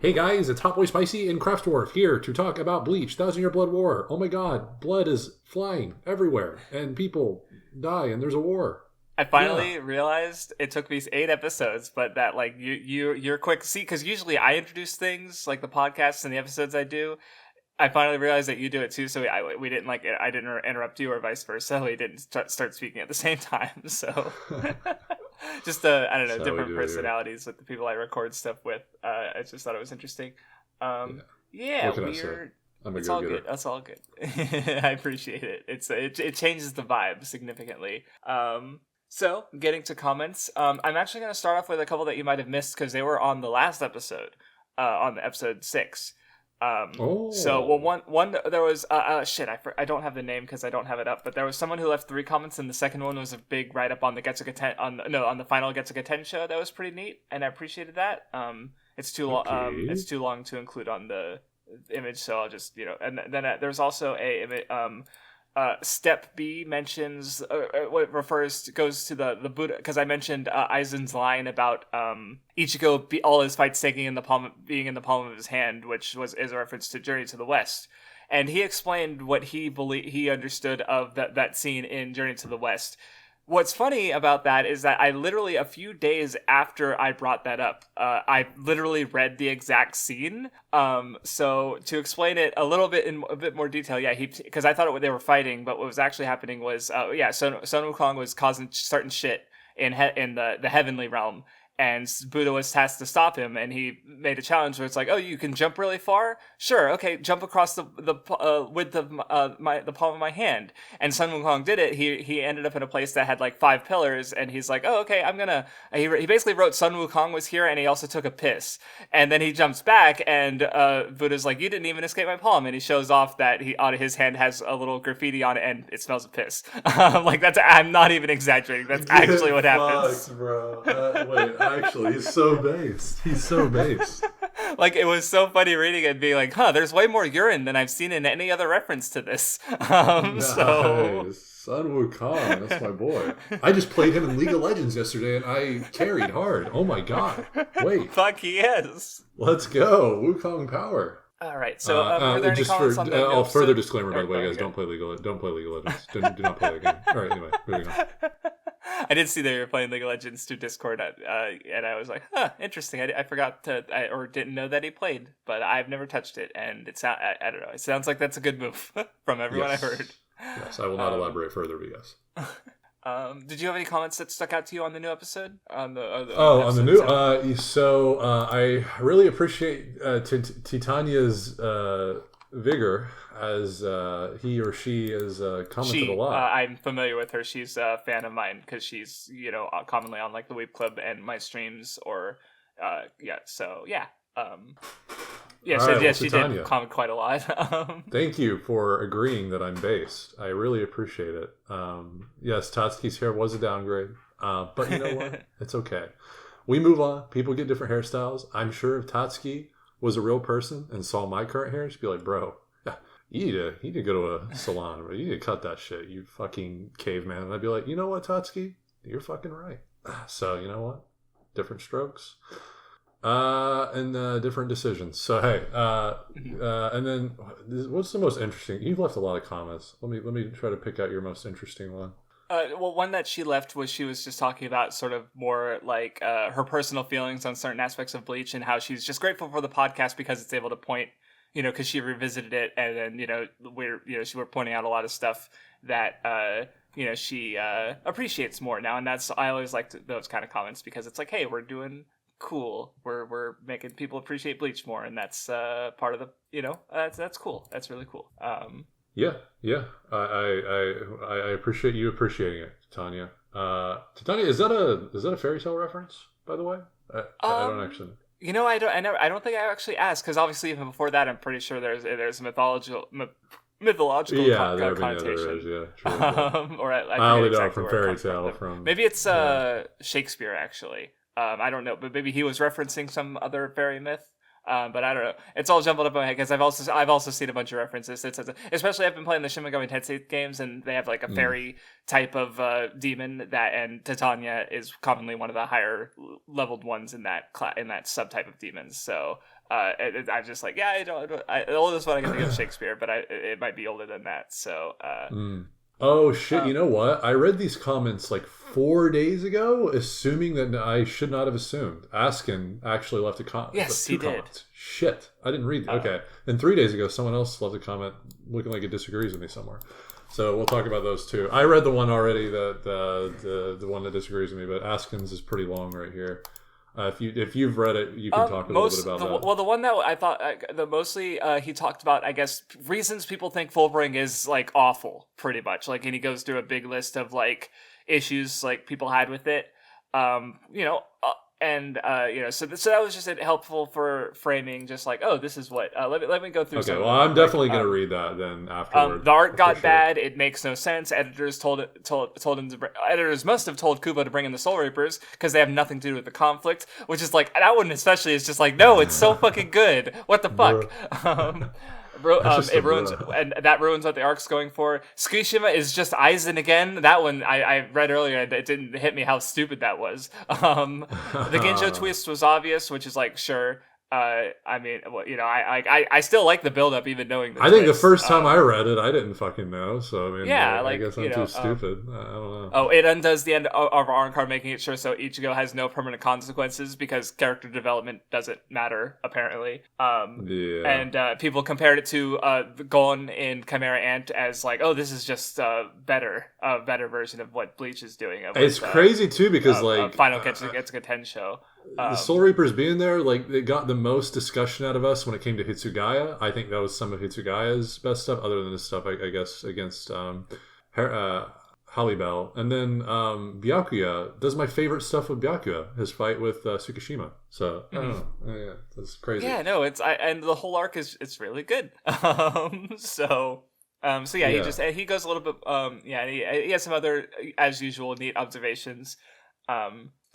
Hey guys, it's HotBoySpicy and Kraftwerk here to talk about Bleach, Thousand Year Blood War. Oh my god, blood is flying everywhere and people die and there's a war. I finally realized it took me 8 episodes, but that like you're quick. See, because usually I introduce things like the podcasts and the episodes I do. I finally realized that you do it too, so we didn't I didn't interrupt you or vice versa. We didn't start speaking at the same time, so just I don't know, different personalities with the people I record stuff with. I just thought it was interesting. Yeah, what can I say? It's all good. That's all good. I appreciate it. It changes the vibe significantly. So getting to comments, I'm actually going to start off with a couple that you might have missed because they were on the last episode, on the episode 6. So one there was I don't have the name because I don't have it up, but there was someone who left 3 comments, and the second one was a big write up on the Getsuga on the final Getsuga 10 show. That was pretty neat, and I appreciated that. It's too long to include on the image, so I'll just and then there's also a image. Step B mentions goes to the Buddha, because I mentioned Aizen's line about Ichigo all his fights being in the palm of his hand, which is a reference to Journey to the West, and he explained what he understood of that scene in Journey to the West. What's funny about that is that I literally, a few days after I brought that up, I literally read the exact scene. So to explain it a little bit in a bit more detail, because I thought they were fighting, but what was actually happening was, Sun Wukong was causing certain shit in the heavenly realm, and Buddha was tasked to stop him, and he made a challenge where it's like, oh, you can jump really far? Sure, okay, jump across the width of the palm of my hand. And Sun Wukong did it. He ended up in a place that had like 5 pillars, and he's like, oh, okay, he basically wrote Sun Wukong was here, and he also took a piss. And then he jumps back, and Buddha's like, you didn't even escape my palm, and he shows off that his hand has a little graffiti on it, and it smells of piss. I'm not even exaggerating. That's actually what happens. Bro. Wait. Actually, he's so based. Like, it was so funny reading it and being like, there's way more urine than I've seen in any other reference to this. Nice. Sun Wukong, that's my boy. I just played him in League of Legends yesterday and I carried hard. Oh my god. Wait. Fuck, he is. Let's go. Wukong power. All right, so are there any comments on the further disclaimer, by the way, guys, don't play League of Legends. Do not play that game. All right, anyway, moving on. I did see that you were playing League of Legends through Discord, and I was like, interesting. I forgot or didn't know that he played, but I've never touched it, and I don't know. It sounds like that's a good move from everyone I've heard. Yes, I will not elaborate further, but yes. Did you have any comments that stuck out to you on the new episode? On the new, so I really appreciate Titania's vigor as he or she is commented a lot. I'm familiar with her. She's a fan of mine because she's commonly on like the Weep Club and my streams she did comment quite a lot. Thank you for agreeing that I'm based. I really appreciate it. Yes, Tatsuki's hair was a downgrade, but you know what? It's okay. We move on. People get different hairstyles. I'm sure if Tatsuki was a real person and saw my current hair, she'd be like, bro, you need to go to a salon, or you need to cut that shit, you fucking caveman. And I'd be like, you know what, Tatsuki? You're fucking right. So, you know what? Different strokes. And different decisions. So, hey, and then what's the most interesting? You've left a lot of comments. Let me try to pick out your most interesting one. One that she left was she was just talking about sort of more like her personal feelings on certain aspects of Bleach and how she's just grateful for the podcast because it's able to point, because she revisited it and then, we're pointing out a lot of stuff that, she appreciates more now. And I always liked those kind of comments because it's like, hey, we're doing cool. We're making people appreciate Bleach more. And that's part of the, that's cool. That's really cool. Yeah. I appreciate you appreciating it, Titania. Titania, is that a fairy tale reference, by the way? I don't actually. I don't think I actually asked because obviously even before that, I'm pretty sure there's mythological connotation. There is, yeah. True, or I only know from fairy tale from. Maybe it's Shakespeare actually. I don't know, but maybe he was referencing some other fairy myth. But I don't know. It's all jumbled up in my head because I've also seen a bunch of references. Especially I've been playing the Shin Megami Tensei games, and they have like a fairy type of demon and Titania is commonly one of the higher leveled ones in that subtype of demons. So I'm just like, yeah, the oldest one I can think of is Shakespeare, but it might be older than that. So, Oh shit! You know what? I read these comments like 4 days ago, assuming that I should not have assumed. Askin actually left a comment. Yes, he did. Comments. Shit, I didn't read. Okay, and 3 days ago, someone else left a comment looking like it disagrees with me somewhere. So we'll talk about those too. I read the one already, the one that disagrees with me, but Askin's is pretty long right here. If you've read it, you can talk a little bit about that. Well, the one that I thought mostly he talked about, I guess, reasons people think Fullbring is like awful, pretty much. Like, and he goes through a big list of like issues like people had with it. So that was just helpful for framing, just like, oh, this is what. Let me go through. Okay, well, I'm definitely gonna read that then afterward. The art got bad. It makes no sense. Editors editors must have told Kubo to bring in the Soul Reapers because they have nothing to do with the conflict. Which is like, that one especially is just like, no, it's so fucking good. What the fuck? It ruins, and that ruins what the arc's going for. Tsukishima is just Aizen again. That one I read earlier. It didn't hit me how stupid that was. The Ginjo twist was obvious, which is like, sure. I mean, well, I still like the build up, even knowing. I think the first time I read it, I didn't fucking know. So I mean, yeah, I guess I'm too stupid. I don't know. Oh, it undoes the end of Arm card, making it sure so Ichigo has no permanent consequences because character development doesn't matter apparently. And people compared it to the Gon in Chimera Ant as like, oh, this is just a better version of what Bleach is doing. It's crazy too because like Final Getsuga Tensho. The Soul Reapers being there, like, they got the most discussion out of us when it came to Hitsugaya. I think that was some of Hitsugaya's best stuff, other than this stuff, I guess, against Halibel. And then Byakuya does my favorite stuff with Byakuya, his fight with Tsukishima. So, I don't know. Yeah, that's crazy. Yeah, no, and the whole arc it's really good. He goes a little bit, he has some other, as usual, neat observations.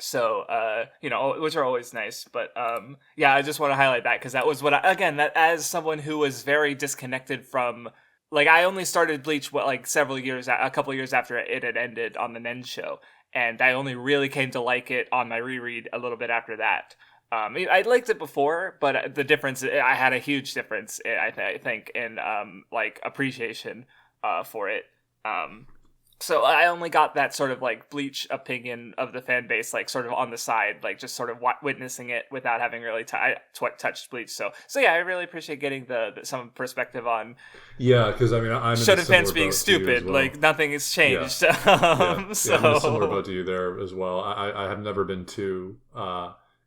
Which are always nice, but I just want to highlight that because that was what that as someone who was very disconnected from, like, I only started Bleach a couple years after it had ended on the Nen show, and I only really came to like it on my reread a little bit after that. I liked it before, but the difference, I had a huge difference, I think, in appreciation for it. So I only got that sort of like Bleach opinion of the fan base, like sort of on the side, like just sort of witnessing it without having really touched Bleach. So yeah, I really appreciate getting some perspective on. Yeah, because I mean, I'm Shonen fans being stupid, well. Like nothing has changed. Yeah. I'm in a similar boat to you there as well. I have never been too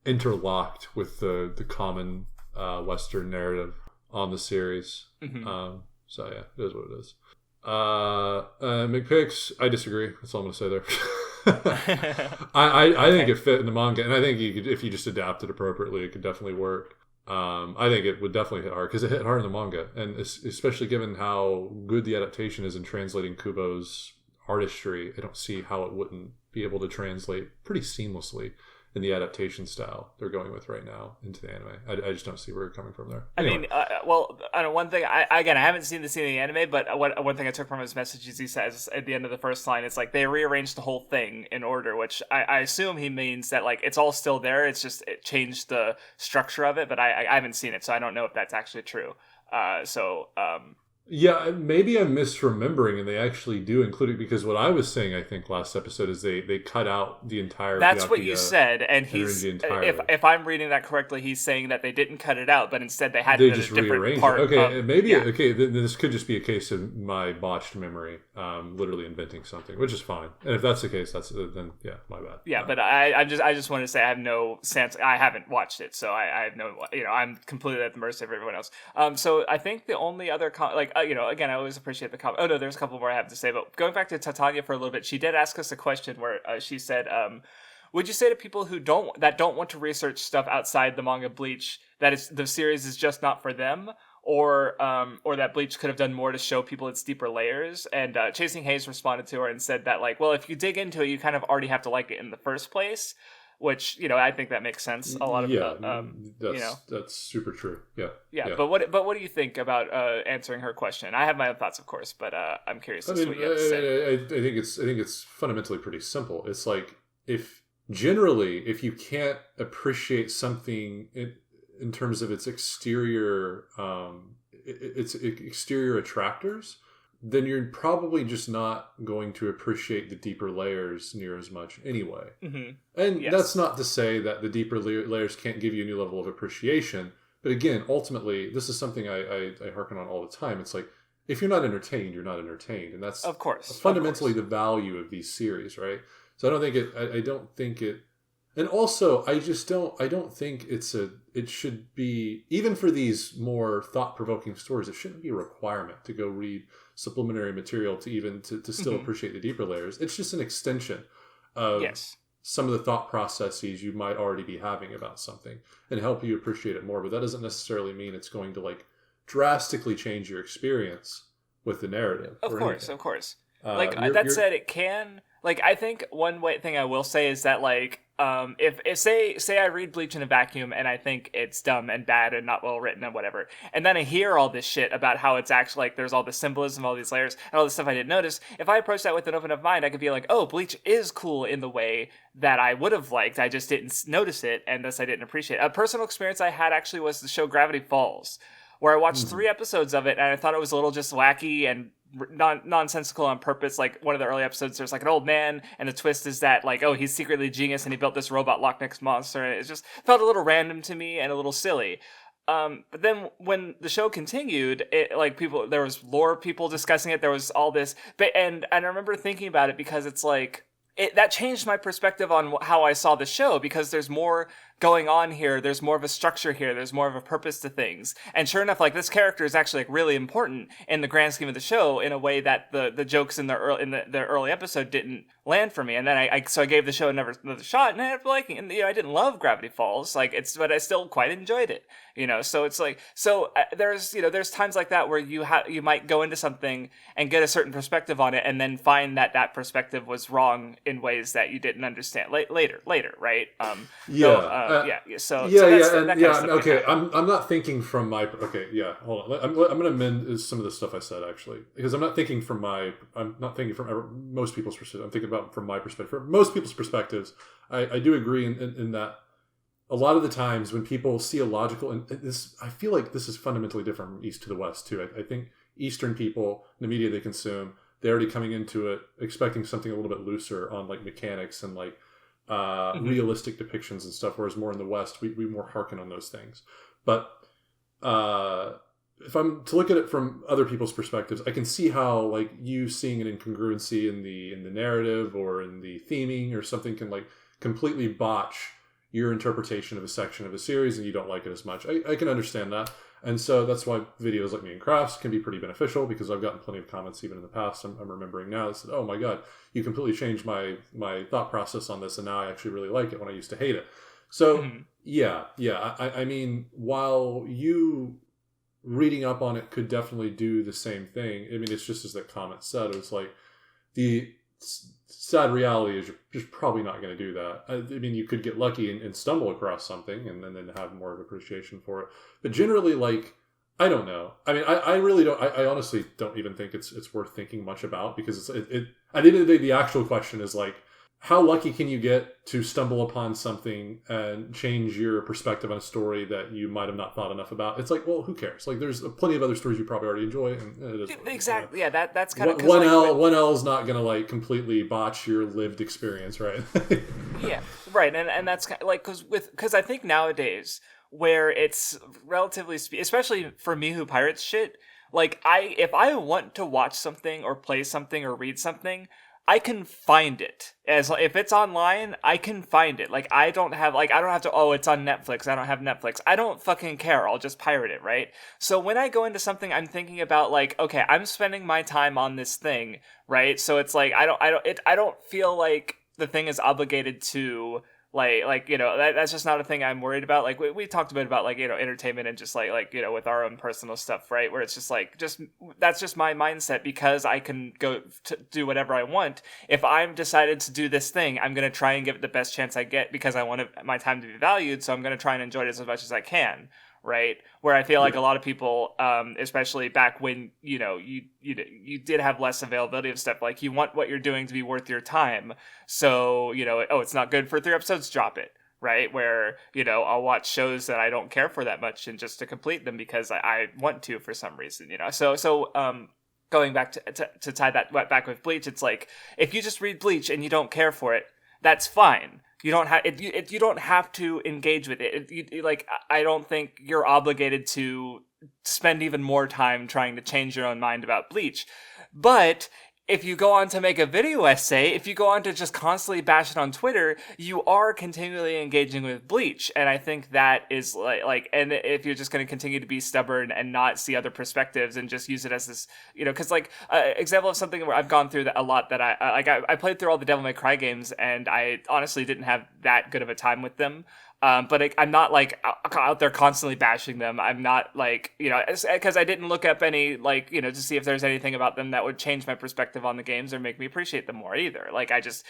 interlocked with the common Western narrative on the series. Mm-hmm. So yeah, it is what it is. McPix, I disagree. That's all I'm gonna say there. I think it fit in the manga, and I think if you just adapt it appropriately, it could definitely work. I think it would definitely hit hard because it hit hard in the manga, and especially given how good the adaptation is in translating Kubo's artistry, I don't see how it wouldn't be able to translate pretty seamlessly in the adaptation style they're going with right now into the anime. I just don't see where you're coming from there. Anyway. I mean, one thing, I haven't seen the scene in the anime, but one thing I took from his message is he says at the end of the first line, it's like they rearranged the whole thing in order, which I assume he means that like it's all still there, it's just it changed the structure of it, but I haven't seen it, so I don't know if that's actually true. Yeah, maybe I'm misremembering, and they actually do include it, because what I was saying, I think, last episode is they cut out the entire. That's what you said, and he's if I'm reading that correctly, he's saying that they didn't cut it out, but instead they had it in a different part. Okay, then this could just be a case of my botched memory, literally inventing something, which is fine. And if that's the case, then my bad. Yeah, but I just want to say I have no sense. I haven't watched it, so I have no. I'm completely at the mercy of everyone else. So I think the only other again, I always appreciate the comment. Oh no, there's a couple more I have to say. But going back to Titania for a little bit, she did ask us a question where she said, "Would you say to people who don't want to research stuff outside the manga Bleach that the series is just not for them, or that Bleach could have done more to show people its deeper layers?" And Chasing Hayes responded to her and said that like, well, if you dig into it, you kind of already have to like it in the first place. Which, I think that makes sense. A lot of that's super true. Yeah. But what do you think about answering her question? I have my own thoughts, of course, but I'm curious to see what you have to say. I think it's fundamentally pretty simple. It's like if you can't appreciate something in terms of its exterior, its exterior attractors, then you're probably just not going to appreciate the deeper layers near as much anyway. Mm-hmm. And Yes. that's not to say that the deeper layers can't give you a new level of appreciation. But again, ultimately, this is something I harken on all the time. It's like, if you're not entertained, you're not entertained. And that's Of course. fundamentally the value of these series, right? So I don't think it, and also I don't think it should be, even for these more thought-provoking stories, it shouldn't be a requirement to go read supplementary material to still appreciate the deeper layers. It's just an extension of some of the thought processes you might already be having about something and help you appreciate it more. But that doesn't necessarily mean it's going to like drastically change your experience with the narrative. Of course. Like that said, it can. Like, I think one thing I will say is that, like, if say I read Bleach in a vacuum and I think it's dumb and bad and not well written and whatever, and then I hear all this shit about how it's actually, like, there's all this symbolism, all these layers, and all this stuff I didn't notice, if I approach that with an open enough mind, I could be like, oh, Bleach is cool in the way that I would have liked, I just didn't notice it, and thus I didn't appreciate it. A personal experience I had actually was the show Gravity Falls, where I watched 3 episodes of it, and I thought it was a little just wacky and nonsensical on purpose. Like, one of the early episodes, there's like an old man, and the twist is that, like, oh, he's secretly a genius and he built this robot Loch Ness monster, and it just felt a little random to me and a little silly. But then when the show continued, there was lore people discussing it, there was all this, and I remember thinking about it because it's like, that changed my perspective on how I saw the show, because there's more going on here, there's more of a structure here, there's more of a purpose to things, and sure enough, like, this character is actually, like, really important in the grand scheme of the show in a way that the jokes in the early episode didn't land for me. And then I gave the show another shot, and I ended up liking it. And, I didn't love Gravity Falls, but I still quite enjoyed it, so it's like, there's times like that where you might go into something and get a certain perspective on it, and then find that perspective was wrong in ways that you didn't understand later, right? Okay. I'm not thinking from my. Okay, yeah. Hold on. I'm going to amend some of the stuff I said, actually, because I'm not thinking from most people's perspective. I'm thinking about from my perspective. From most people's perspectives, I do agree in that a lot of the times when people see a logical, and this, I feel like this is fundamentally different from East to the West too. I think Eastern people, the media they consume, they're already coming into it expecting something a little bit looser on like mechanics and like realistic depictions and stuff, whereas more in the West, we more hearken on those things. But if I'm to look at it from other people's perspectives, I can see how, like, you seeing an incongruency in the narrative or in the theming or something can, like, completely botch your interpretation of a section of a series and you don't like it as much. I can understand that. And so that's why videos like Me and Crafts can be pretty beneficial, because I've gotten plenty of comments even in the past. I'm remembering now that said, oh my God, you completely changed my thought process on this, and now I actually really like it when I used to hate it. So yeah. I mean, while you reading up on it could definitely do the same thing, I mean, it's just as the comment said, it was like, the sad reality is you're just probably not going to do that. I mean, you could get lucky and stumble across something and then have more of appreciation for it. But generally, like, I don't know. I mean, I really don't. I honestly don't even think it's worth thinking much about, because at the end of the day, the actual question is like, how lucky can you get to stumble upon something and change your perspective on a story that you might have not thought enough about? It's like, well, who cares? Like, there's plenty of other stories you probably already enjoy, and it is exactly. Yeah, that's kind of one L is not gonna like completely botch your lived experience, right? Yeah, right, and that's kind of like, because I think nowadays, where it's relatively especially for me who pirates shit, like, if I want to watch something or play something or read something, I can find it. If it's online, I can find it. Like, I don't have to, oh, it's on Netflix, I don't have Netflix. I don't fucking care. I'll just pirate it, right? So when I go into something, I'm thinking about, like, okay, I'm spending my time on this thing, right? So it's like, I don't feel like the thing is obligated to, like that's just not a thing I'm worried about. Like, we talked a bit about, like, entertainment and just like with our own personal stuff, right? Where it's just like, that's just my mindset, because I can go to do whatever I want. If I'm decided to do this thing, I'm going to try and give it the best chance I get, because I want my time to be valued. So I'm going to try and enjoy it as much as I can. Right, where I feel like a lot of people, especially back when you did have less availability of stuff, like, you want what you're doing to be worth your time. So oh, it's not good for 3 episodes, drop it. right? Where, I'll watch shows that I don't care for that much and just to complete them because I want to for some reason, So going back to tie that back with Bleach, it's like, if you just read Bleach and you don't care for it, that's fine. You don't have you don't have to engage with it. Like, I don't think you're obligated to spend even more time trying to change your own mind about Bleach. But if you go on to make a video essay, if you go on to just constantly bash it on Twitter, you are continually engaging with Bleach. And I think that is like, and if you're just going to continue to be stubborn and not see other perspectives and just use it as this, because like, example of something where I've gone through that a lot, that I played through all the Devil May Cry games, and I honestly didn't have that good of a time with them. But I'm not like out there constantly bashing them. I'm not like, because I didn't look up any, like, to see if there's anything about them that would change my perspective on the games or make me appreciate them more either. Like, I just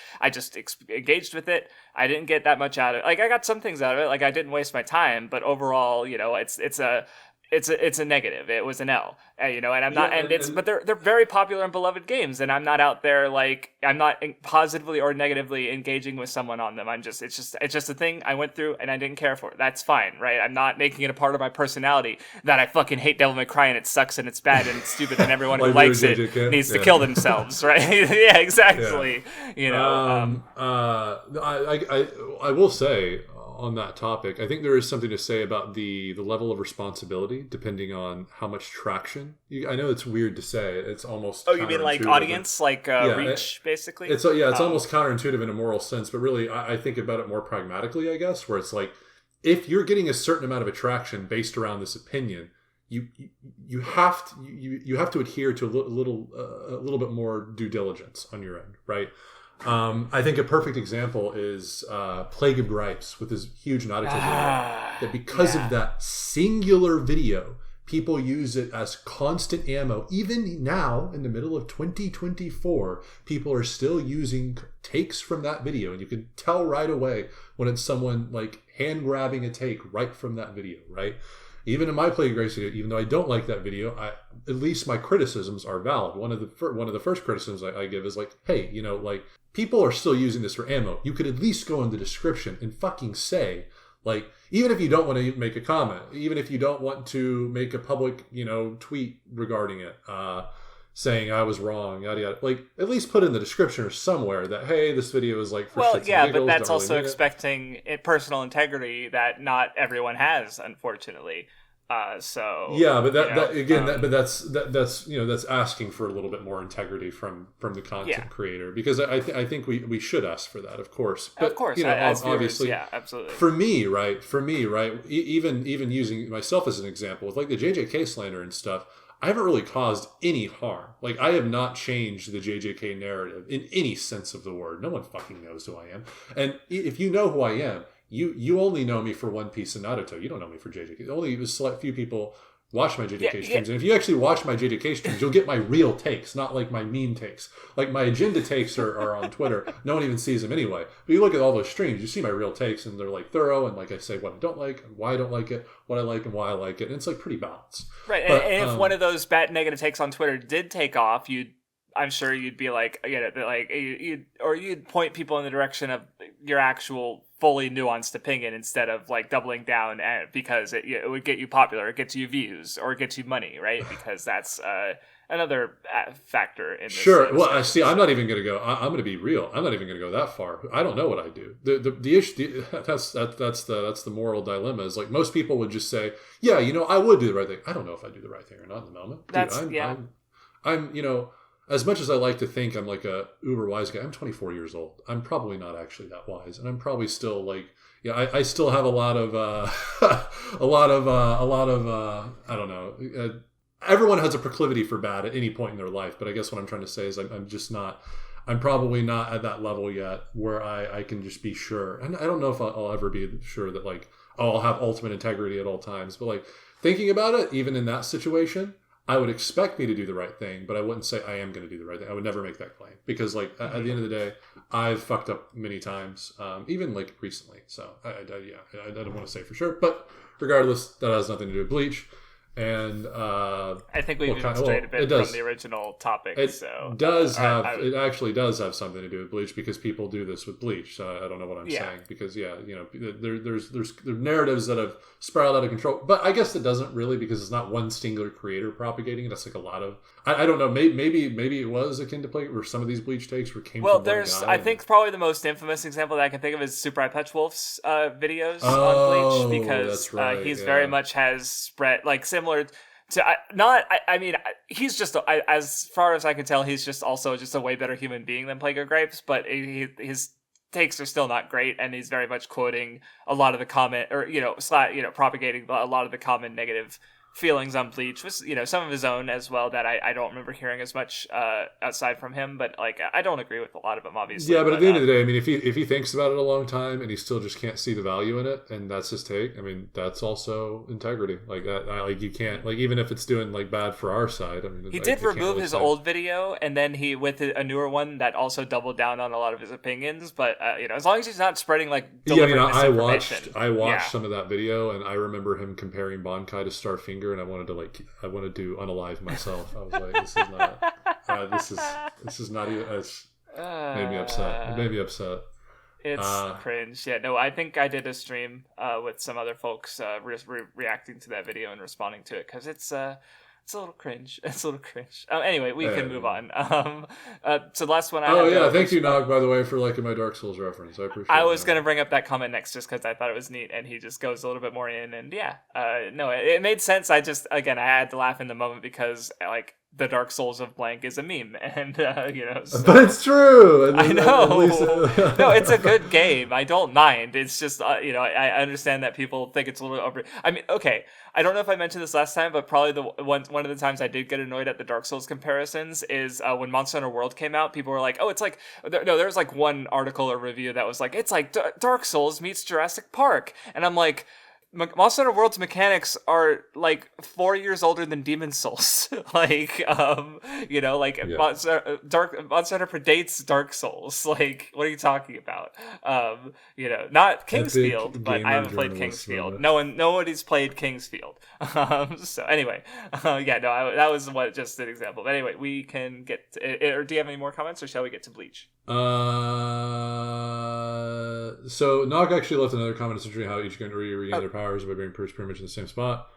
engaged with it. I didn't get that much out of it. Like, I got some things out of it. Like, I didn't waste my time, but overall, it's a negative. It was an L, and I'm not, but they're very popular and beloved games, and I'm not out there like, I'm not positively or negatively engaging with someone on them. It's just a thing I went through and I didn't care for it. That's fine, right? I'm not making it a part of my personality that I fucking hate Devil May Cry and it sucks and it's bad and it's stupid and everyone who likes it needs to kill themselves, right? Yeah, exactly. Yeah. I will say, on that topic, I think there is something to say about the level of responsibility depending on how much traction. I know it's weird to say. It's almost you mean like audience, like reach, basically? It's almost counterintuitive in a moral sense, but really I think about it more pragmatically, I guess, where it's like, if you're getting a certain amount of attraction based around this opinion, you have to adhere to a little bit more due diligence on your end, right? I think a perfect example is Plague of Gripes with his huge Naruto video. That because of that singular video, people use it as constant ammo. Even now, in the middle of 2024, people are still using takes from that video. And you can tell right away when it's someone like hand grabbing a take right from that video, right? Even in my Plague of Gripes video, even though I don't like that video, at least my criticisms are valid. One of the first criticisms I give is like, hey, like, people are still using this for ammo. You could at least go in the description and fucking say, like, even if you don't want to make a comment, even if you don't want to make a public, tweet regarding it, saying I was wrong, yada yada, like, at least put in the description or somewhere that, hey, this video is like for shits and giggles, but that's also expecting personal integrity that not everyone has, unfortunately. But that's asking for a little bit more integrity from the content creator, because I think we should ask for that, of course. But, of course, obviously, viewers, absolutely. For me, right. Even using myself as an example with like the JJK slander and stuff, I haven't really caused any harm. Like, I have not changed the JJK narrative in any sense of the word. No one fucking knows who I am, and if you know who I am, You only know me for One Piece and Naruto. You don't know me for JJK. Only a select few people watch my JJK streams. And if you actually watch my JJK streams, you'll get my real takes, not like my meme takes. Like, my agenda takes are on Twitter. No one even sees them anyway. But you look at all those streams, you see my real takes, and they're like thorough. And like I say what I don't like, and why I don't like it, what I like and why I like it. And it's like pretty balanced. Right. But, and if one of those bad negative takes on Twitter did take off, I'm sure you'd be like, you'd point people in the direction of your actual fully nuanced opinion instead of like doubling down because it would get you popular, it gets you views, or it gets you money, right? Because that's another factor in this. Sure. Well, I see. I'm not even going to go. I'm going to be real. I'm not even going to go that far. I don't know what I do. The issue that's the moral dilemma. Is like, most people would just say, yeah, I would do the right thing. I don't know if I do the right thing or not in the moment. I'm as much as I like to think I'm like a uber wise guy, I'm 24 years old. I'm probably not actually that wise, and I'm probably still like, I still have a lot of I don't know. Everyone has a proclivity for bad at any point in their life, but I guess what I'm trying to say is I'm probably not at that level yet where I can just be sure. And I don't know if I'll ever be sure that like, I'll have ultimate integrity at all times. But like, thinking about it, even in that situation, I would expect me to do the right thing, but I wouldn't say I am going to do the right thing. I would never make that claim, because like at the end of the day, I've fucked up many times, even like recently. So I don't want to say for sure, but regardless, that has nothing to do with Bleach. And I think we've strayed a bit from the original topic. It actually does have something to do with Bleach because people do this with Bleach. So I don't know what I'm saying because there's narratives that have spiraled out of control. But I guess it doesn't really because it's not one singular creator propagating it. It's like a lot of I don't know. Maybe it was akin to play where some of these Bleach takes came from one guy. I think probably the most infamous example that I can think of is Super Eye Patch Wolf's videos on Bleach because he's very much has spread like similar to he's just as far as I can tell he's just also just a way better human being than Plague of Grapes, but his takes are still not great, and he's very much quoting a lot of the propagating a lot of the common negative feelings on Bleach, was some of his own as well that I don't remember hearing as much outside from him, but like I don't agree with a lot of them obviously. Yeah, but at the end of the day, I mean, if he thinks about it a long time and he still just can't see the value in it, and that's his take, I mean, that's also integrity. Like that, like you can't like even if it's doing like bad for our side. I mean, he did remove his old video, and then he with a newer one that also doubled down on a lot of his opinions. But as long as he's not spreading like deliberate misinformation. I watched some of that video, and I remember him comparing Bankai to Starfinger. And I wanted to unalive myself. I was like, this is not. This is not even. It made me upset. It made me upset. It's cringe. Yeah, no, I think I did a stream with some other folks reacting to that video and responding to it because it's a little cringe. It's a little cringe. Anyway, we can move on. So the last one thank you, Nog, by the way, for liking my Dark Souls reference. I appreciate it. I was going to bring up that comment next just because I thought it was neat, and he just goes a little bit more in, and it made sense. I had to laugh in the moment because, like, the Dark Souls of blank is a meme, and but it's true. I know. No, it's a good game. I don't mind. It's just I understand that people think it's a little over. I mean, okay, I don't know if I mentioned this last time, but probably the one of the times I did get annoyed at the Dark Souls comparisons is when Monster Hunter World came out. People were like, "Oh, it's like there was like one article or review that was like it's like Dark Souls meets Jurassic Park," and I'm like, Monster Hunter World's mechanics are like 4 years older than Demon Souls. Monster Hunter predates Dark Souls. Like, what are you talking about? Not Kingsfield, but I haven't played Kingsfield. Nobody's played Kingsfield. So anyway, that was just an example. But anyway, we can get to, or do you have any more comments, or shall we get to Bleach? So Nog actually left another comment centering how each can regain their powers by being pretty much in the same spot.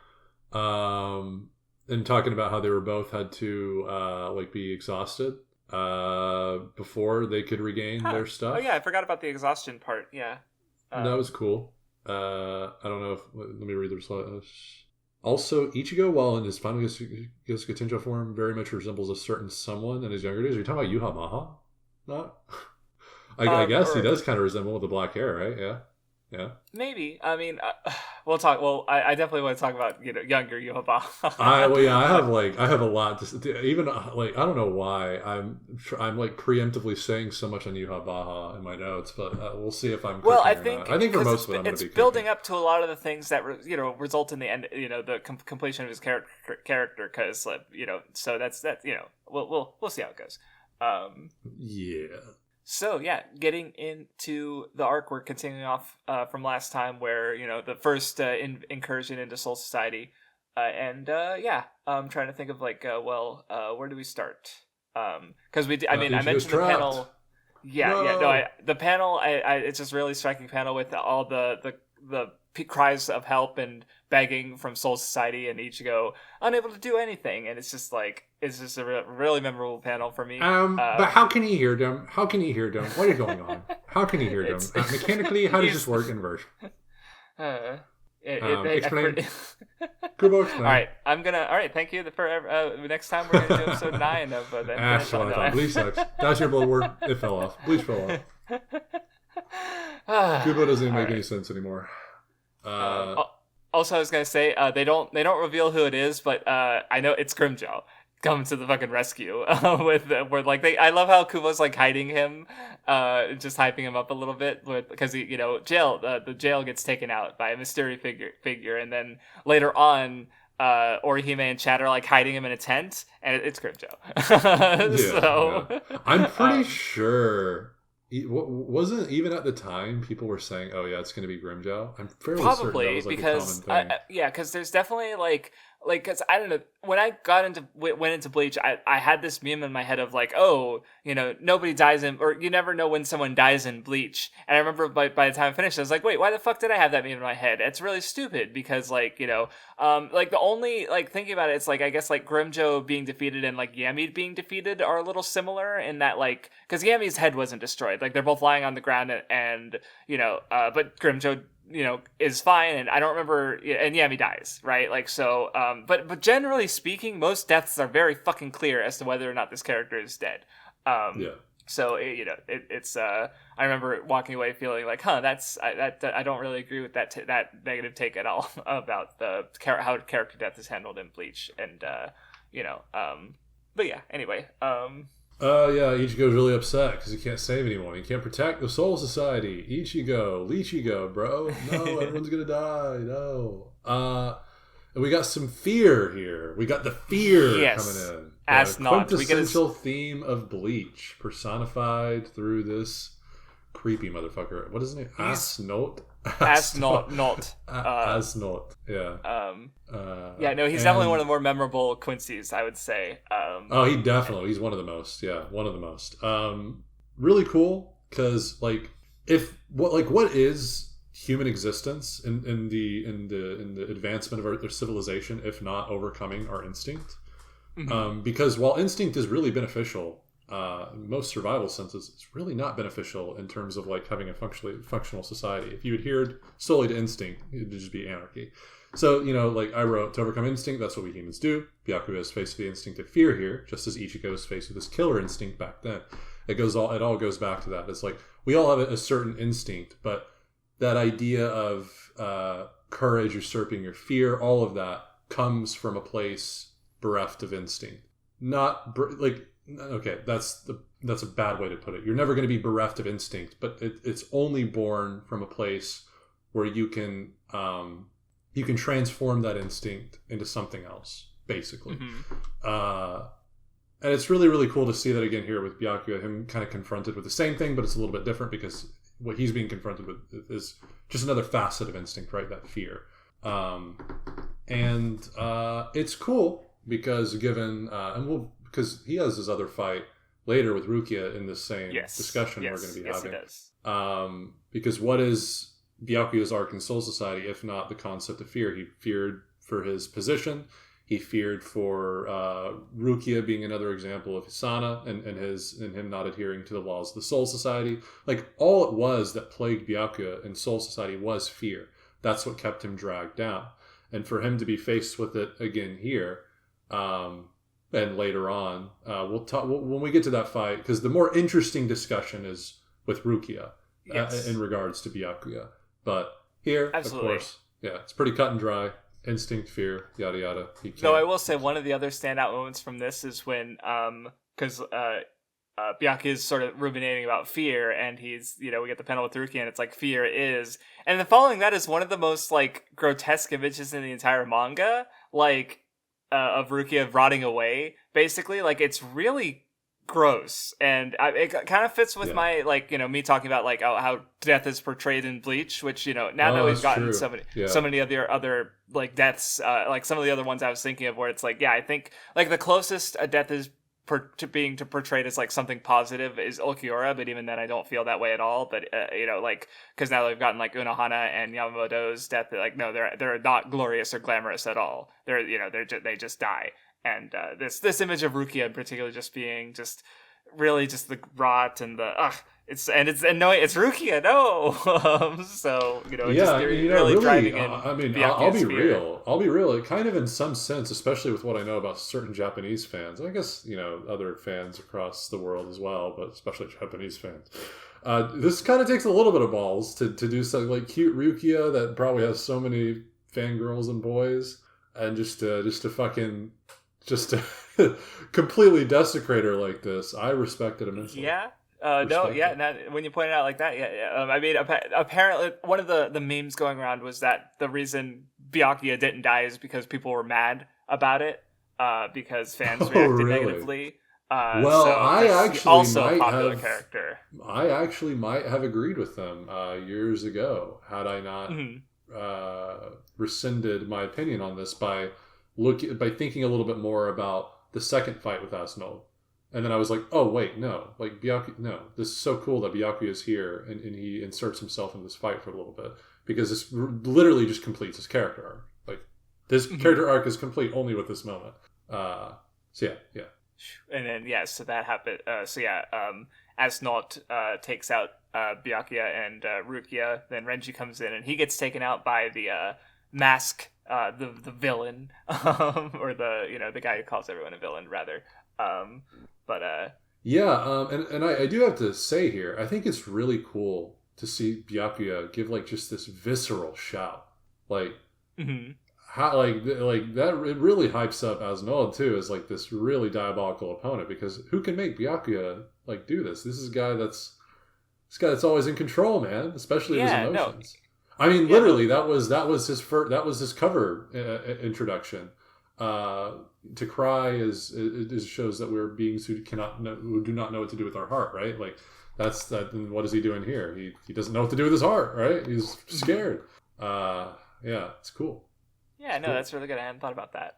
And talking about how they were both had to be exhausted before they could regain their stuff. Oh yeah, I forgot about the exhaustion part. Yeah, that was cool. I don't know if let me read the response. Also, Ichigo, while in his final Gatenjo form, very much resembles a certain someone in his younger days. Are you talking about Yuha Maha? Not. I guess he does kind of resemble with the black hair, right? Yeah. Maybe. I mean, we'll talk. Well, I definitely want to talk about younger Yuha. I have a lot to even like I don't know why I'm like preemptively saying so much on Yuha Baha in my notes, but we'll see if I'm. Well, I think for most of it, it's building up to a lot of the things that result in the end. The completion of his character, because so that's that. We'll see how it goes. Yeah. So yeah, getting into the arc, we're continuing off from last time, where the first incursion into Soul Society, I'm trying to think of where do we start? Because I mentioned the panel. The panel. It's just really striking panel with all the cries of help and begging from Soul Society, and Ichigo unable to do anything, and it's just a really memorable panel for me. But how can he hear them? What is going on? How can he hear them? Mechanically, how does this work in version? Explain. Kubo, explain. All right. Thank you. Next time we're gonna do episode 9 of them. Bleach sucks. That's your blood word. It fell off. Bleach fell off. Kubo doesn't even make any sense anymore. Also, I was gonna say they don't reveal who it is, but I know it's Grimjaw coming to the fucking rescue. I love how Kubo's like hiding him, just hyping him up a little bit because the jail gets taken out by a mysterious figure, and then later on, Orihime and Chad are like hiding him in a tent, and it's Grimjaw. I'm pretty sure. Wasn't even at the time people were saying, "Oh yeah, it's going to be Grimjaw." I'm fairly certain that was like because a common thing. because there's definitely like like, cause I don't know, when I went into Bleach, I had this meme in my head of like, nobody dies or you never know when someone dies in Bleach. And I remember by the time I finished, I was like, wait, why the fuck did I have that meme in my head? It's really stupid because like, like the only, like, thinking about it, it's like, I guess like Grimjo being defeated and like Yami being defeated are a little similar in that, like, cause Yami's head wasn't destroyed. Like, they're both lying on the ground and but Grimjo, is fine, and I don't remember, and Yami dies, right? Like, so, but generally speaking, most deaths are very fucking clear as to whether or not this character is dead. Yeah. So, it's, I remember walking away feeling like, I don't really agree with that negative take at all about how character death is handled in Bleach, and, but yeah, anyway, yeah, Ichigo's really upset because he can't save anyone. He can't protect the Soul Society. Leachigo, bro. No, everyone's gonna die. No. And we got some fear here. We got the fear coming in. The quintessential theme of Bleach, personified through this creepy motherfucker. What is his name? Asnote. Asnote. Yeah. He's definitely one of the more memorable Quincy's, I would say. He's one of the most. Yeah, one of the most. Really cool because what is human existence in the advancement of our civilization, if not overcoming our instinct? Mm-hmm. Because while instinct is really beneficial, in most survival senses, it's really not beneficial in terms of like having a functional society. If you adhered solely to instinct, it'd just be anarchy. So, like I wrote, to overcome instinct, that's what we humans do. Byakuya is faced with the instinct of fear here, just as Ichigo is faced with this killer instinct back then. It all goes back to that. It's like we all have a certain instinct, but that idea of courage usurping your fear, all of that comes from a place bereft of instinct. Okay, that's a bad way to put it. You're never going to be bereft of instinct, but it's only born from a place where you can transform that instinct into something else, basically. Mm-hmm. And it's really, really cool to see that again here with Byakuya, him kind of confronted with the same thing, but it's a little bit different because what he's being confronted with is just another facet of instinct, right? That fear. And it's cool because because he has his other fight later with Rukia in the same discussion we're going to be having. Yes, he does. Because what is Byakuya's arc in Soul Society if not the concept of fear? He feared for his position. He feared for Rukia being another example of Hisana and him not adhering to the laws of the Soul Society. Like, all it was that plagued Byakuya in Soul Society was fear. That's what kept him dragged down. And for him to be faced with it again here, and later on, we'll talk when we get to that fight, because the more interesting discussion is with Rukia in regards to Byakuya. But here, absolutely. Of course, it's pretty cut and dry. Instinct, fear, yada yada. Though I will say one of the other standout moments from this is when, because Byakuya is sort of ruminating about fear, and he's, we get the panel with Rukia, and it's like, fear is, and then following that is one of the most like grotesque images in the entire manga, like of Rukia rotting away, basically. Like, it's really gross, and it kind of fits with my, like, me talking about like how death is portrayed in Bleach, which now that we've gotten so many of the other like deaths, like some of the other ones I was thinking of, where it's like, I think like the closest a death is to being portrayed as like something positive is Ulquiorra, but even then I don't feel that way at all. But like, because now they've gotten like Unohana and Yamamoto's death, like, no, they're not glorious or glamorous at all. They just die. And this image of Rukia in particular just being just really just the rot and the it's annoying. It's Rukia, no. So really driving in. I mean, I'll be real. It kind of, in some sense, especially with what I know about certain Japanese fans. I guess other fans across the world as well, but especially Japanese fans. This kind of takes a little bit of balls to do something like cute Rukia that probably has so many fangirls and boys, and just to completely desecrate her like this. I respect it immensely. Yeah. When you point it out like that, I mean, apparently one of the memes going around was that the reason Byakuya didn't die is because people were mad about it, because fans reacted negatively. I actually also might a popular have, character. I actually might have agreed with them years ago had I not rescinded my opinion on this by by thinking a little bit more about the second fight with Asno. And then I was like, oh, wait, no. Like, Byakuya, no. This is so cool that Byakuya is here, and he inserts himself in this fight for a little bit. Because this literally just completes his character arc. Like, this character arc is complete only with this moment. So, yeah. And then, so that happened. Asnot takes out Byakuya and Rukia. Then Renji comes in, and he gets taken out by the mask, the villain, or the guy who calls everyone a villain, rather. And I do have to say here, I think it's really cool to see Byakuya give like just this visceral shout, like how like that. It really hypes up Asnold too as like this really diabolical opponent, because who can make Byakuya like do this? This is a guy that's always in control, man, especially of his emotions. No. I mean, literally, that was his cover introduction. To cry is shows that we're beings who do not know what to do with our heart, right? Like that's that. And what is he doing here? He doesn't know what to do with his heart, right? He's scared. It's cool. Yeah, no, that's really good. I hadn't thought about that.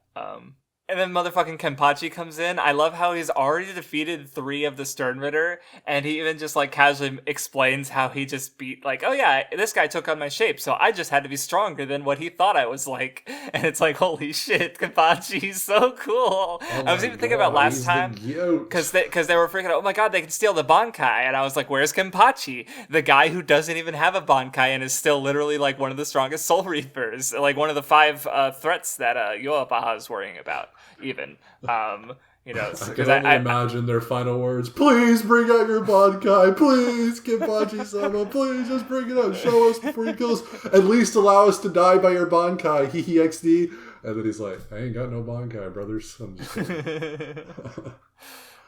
And then motherfucking Kenpachi comes in. I love how he's already defeated 3 of the Sternritter, and he even just like casually explains how he just beat, like, oh yeah, this guy took on my shape, so I just had to be stronger than what he thought I was like. And it's like, holy shit, Kenpachi's so cool. I was even thinking about last time, because they were freaking out, oh my god, they can steal the Bankai, and I was like, where's Kenpachi? The guy who doesn't even have a Bankai and is still literally like one of the strongest Soul Reapers, like one of the 5 threats that Yoabaha is worrying about. Even I can only imagine their final words. Please bring out your Bankai. Please, Kenpachi-sama. Please just bring it out. Show us before you kill us. At least allow us to die by your Bankai. Hee XD. And then he's like, I ain't got no Bankai, brothers. I'm just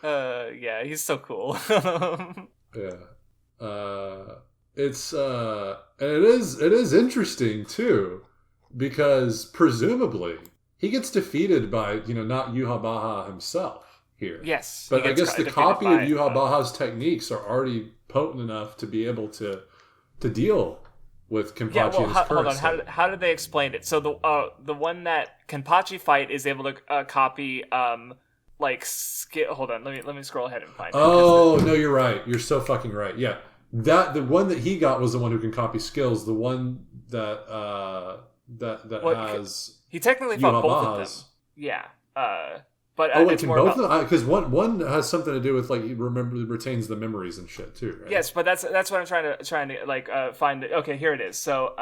yeah, he's so cool. It's and it is interesting too, because presumably he gets defeated by, not Yhwach himself here. Yes. But I guess the copy of Yhwach's techniques are already potent enough to be able to deal with Kenpachi and his hold on. How did they explain it? So the one that Kenpachi fight is able to copy hold on, let me scroll ahead and find it. Oh, no, you're right. You're so fucking right. Yeah. The one that he got was the one who can copy skills. The one that has... He technically fought both of them. Yeah. But wait, can both of them? Because one has something to do with like he retains the memories and shit too, right? Yes, but that's what I'm trying to find. Okay, here it is. So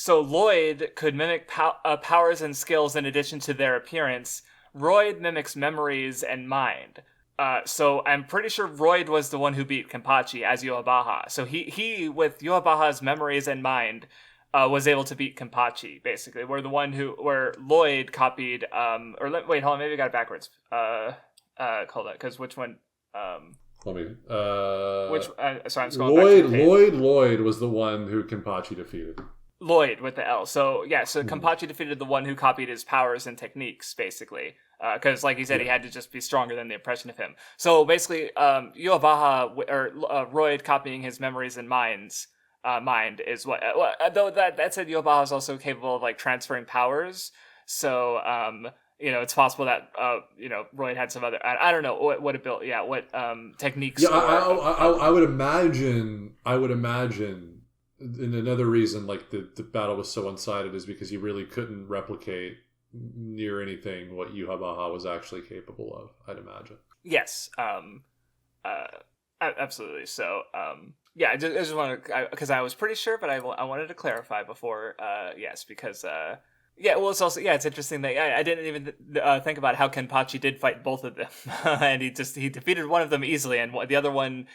Lloyd could mimic powers and skills in addition to their appearance. Royd mimics memories and mind. So I'm pretty sure Royd was the one who beat Kenpachi as Yhwach. So he with Yhwach's memories and mind. Was able to beat Kenpachi, basically. Where Lloyd copied, wait, hold on, maybe I got it backwards. Hold on, because which one, Let me, sorry, I'm scrolling back. Lloyd was the one who Kenpachi defeated. Lloyd with the L. So, yeah, Kenpachi defeated the one who copied his powers and techniques, basically. Because, like he said, he had to just be stronger than the impression of him. So, basically, Royd copying his memories and minds, mind is what though that said Yhwach is also capable of like transferring powers, so it's possible that Royd had some other I don't know what ability techniques. I would imagine and another reason like the battle was so one-sided is because he really couldn't replicate near anything what Yhwach was actually capable of, I'd imagine. Yes. Absolutely. So yeah, I just want to, because I was pretty sure, but I wanted to clarify before. Yes, because it's also it's interesting that I didn't even think about how Kenpachi did fight both of them, and he defeated one of them easily, and the other one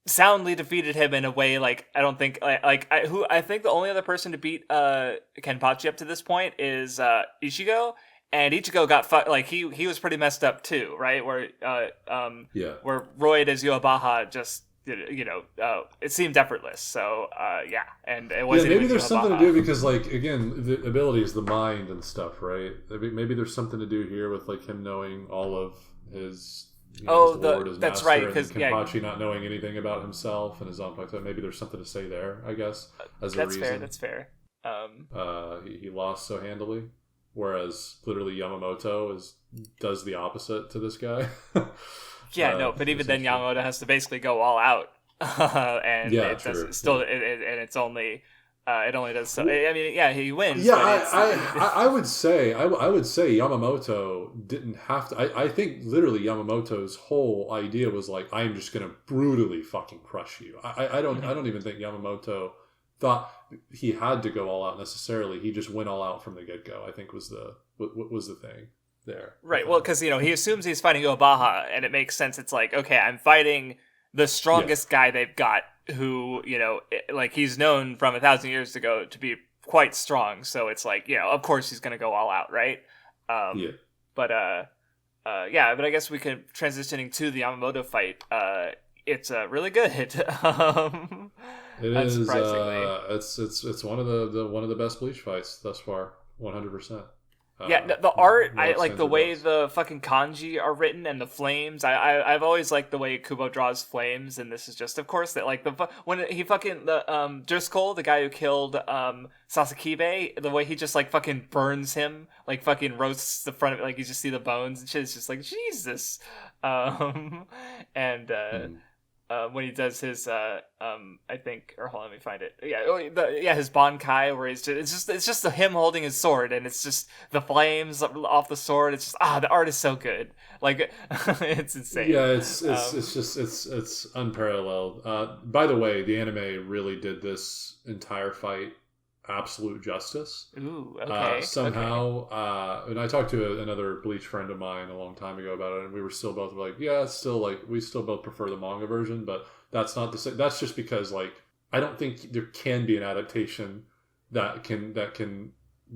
soundly defeated him in a way like I don't think I think the only other person to beat Kenpachi up to this point is Ichigo. And Ichigo got like he was pretty messed up too, right? Where where Royd as Yhwach just it seemed effortless. So and it wasn't. Maybe there's something to do because like again the ability is the mind and stuff, right? Maybe there's something to do here with like him knowing all of his. His lord, his that's master, right. Because Kenpachi not knowing anything about himself and his own like that. Maybe there's something to say there. I guess as a reason. That's fair. He lost so handily. whereas literally Yamamoto does the opposite to this guy. Yeah, no, but even then Yamamoto has to basically go all out. And yeah, it true, does still, true. and it's only it only does so. I mean, yeah, he wins. Yeah, but I would say I would say Yamamoto didn't have to. I think literally Yamamoto's whole idea was like, I'm just gonna brutally fucking crush you. I don't even think Yamamoto thought he had to go all out necessarily. He just went all out from the get go. I think was the thing there. Right. Well, because he assumes he's fighting Obaha, and it makes sense. It's like, okay, I'm fighting the strongest guy they've got, who like he's known from 1,000 years ago to be quite strong. So it's like, of course he's gonna go all out, right? Yeah. But yeah. But I guess we can transitioning to the Yamamoto fight. It's really good. It is. It's one of the best Bleach fights thus far. 100%. Yeah, the art, I like the way the fucking kanji are written and the flames. I've always liked the way Kubo draws flames, and this is just, of course, that like when he fucking Driscoll, the guy who killed Sasakibe, the way he just like fucking burns him, like fucking roasts the front of it, like you just see the bones and shit. It's just like Jesus, and. When he does his, I think, or hold on, let me find it. Yeah, his Bankai, where it's just him holding his sword, and it's just the flames off the sword. It's just the art is so good, like it's insane. Yeah, it's unparalleled. By the way, the anime really did this entire fight absolute justice. Ooh, okay. Somehow, and I talked to another Bleach friend of mine a long time ago about it, and we were still both like, yeah, it's still like we still both prefer the manga version, but that's not the same. That's just because like I don't think there can be an adaptation that can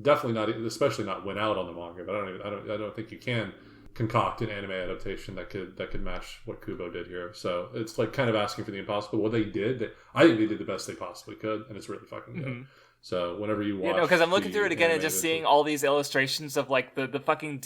definitely not, especially not win out on the manga. But I don't think you can concoct an anime adaptation that could match what Kubo did here. So it's like kind of asking for the impossible. What they did, I think they did the best they possibly could, and it's really fucking good. Mm-hmm. So whenever you watch, because I'm looking through it again and just seeing all these illustrations of like the fucking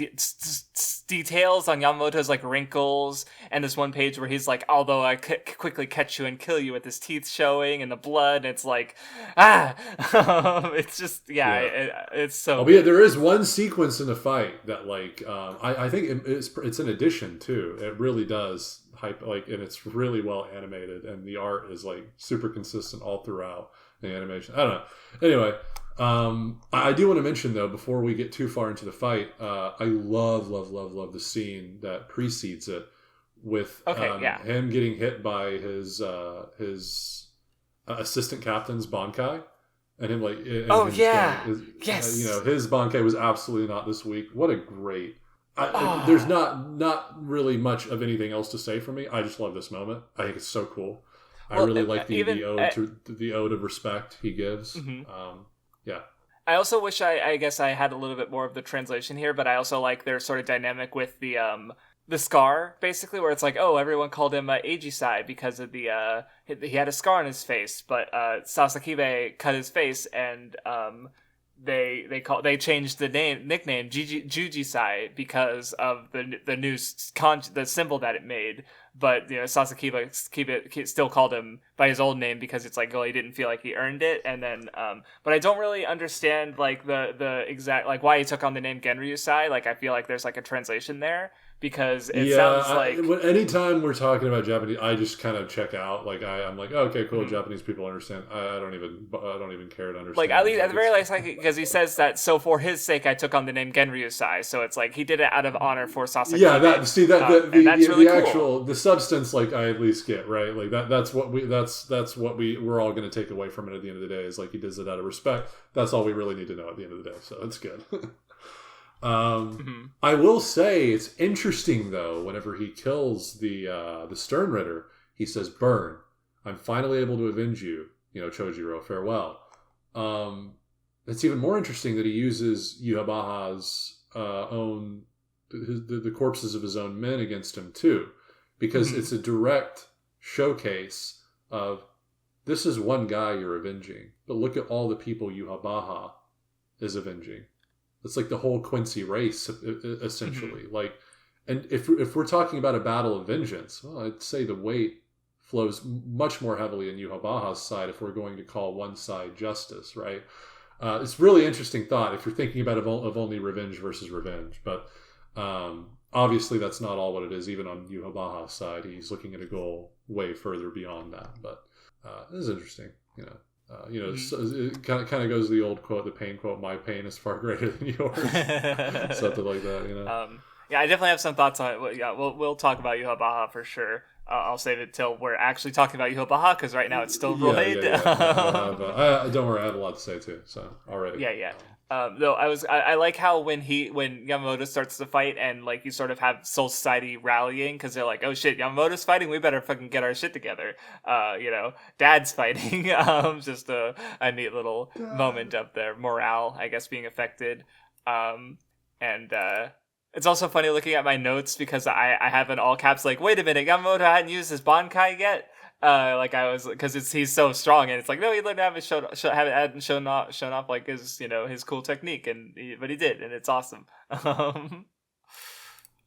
details on Yamamoto's like wrinkles, and this one page where he's like, although I quickly catch you and kill you with his teeth showing and the blood, and it's like, it's just it's so. Albeit there is one sequence in the fight that like I think it's an addition too. It really does hype like, and it's really well animated, and the art is like super consistent all throughout the animation. I don't know. Anyway, I do want to mention though, before we get too far into the fight, I love the scene that precedes it with him getting hit by his assistant captain's Bankai, and him like yes, his Bankai was absolutely not this weak. What a great. There's not really much of anything else to say for me. I just love this moment. I think it's so cool. I really like the ode of respect he gives. Mm-hmm. Yeah. I also wish I guess I had a little bit more of the translation here, but I also like their sort of dynamic with the scar, basically, where it's like, oh, everyone called him Aegisai because of the he had a scar on his face, but Sasakibe cut his face, and they changed the nickname Jujisai because of the new the symbol that it made. But Sasakiba still called him by his old name because it's like, well, he didn't feel like he earned it. And then but I don't really understand like the exact like why he took on the name Genryusai. Like I feel like there's like a translation there, because it sounds like anytime we're talking about Japanese, I just kind of check out. Like I'm like, oh, okay, cool. Mm-hmm. Japanese people understand. I don't even care to understand. Like at least at the very least, like because he says that. So for his sake, I took on the name Genryusai. So it's like he did it out of honor for Sasakibe. Yeah, that's really cool. Actual the substance. Like I at least get right. Like that's what we're all going to take away from it at the end of the day. Is like he does it out of respect. That's all we really need to know at the end of the day. So it's good. I will say it's interesting though. Whenever he kills the Sternritter, he says, "Burn! I'm finally able to avenge you. Chojiro, farewell." It's even more interesting that he uses Yuhabaha's the corpses of his own men against him too, because it's a direct showcase of this is one guy you're avenging, but look at all the people Yuhabaha is avenging. It's like the whole Quincy race, essentially. Mm-hmm. Like, and if we're talking about a battle of vengeance, well, I'd say the weight flows much more heavily in Yuhabaha's side if we're going to call one side justice, right? It's really interesting thought if you're thinking about of only revenge versus revenge. But obviously, that's not all what it is. Even on Yuhabaha's side, he's looking at a goal way further beyond that. But this is interesting. It kind of goes to the old quote, the pain quote, "My pain is far greater than yours," something like that. Yeah, I definitely have some thoughts on it. Yeah, we'll talk about Yuhabaha for sure. I'll save it till we're actually talking about Yuhabaha because right now it's still Roid. Don't worry, I have a lot to say too. So already. Yeah. Though I like how when Yamamoto starts to fight and like you sort of have Soul Society rallying because they're like, oh shit, Yamamoto's fighting, we better fucking get our shit together. Dad's fighting. Just a neat little moment up there. Morale, I guess, being affected. It's also funny looking at my notes because I have in all caps like, wait a minute, Yamamoto hadn't used his Bankai yet. Because he's so strong, and it's like, no, he hadn't shown off like his cool technique, but he did, and it's awesome. What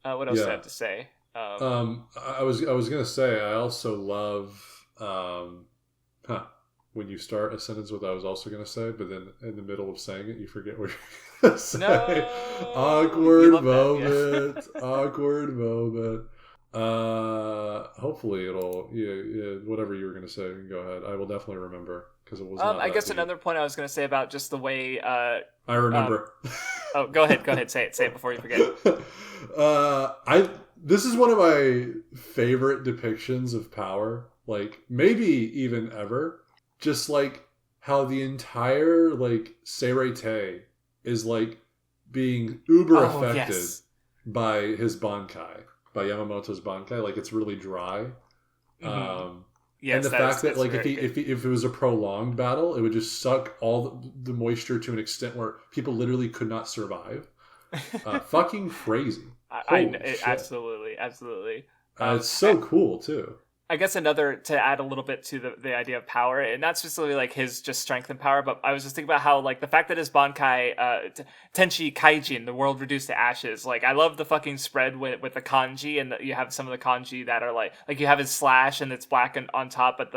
else do I have to say? I was gonna say I also love when you start a sentence with "I was also gonna say," but then in the middle of saying it, you forget what you're gonna say. No! Awkward moment. Awkward moment. Hopefully it'll whatever you were going to say, go ahead. I will definitely remember because it was not I guess deep. Another point I was going to say about just the way I remember. Go ahead say it before you forget. This is one of my favorite depictions of power, like maybe even ever. Just like how the entire like Seirei is like being uber affected by his Bankai. By Yamamoto's Bankai, like it's really dry. Mm-hmm. And the fact that like if it was a prolonged battle, it would just suck all the moisture to an extent where people literally could not survive. Fucking crazy. Absolutely. It's so cool too. I guess to add a little bit to the idea of power, and not specifically like his just strength and power, but I was just thinking about how like the fact that his Bankai, Tenchi Kaijin, the world reduced to ashes, like I love the fucking spread with the kanji, and you have some of the kanji that are like you have his slash and it's black and on top, but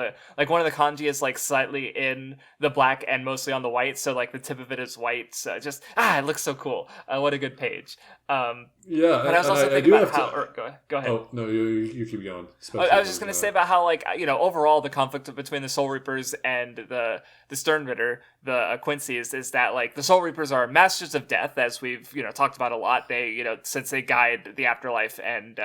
one of the kanji is like slightly in the black and mostly on the white, so like the tip of it is white. So it looks so cool. What a good page. But I was also thinking about how. Go ahead. Oh no, you keep going. I was just gonna say about how overall the conflict between the Soul Reapers and the Sternritter, the Quincy's, is that like the Soul Reapers are masters of death, as we've talked about a lot. They since they guide the afterlife and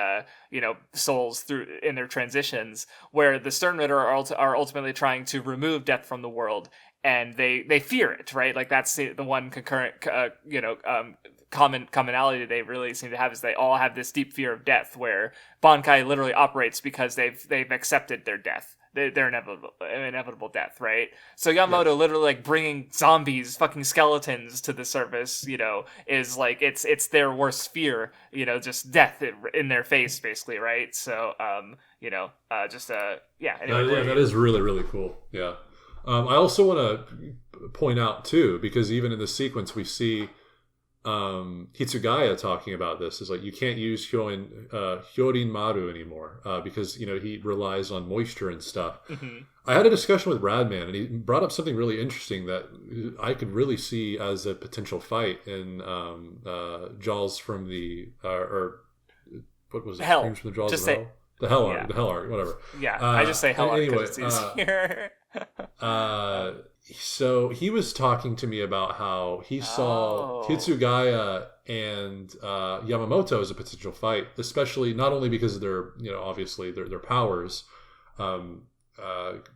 souls through in their transitions, where the Sternritter are ultimately trying to remove death from the world, and they fear it, right? Like that's the one concurrent commonality they really seem to have is they all have this deep fear of death, where Bankai literally operates because they've accepted their death, their inevitable death, right? So Yamamoto literally like bringing zombies, fucking skeletons to the surface, is like it's their worst fear, just death in their face, basically, right? So anyway, that is really really cool. Yeah, I also want to point out too, because even in the sequence we see. Hitsugaya talking about this is like you can't use Hyorin Maru anymore because he relies on moisture and stuff. Mm-hmm. I had a discussion with Radman and he brought up something really interesting that I could really see as a potential fight in Jaws from the or what was it? Hell. From the Jaws just of say Hell? The Hell Arc, the Hell Arc, whatever. Yeah, I just say Hell Arc anyway, because it's easier. So he was talking to me about how he saw Hitsugaya and Yamamoto as a potential fight, especially not only because of their, obviously their powers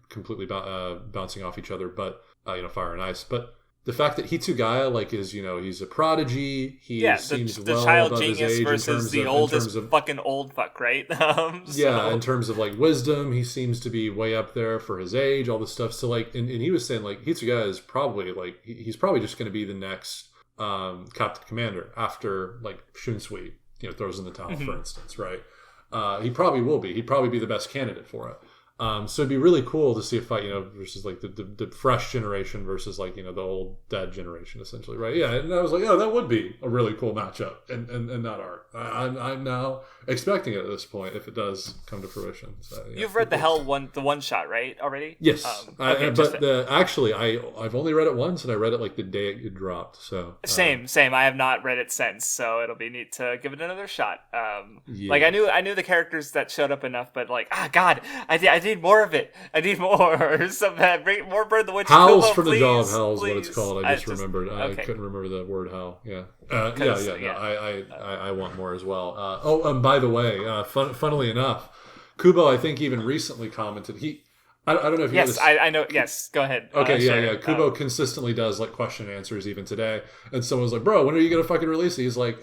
completely bouncing off each other, but fire and ice, but the fact that Hitsugaya is he's a prodigy, seems the well child above genius his age versus the oldest fucking old fuck, right? Yeah, in terms of wisdom, he seems to be way up there for his age, all this stuff. So and he was saying Hitsugaya is probably he's probably just going to be the next Captain Commander after Shunsui throws in the towel, mm-hmm. for instance, right? He probably will be. He'd probably be the best candidate for it. So it'd be really cool to see a fight, versus like the fresh generation versus like, the old dead generation, essentially, right? Yeah, and I was like, oh, that would be a really cool matchup, and that arc. I'm now expecting it at this point if it does come to fruition. So, yeah, you've read the one shot, right? Already? Yes, okay, actually, I've only read it once, and I read it like the day it dropped. So same. I have not read it since, so it'll be neat to give it another shot. Yeah. Like I knew the characters that showed up enough, but like, God, I need more of it. I need more. Bring more Bird the Witch. Howls Kubo, from please, the Jaw of Hell is please. what it's called. I just remembered. Okay. I couldn't remember the word hell. Yeah. I want more as well. By the way, funnily enough, Kubo, I think even recently commented, I don't know if you Yes, I know. Yes, go ahead. Okay, sure. yeah. Kubo consistently does like question and answers even today. And someone's like, bro, when are you going to fucking release it? He's like,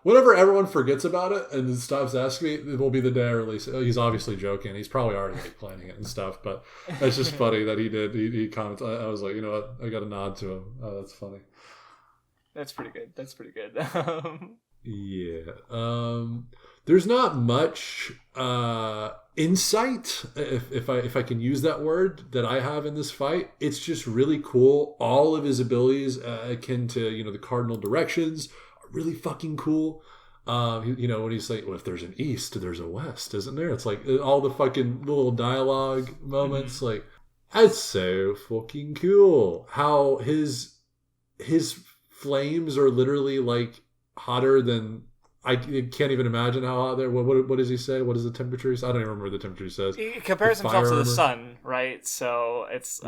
whenever everyone forgets about it and then stops asking me, it will be the day I release it. He's obviously joking. He's probably already like planning it and stuff. But it's just funny that he did. He commented. I was like, you know what? I got a nod to him. Oh, that's funny. That's pretty good. Yeah. There's not much insight, if I can use that word, that I have in this fight. It's just really cool. All of his abilities, akin to the cardinal directions, are really fucking cool. When he's like, well, if there's an east, there's a west, isn't there? It's like all the fucking little dialogue moments. Mm-hmm. Like, that's so fucking cool. How his flames are literally like hotter than, I can't even imagine how hot they're. What does he say? What is the temperature? I don't even remember what the temperature he says. He compares himself to the sun, right? So it's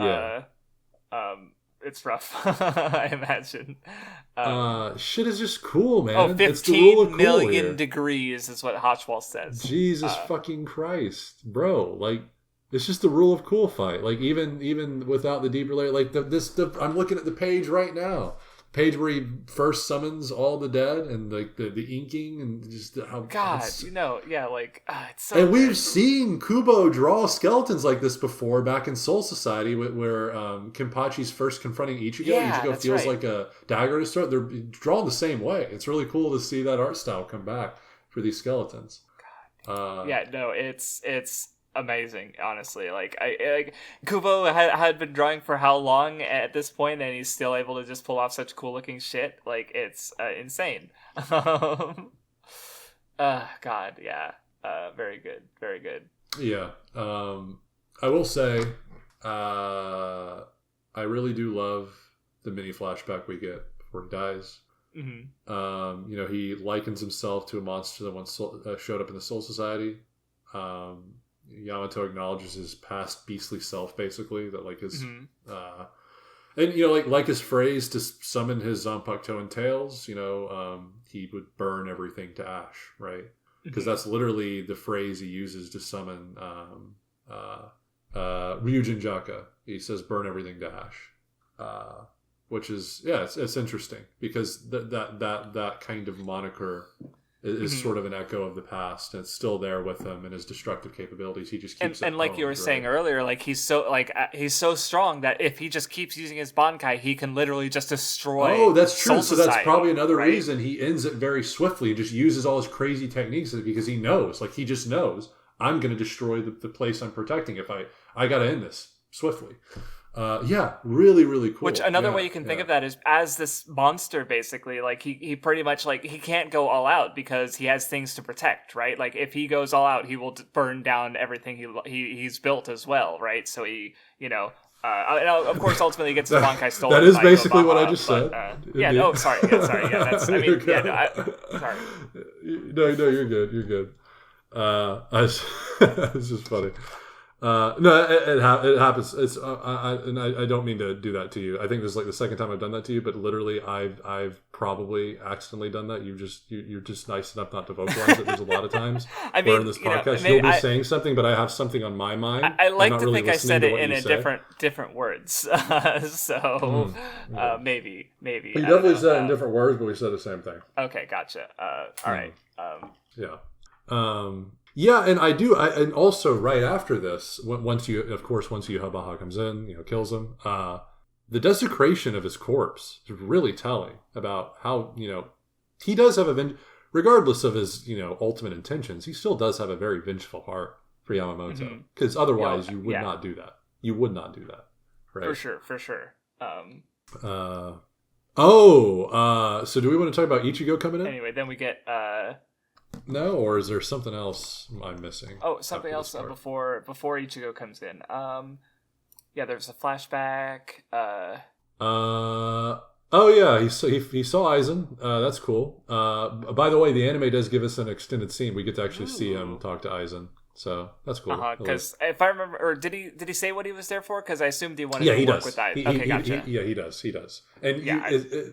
it's rough. I imagine. Shit is just cool, man. Oh, 15 million degrees is what Hotchwall says. Jesus fucking Christ, bro! Like, it's just the rule of cool fight. Like, even without the deeper layer, like I'm looking at the page right now. Page where he first summons all the dead and like the inking and just how it's so. And we've seen Kubo draw skeletons like this before back in Soul Society, where Kenpachi's first confronting Ichigo. Yeah, Ichigo feels like a dagger to start. They're drawn the same way. It's really cool to see that art style come back for these skeletons. God. It's amazing, honestly. Kubo had been drawing for how long at this point, and he's still able to just pull off such cool looking shit. Like, it's insane. God, yeah. Very good. Yeah. I will say, I really do love the mini flashback we get before he dies. Mm-hmm. He likens himself to a monster that once showed up in the Soul Society. Yamato acknowledges his past beastly self, basically, that like his and like his phrase to summon his Zanpakuto and Tails, he would burn everything to ash, right? Because that's literally the phrase he uses to summon Ryujin Jaka. He says burn everything to ash, which is it's interesting because that kind of moniker is sort of an echo of the past, and it's still there with him and his destructive capabilities. He just keeps and like you were saying earlier, like he's so strong that if he just keeps using his Bankai, he can literally just destroy. Oh, that's true. Soul so Society, that's probably another right? reason he ends it very swiftly and just uses all his crazy techniques, because he knows, he just knows, I'm going to destroy the place I'm protecting if I got to end this swiftly. Really, really cool. Which another way you can think of that is as this monster, basically, like he pretty much he can't go all out because he has things to protect, right? Like if he goes all out, he will burn down everything he's built as well, right? So he, of course, ultimately gets his Bankai stolen. That is basically what I just said. Sorry. Yeah, that's. I mean, sorry. No, you're good. You're good. It's just funny. No, it happens. It's I don't mean to do that to you. I think this is like the second time I've done that to you, but literally I've probably accidentally done that. You're just nice enough not to vocalize it. There's a lot of times where in this podcast you'll be saying something, but I have something on my mind. I like to think I said it in different words. Maybe. But you definitely said it in different words, but we said the same thing. Okay, gotcha. All right. Yeah, and I do. And also, right after this, once Yuhabaha comes in, kills him, the desecration of his corpse is really telling about how, he does have regardless of his, ultimate intentions, he still does have a very vengeful heart. for Yamamoto. Mm-hmm. Because otherwise you would not do that. You would not do that. Right? For sure. So do we want to talk about Ichigo coming in? Anyway, then we get... No, or is there something else I'm missing? Oh, something else before Ichigo comes in. There's a flashback. Oh yeah, he saw Aizen. That's cool. By the way, the anime does give us an extended scene. We get to actually see him talk to Aizen. So that's cool. Because if I remember, or did he say what he was there for? Because I assumed he wanted to work with Aizen. Okay, gotcha. He does. And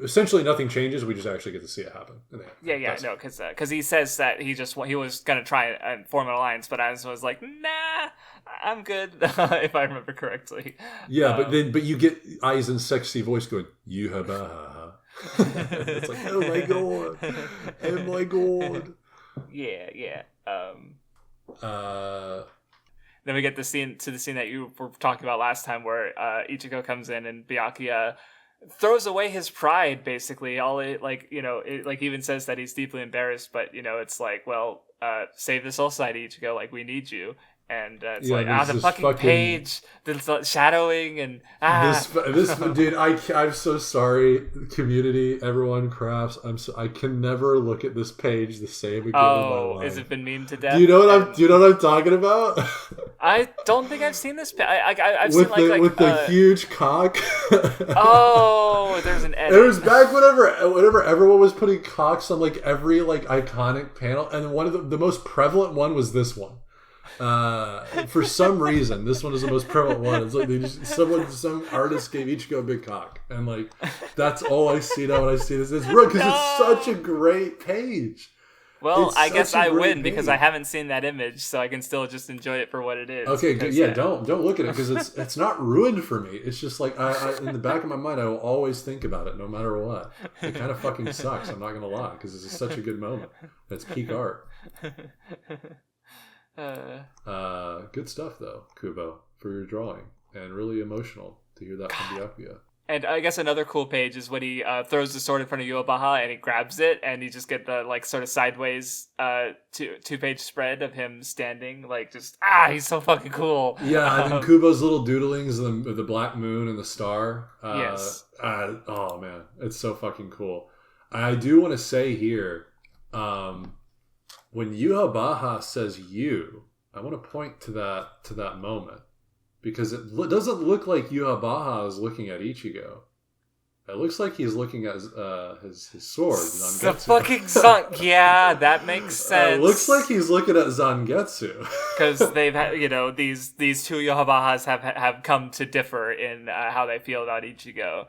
essentially nothing changes. We just actually get to see it happen. Because he says that he was gonna try and form an alliance, but Aizen was like, nah, I'm good. If I remember correctly. Yeah, but you get Aizen's sexy voice going, "Yuhabaha." It's like, oh my god. Yeah. Then we get the scene that you were talking about last time, where Ichigo comes in and Byakuya throws away his pride. Basically, it even says that he's deeply embarrassed, but it's like, well, save this Soul Society, Ichigo. Like, we need you. And it's the fucking page, the shadowing, and this dude. I'm so sorry, community, everyone, crafts. I can never look at this page the same again. Oh, has it been memed to death? Do you know what I'm talking about? I don't think I've seen this. I've with seen with the huge cock. Oh, there's an edit. It was back whenever everyone was putting cocks on like every like iconic panel, and one of the most prevalent one was this one. For some reason, this one is the most prevalent one. It's like some artist gave Ichigo a big cock, and like that's all I see now when I see this. It's real because it's such a great page. Well, I guess I win because I haven't seen that image, so I can still just enjoy it for what it is. Okay, don't look at it because it's not ruined for me. It's just like I in the back of my mind, I will always think about it no matter what. It kind of fucking sucks. I'm not gonna lie because it's such a good moment. It's peak art. Good stuff though, Kubo, for your drawing, and really emotional to hear that from Byakuya. And I guess another cool page is when he throws the sword in front of Yuabaha and he grabs it, and you just get the like sort of sideways two-page spread of him standing, like just he's so fucking cool. Yeah, and then Kubo's little doodlings of the black moon and the star. Yes. Oh man, it's so fucking cool. I do want to say here, when Yuhabaha says "you," I want to point to that moment because it doesn't look like Yuhabaha is looking at Ichigo. It looks like he's looking at his sword. Zangetsu. The fucking yeah, that makes sense. It looks like he's looking at Zangetsu because they've had, these two Yohabahas have come to differ in how they feel about Ichigo.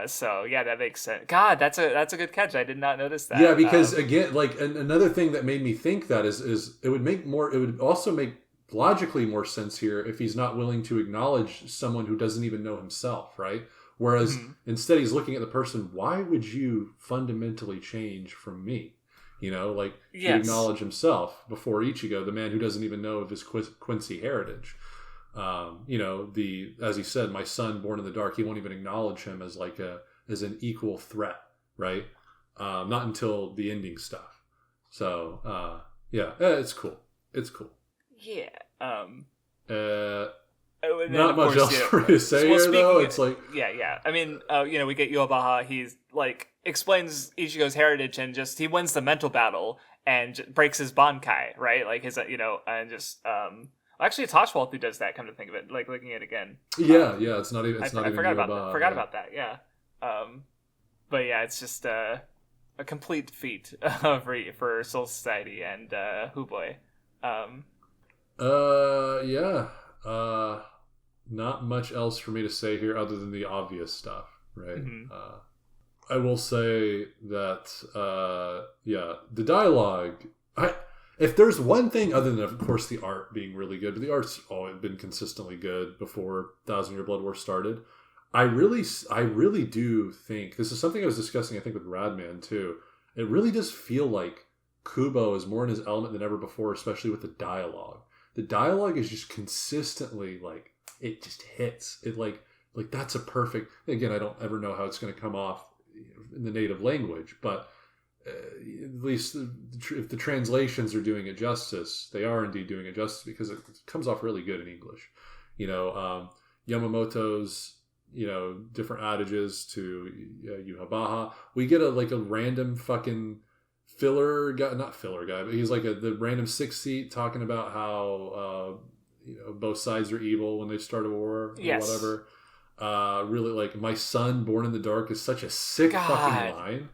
So yeah, that makes sense. God, that's a good catch. I did not notice that. Yeah, because again, like another thing that made me think that is it would also make logically more sense here if he's not willing to acknowledge someone who doesn't even know himself, right? Whereas instead he's looking at the person, why would you fundamentally change from me? To acknowledge himself before Ichigo, the man who doesn't even know of his Quincy heritage. As he said, my son born in the dark, he won't even acknowledge him as as an equal threat, right? Not until the ending stuff. So, it's cool. It's cool. Yeah. Not much else for me to say here, though. It's like... Yeah. I mean, we get Yuabaha. He's, like, explains Ichigo's heritage and just... He wins the mental battle and breaks his Bankai, right? Like, his, and just... Actually, it's Hoshwalt who does that, come to think of it. Like, looking at it again. Yeah, it's not even... I forgot about that, yeah. But yeah, it's just a complete feat for Soul Society and Huboy. Not much else for me to say here other than the obvious stuff, right? Mm-hmm. I will say that, the dialogue... If there's one thing other than, of course, the art being really good, but the art's always been consistently good before Thousand Year Blood War started, I really do think... This is something I was discussing, I think, with Radman, too. It really does feel like Kubo is more in his element than ever before, especially with the dialogue. The dialogue is just consistently, like, it just hits. It, like that's a perfect... Again, I don't ever know how it's going to come off in the native language, but at least if the translations are doing it justice, they are indeed doing it justice because it comes off really good in English. Yamamoto's, different adages to Yuhabaha. We get a random fucking filler guy, not filler guy, but he's like the random sixth seat talking about how both sides are evil when they start a war or whatever. Really, like, my son born in the dark is such a sick fucking line.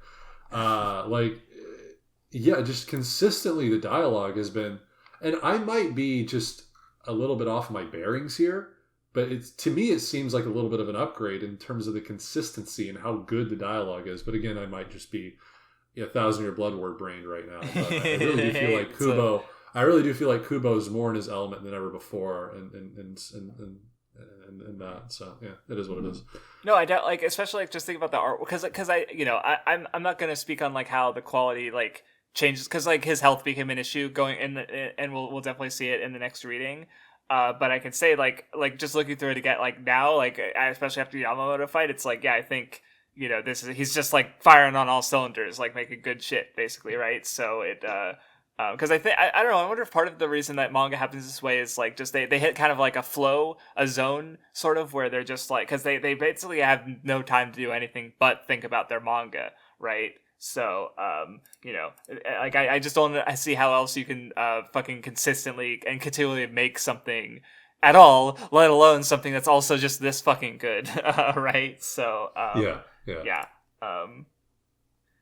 Just consistently the dialogue has been, and I might be just a little bit off my bearings here, but to me it seems like a little bit of an upgrade in terms of the consistency and how good the dialogue is. But again, I might just be 1,000-year blood war brained right now. But I really do feel like Kubo. I really do feel like Kubo is more in his element than ever before, and that. So yeah, it is what it is. No, I don't, like, especially like just think about the art, because I'm not gonna speak on like how the quality like changes, because like his health became an issue going in and we'll definitely see it in the next reading. But I can say like just looking through it again, like now, like especially after the Yamamoto fight, it's like, yeah, I think he's just like firing on all cylinders, like making good shit basically, right? So it because I don't know, I wonder if part of the reason that manga happens this way is like just they hit kind of like a zone sort of where they're just like, because they basically have no time to do anything but think about their manga, right? So like I just don't see how else you can fucking consistently and continually make something at all, let alone something that's also just this fucking good, right? So yeah.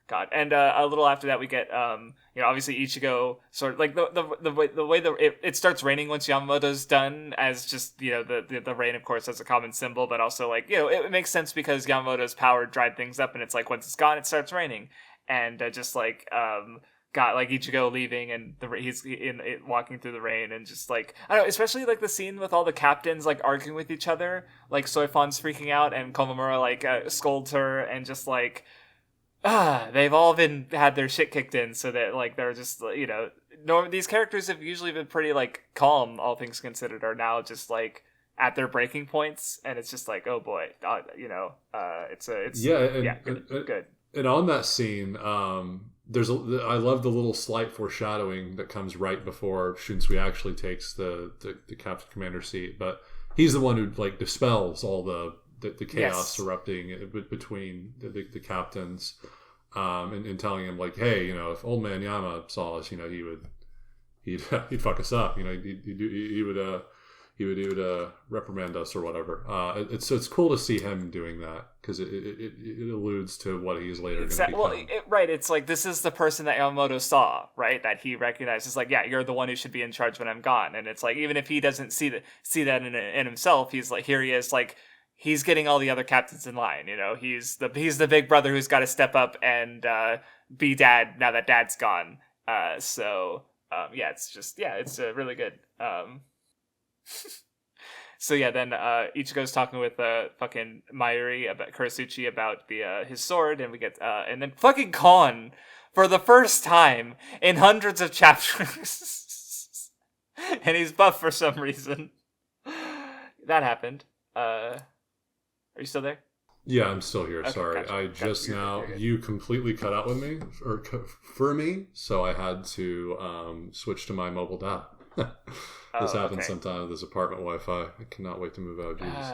God. And a little after that, we get obviously Ichigo sort of like the way it starts raining once Yamamoto's done, as just the rain, of course, as a common symbol, but also like it makes sense because Yamamoto's power dried things up, and it's like once it's gone, it starts raining, and just like got like Ichigo leaving, and he's walking through the rain, and just like I don't know, especially like the scene with all the captains like arguing with each other, like Soifon's freaking out, and Komamura like scolds her, and just like. They've all had their shit kicked in, so that like they're just these characters have usually been pretty like calm, all things considered, are now just like at their breaking points, and it's just like, oh boy, it's good. And on that scene, I love the little slight foreshadowing that comes right before Shunsui actually takes the captain commander seat, but he's the one who like dispels all the chaos erupting between the captains, and telling him like, hey, if old man Yama saw us, he'd fuck us up, he would reprimand us or whatever. It's cool to see him doing that, because it alludes to what he's later going to become. Well, right, it's like this is the person that Yamamoto saw, right, that he recognizes, like, yeah, you're the one who should be in charge when I'm gone. And it's like, even if he doesn't see that in himself, he's like, here he is, like, he's getting all the other captains in line. He's the big brother who's got to step up and be dad now that dad's gone. It's really good. So yeah, then Ichigo's talking with fucking Mayuri about Kurasuchi about his sword, and we get and then fucking Kon for the first time in hundreds of chapters, and he's buff for some reason. That happened. Are you still there? Yeah, I'm still here. Okay, sorry. Gotcha. I just you completely cut out with me, or for me, so I had to switch to my mobile data. This happens sometimes with this apartment Wi-Fi. I cannot wait to move out. Jesus.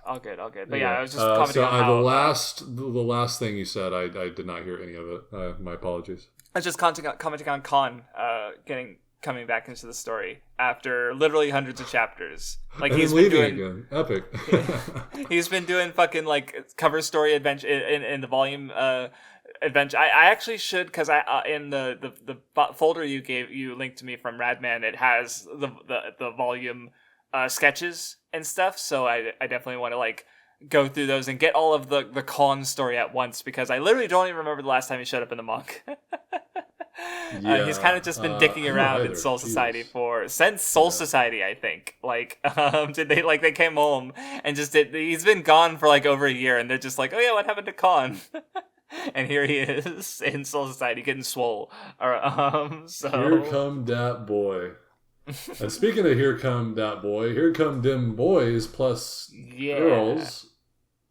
All good. But yeah, I was just commenting on how... the last thing you said, I did not hear any of it. My apologies. I was just commenting on Kon coming back into the story after literally hundreds of chapters. Like, and he's been leaving doing again. Epic. He's been doing fucking like cover story adventure in the volume adventure. I actually should, because I in the folder you linked to me from Radman, it has the volume sketches and stuff. So I definitely want to like go through those and get all of the Kon story at once, because I literally don't even remember the last time he showed up in the manga. He's kind of just been dicking around in Soul Society since Soul Society, I think. Like, they came home and just he's been gone for like over a year, and they're just like, oh yeah, what happened to Kon? And here he is in Soul Society getting swole. So here come that boy. And speaking of here come that boy, here come them boys plus girls.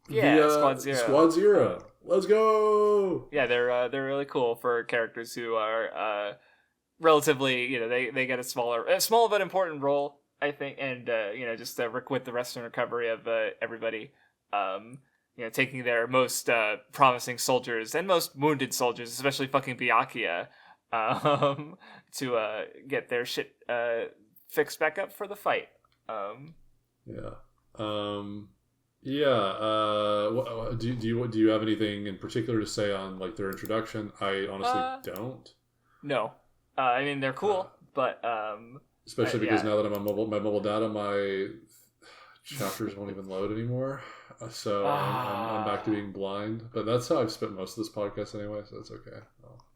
Yeah, Squad Zero. Squad Zero. Let's go. Yeah, they're really cool for characters who are relatively, they get a small but important role, I think, and just with the rest and recovery of everybody, taking their most promising soldiers and most wounded soldiers, especially fucking Byakuya, to get their shit fixed back up for the fight. Yeah. Yeah. Do you have anything in particular to say on like their introduction? I honestly don't. No. I mean, they're cool, but especially because now that I'm on my mobile data, my chapters won't even load anymore. So I'm back to being blind. But that's how I've spent most of this podcast anyway, so that's okay.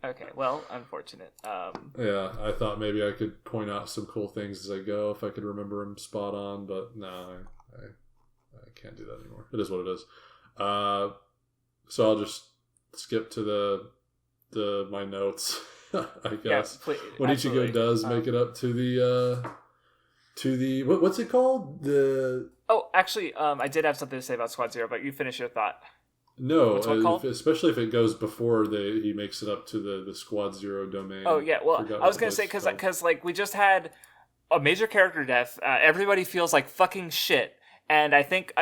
Okay, well, unfortunate. Yeah, I thought maybe I could point out some cool things as I go if I could remember them spot on, but no, I can't do that anymore. It is what it is. So I'll just skip to my notes, I guess. Yeah, when Ichigo does make it up to the what's it called? Actually, I did have something to say about Squad Zero, but you finish your thought. No, especially if it goes before he makes it up to the Squad Zero domain. Oh yeah, well, I was gonna say because like we just had a major character death. Everybody feels like fucking shit, and I think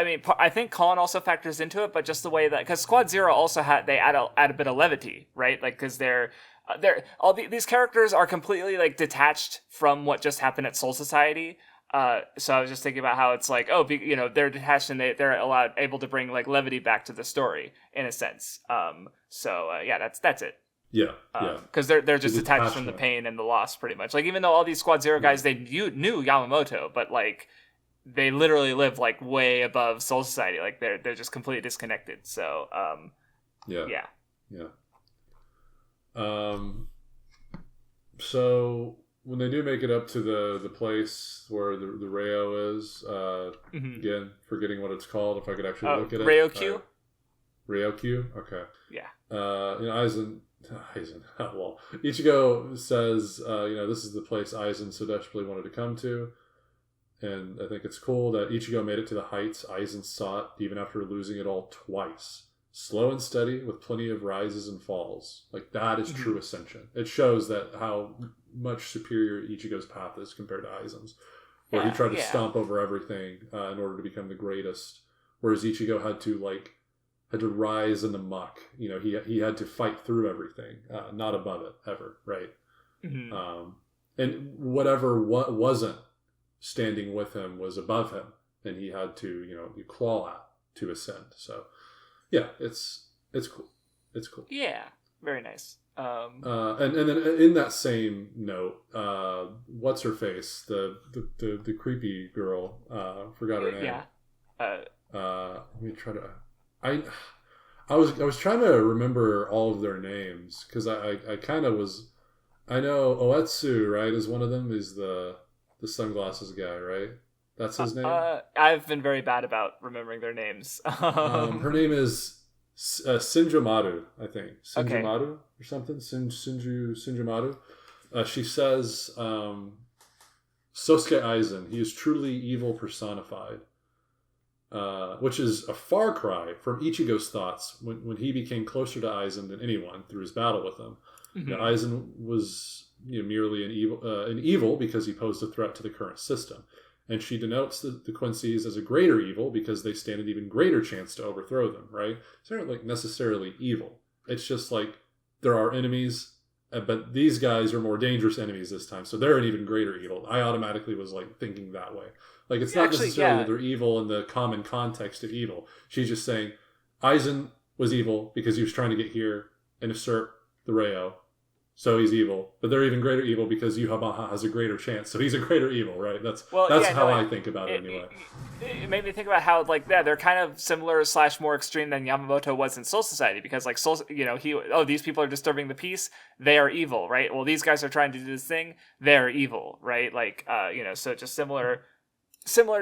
Colin also factors into it, but just the way that because Squad Zero also add a bit of levity, right? Like because these characters are completely like detached from what just happened at Soul Society. So I was just thinking about how it's like, they're detached and they're able to bring like levity back to the story in a sense. That's it. Yeah. Because they're just detached from the pain and the loss, pretty much. Like even though all these Squad Zero guys they knew Yamamoto, but like they literally live like way above Soul Society. Like they're just completely disconnected. So yeah. So. When they do make it up to the place where the Rayo is, again, forgetting what it's called, if I could actually look at it. Rayo-Q? Rayo-Q? Okay. Yeah. Aizen, well, Ichigo says, this is the place Aizen so desperately wanted to come to. And I think it's cool that Ichigo made it to the heights Aizen sought, even after losing it all twice. Slow and steady, with plenty of rises and falls. Like, that is true ascension. It shows that how much superior Ichigo's path is compared to Aizen's, where he tried to stomp over everything in order to become the greatest, whereas Ichigo had to rise in the muck. He had to fight through everything, not above it ever, right? And whatever wasn't standing with him was above him, and he had to you claw at to ascend. So yeah, it's cool. It's cool. Yeah, very nice. And then in that same note, what's her face? The creepy girl. Forgot her name. Yeah. Let me try to. I was trying to remember all of their names because I kind of was. I know Oetsu, right, is one of them. Is the sunglasses guy, right? That's his name. I've been very bad about remembering their names. Her name is Shinjumaru, I think. Shinjumaru or something. Shinjumaru. She says, Sosuke Aizen, he is truly evil personified. Which is a far cry from Ichigo's thoughts when he became closer to Aizen than anyone through his battle with him. Aizen was merely an evil because he posed a threat to the current system. And she denotes the Quincy's as a greater evil because they stand an even greater chance to overthrow them, right? So they're not necessarily evil. It's just like there are enemies, but these guys are more dangerous enemies this time. So they're an even greater evil. I automatically was thinking that way. It's not necessarily that they're evil in the common context of evil. She's just saying Aizen was evil because he was trying to get here and assert the Rayo. So he's evil, but they're even greater evil because Yamaha has a greater chance. So he's a greater evil, right? That's how I think about it anyway. It made me think about how they're kind of similar / more extreme than Yamamoto was in Soul Society because these people are disturbing the peace, they are evil, right? Well, these guys are trying to do this thing, they're evil, right? So just similar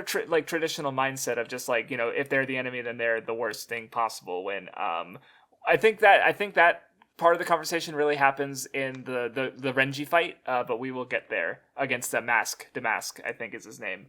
traditional mindset of just if they're the enemy, then they're the worst thing possible. When I think that part of the conversation really happens in the Renji fight, but we will get there against Damask, I think is his name.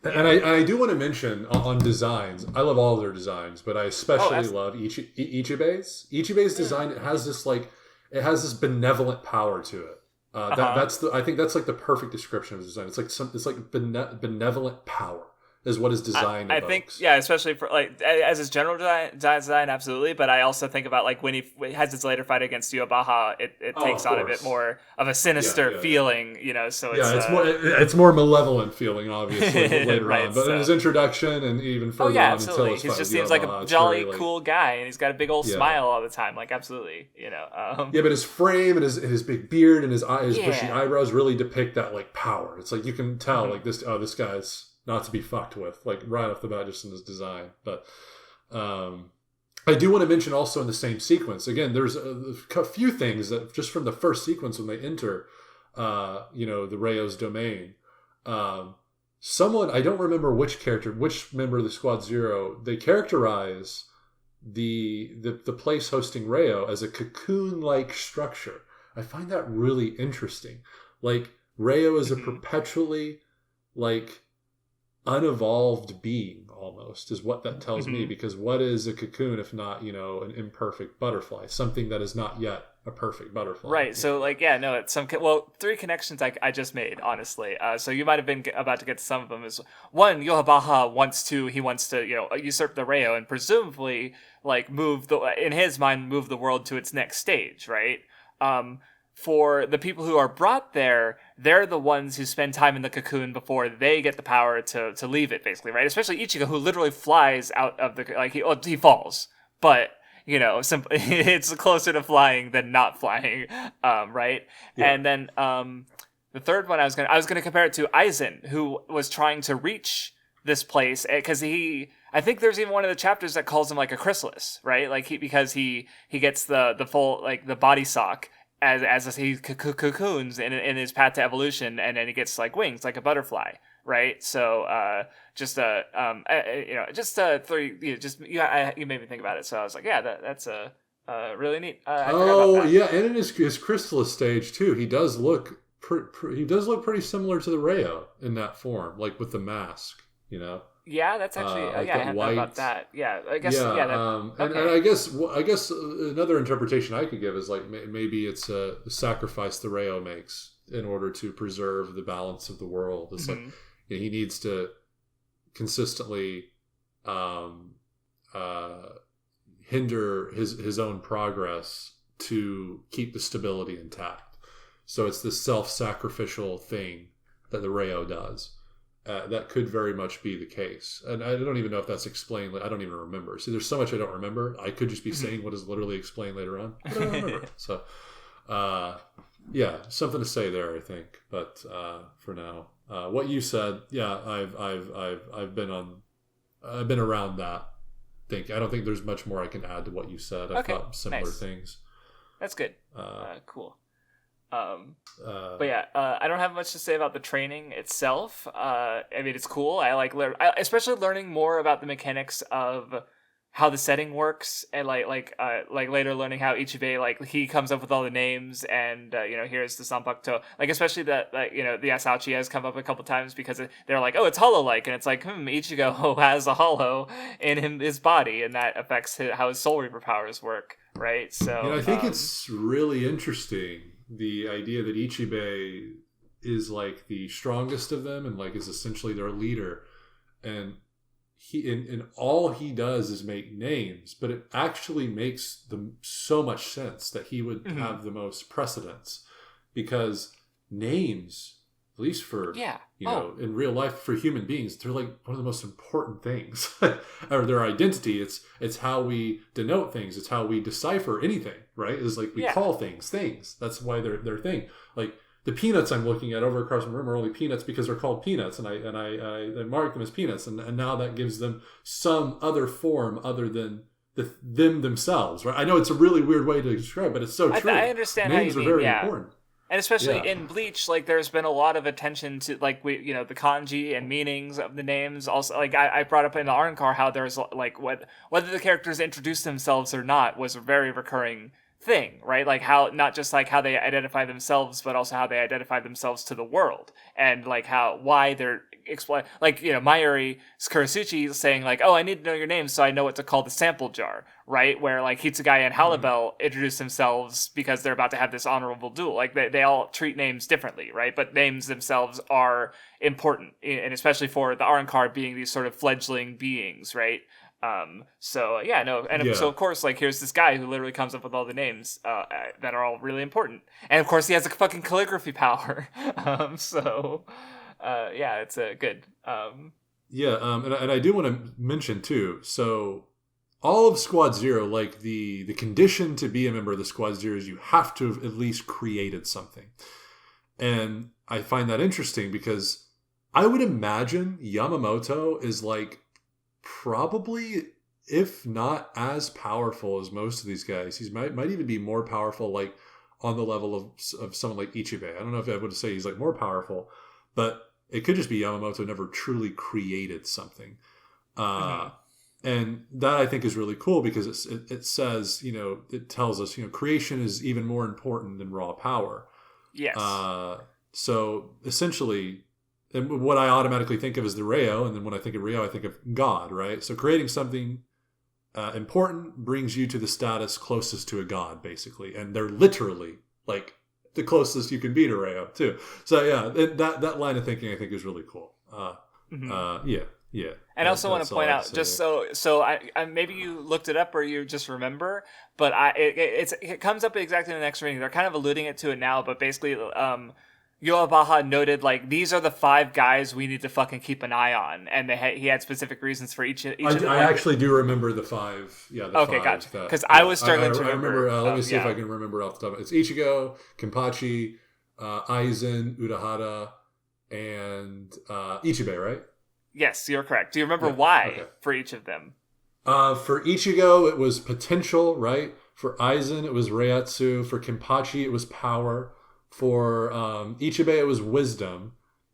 And I do want to mention on designs. I love all of their designs, but I especially love Ichibe's. Ichibe's design, it has this benevolent power to it. I think that's like the perfect description of his design. It's like benevolent power is what his design I evokes. think, yeah, especially for like as his general design, absolutely. But I also think about like when he has his later fight against Yubaha, it takes on a bit more of a sinister feeling, you know. So it's more malevolent feeling, obviously later right, on. But in his introduction and even further on until his he fight just with seems like Yubaha, a jolly, very, cool guy, and he's got a big old smile all the time. Like absolutely, you know. But his frame and his big beard and his bushy eyebrows really depict that like power. It's like you can tell like this guy's not to be fucked with, like right off the bat, just in his design. But I do want to mention also in the same sequence, again, there's a few things that just from the first sequence when they enter, the Rayo's domain. Someone, I don't remember which member of the Squad Zero, they characterize the place hosting Rayo as a cocoon-like structure. I find that really interesting. Like Rayo is a perpetually like unevolved being almost is what that tells me, because what is a cocoon if not an imperfect butterfly, something that is not yet a perfect butterfly, right? So like it's three connections I just made, honestly. So you might have been about to get to some of them. Is one, Yohabaha wants to usurp the Rayo and presumably like move the world to its next stage, right? For the people who are brought there, they're the ones who spend time in the cocoon before they get the power to leave it, basically, right? Especially Ichigo, who literally flies out of the he falls, but it's closer to flying than not flying, right? Yeah. And then the third one I was gonna compare it to Aizen, who was trying to reach this place because I think there's even one of the chapters that calls him like a chrysalis, right? Like because he gets the full like the body sock. As he cocoons in his path to evolution, and then he gets like wings like a butterfly, right? So you made me think about it. So I was like, yeah, that's really neat. I forgot about that. And in his chrysalis stage too, he does look pretty similar to the Rayo in that form, like with the mask, Yeah, that's actually I hadn't thought about that. Yeah, I guess and I guess another interpretation I could give is like maybe it's a sacrifice the Rayo makes in order to preserve the balance of the world. It's like he needs to consistently hinder his own progress to keep the stability intact. So it's this self-sacrificial thing that the Rayo does. That could very much be the case. And I don't even know if that's explained. I don't even remember. See, there's so much I don't remember. I could just be saying what is literally explained later on. But I don't remember. So, something to say there, I think. But for now, what you said, I've been around that. I don't think there's much more I can add to what you said. I've thought similar things. That's good. Cool. But yeah, I don't have much to say about the training itself. I mean, it's cool. I like especially learning more about the mechanics of how the setting works, and like later learning how Ichibei he comes up with all the names, and here's the Sanpakuto, especially that the Asauchi has come up a couple times because they're like, oh, it's hollow-like, and it's like Ichigo has a hollow in his body, and that affects how his Soul Reaper powers work, right? So I think it's really interesting. The idea that Ichibei is like the strongest of them and like is essentially their leader, and and all he does is make names, but it actually makes them so much sense that he would have the most precedence, because names, at least for in real life for human beings, they're like one of the most important things. Or their identity, it's how we denote things, it's how we decipher anything, right? Is like we call things. That's why they're thing. Like the peanuts I'm looking at over across the room are only peanuts because they're called peanuts, and I mark them as peanuts, and now that gives them some other form other than them themselves, right? I know it's a really weird way to describe, but it's so true. I understand. Names are very important. And especially in Bleach, there's been a lot of attention to the kanji and meanings of the names. Also, I brought up in the Arnkar how there's whether the characters introduce themselves or not was a very recurring thing, right? Like how not just like how they identify themselves, but also how they identify themselves to the world, and like why they're explain, like, Mayuri Kurasuchi saying like, oh, I need to know your name so I know what to call the sample jar, right? Where like Hitsugaya and Halibel introduce themselves because they're about to have this honorable duel. Like they all treat names differently, right? But names themselves are important, and especially for the Arrancar being these sort of fledgling beings, right? So yeah, no, and so of course, like, here's this guy who literally comes up with all the names that are all really important, and of course he has a fucking calligraphy power. Yeah, it's a good. And I do want to mention too. So all of Squad Zero, like the condition to be a member of the Squad Zero is you have to have at least created something, and I find that interesting because I would imagine Yamamoto is like probably, if not as powerful as most of these guys. He might even be more powerful, like on the level of someone like Ichibei. I don't know if I would say he's like more powerful, but it could just be Yamamoto never truly created something. And that I think is really cool because it says, it tells us, creation is even more important than raw power. Yes. So essentially, and what I automatically think of is the Reo, and then when I think of Reo, I think of God, right? So creating something important brings you to the status closest to a god, basically. And they're literally, like, the closest you can be to Reo, too. So, yeah, that line of thinking I think is really cool. Yeah. And I also want to point out, just so I maybe you looked it up or you just remember, but it comes up exactly in the next reading. They're kind of alluding to it now, but basically, Yoabaha noted, like, these are the 5 guys we need to fucking keep an eye on, and he had specific reasons for each of them. I actually do remember the 5. Yeah, the 5. Okay, gotcha. Because I was struggling to remember. Let me see if I can remember off the top. It's Ichigo, Kenpachi, Aizen, Urahara, and Ichibei, right? Yes, you're correct. Do you remember why for each of them? For Ichigo, it was potential, right? For Aizen, it was Reiatsu. For Kenpachi, it was power. For Ichibei, it was wisdom,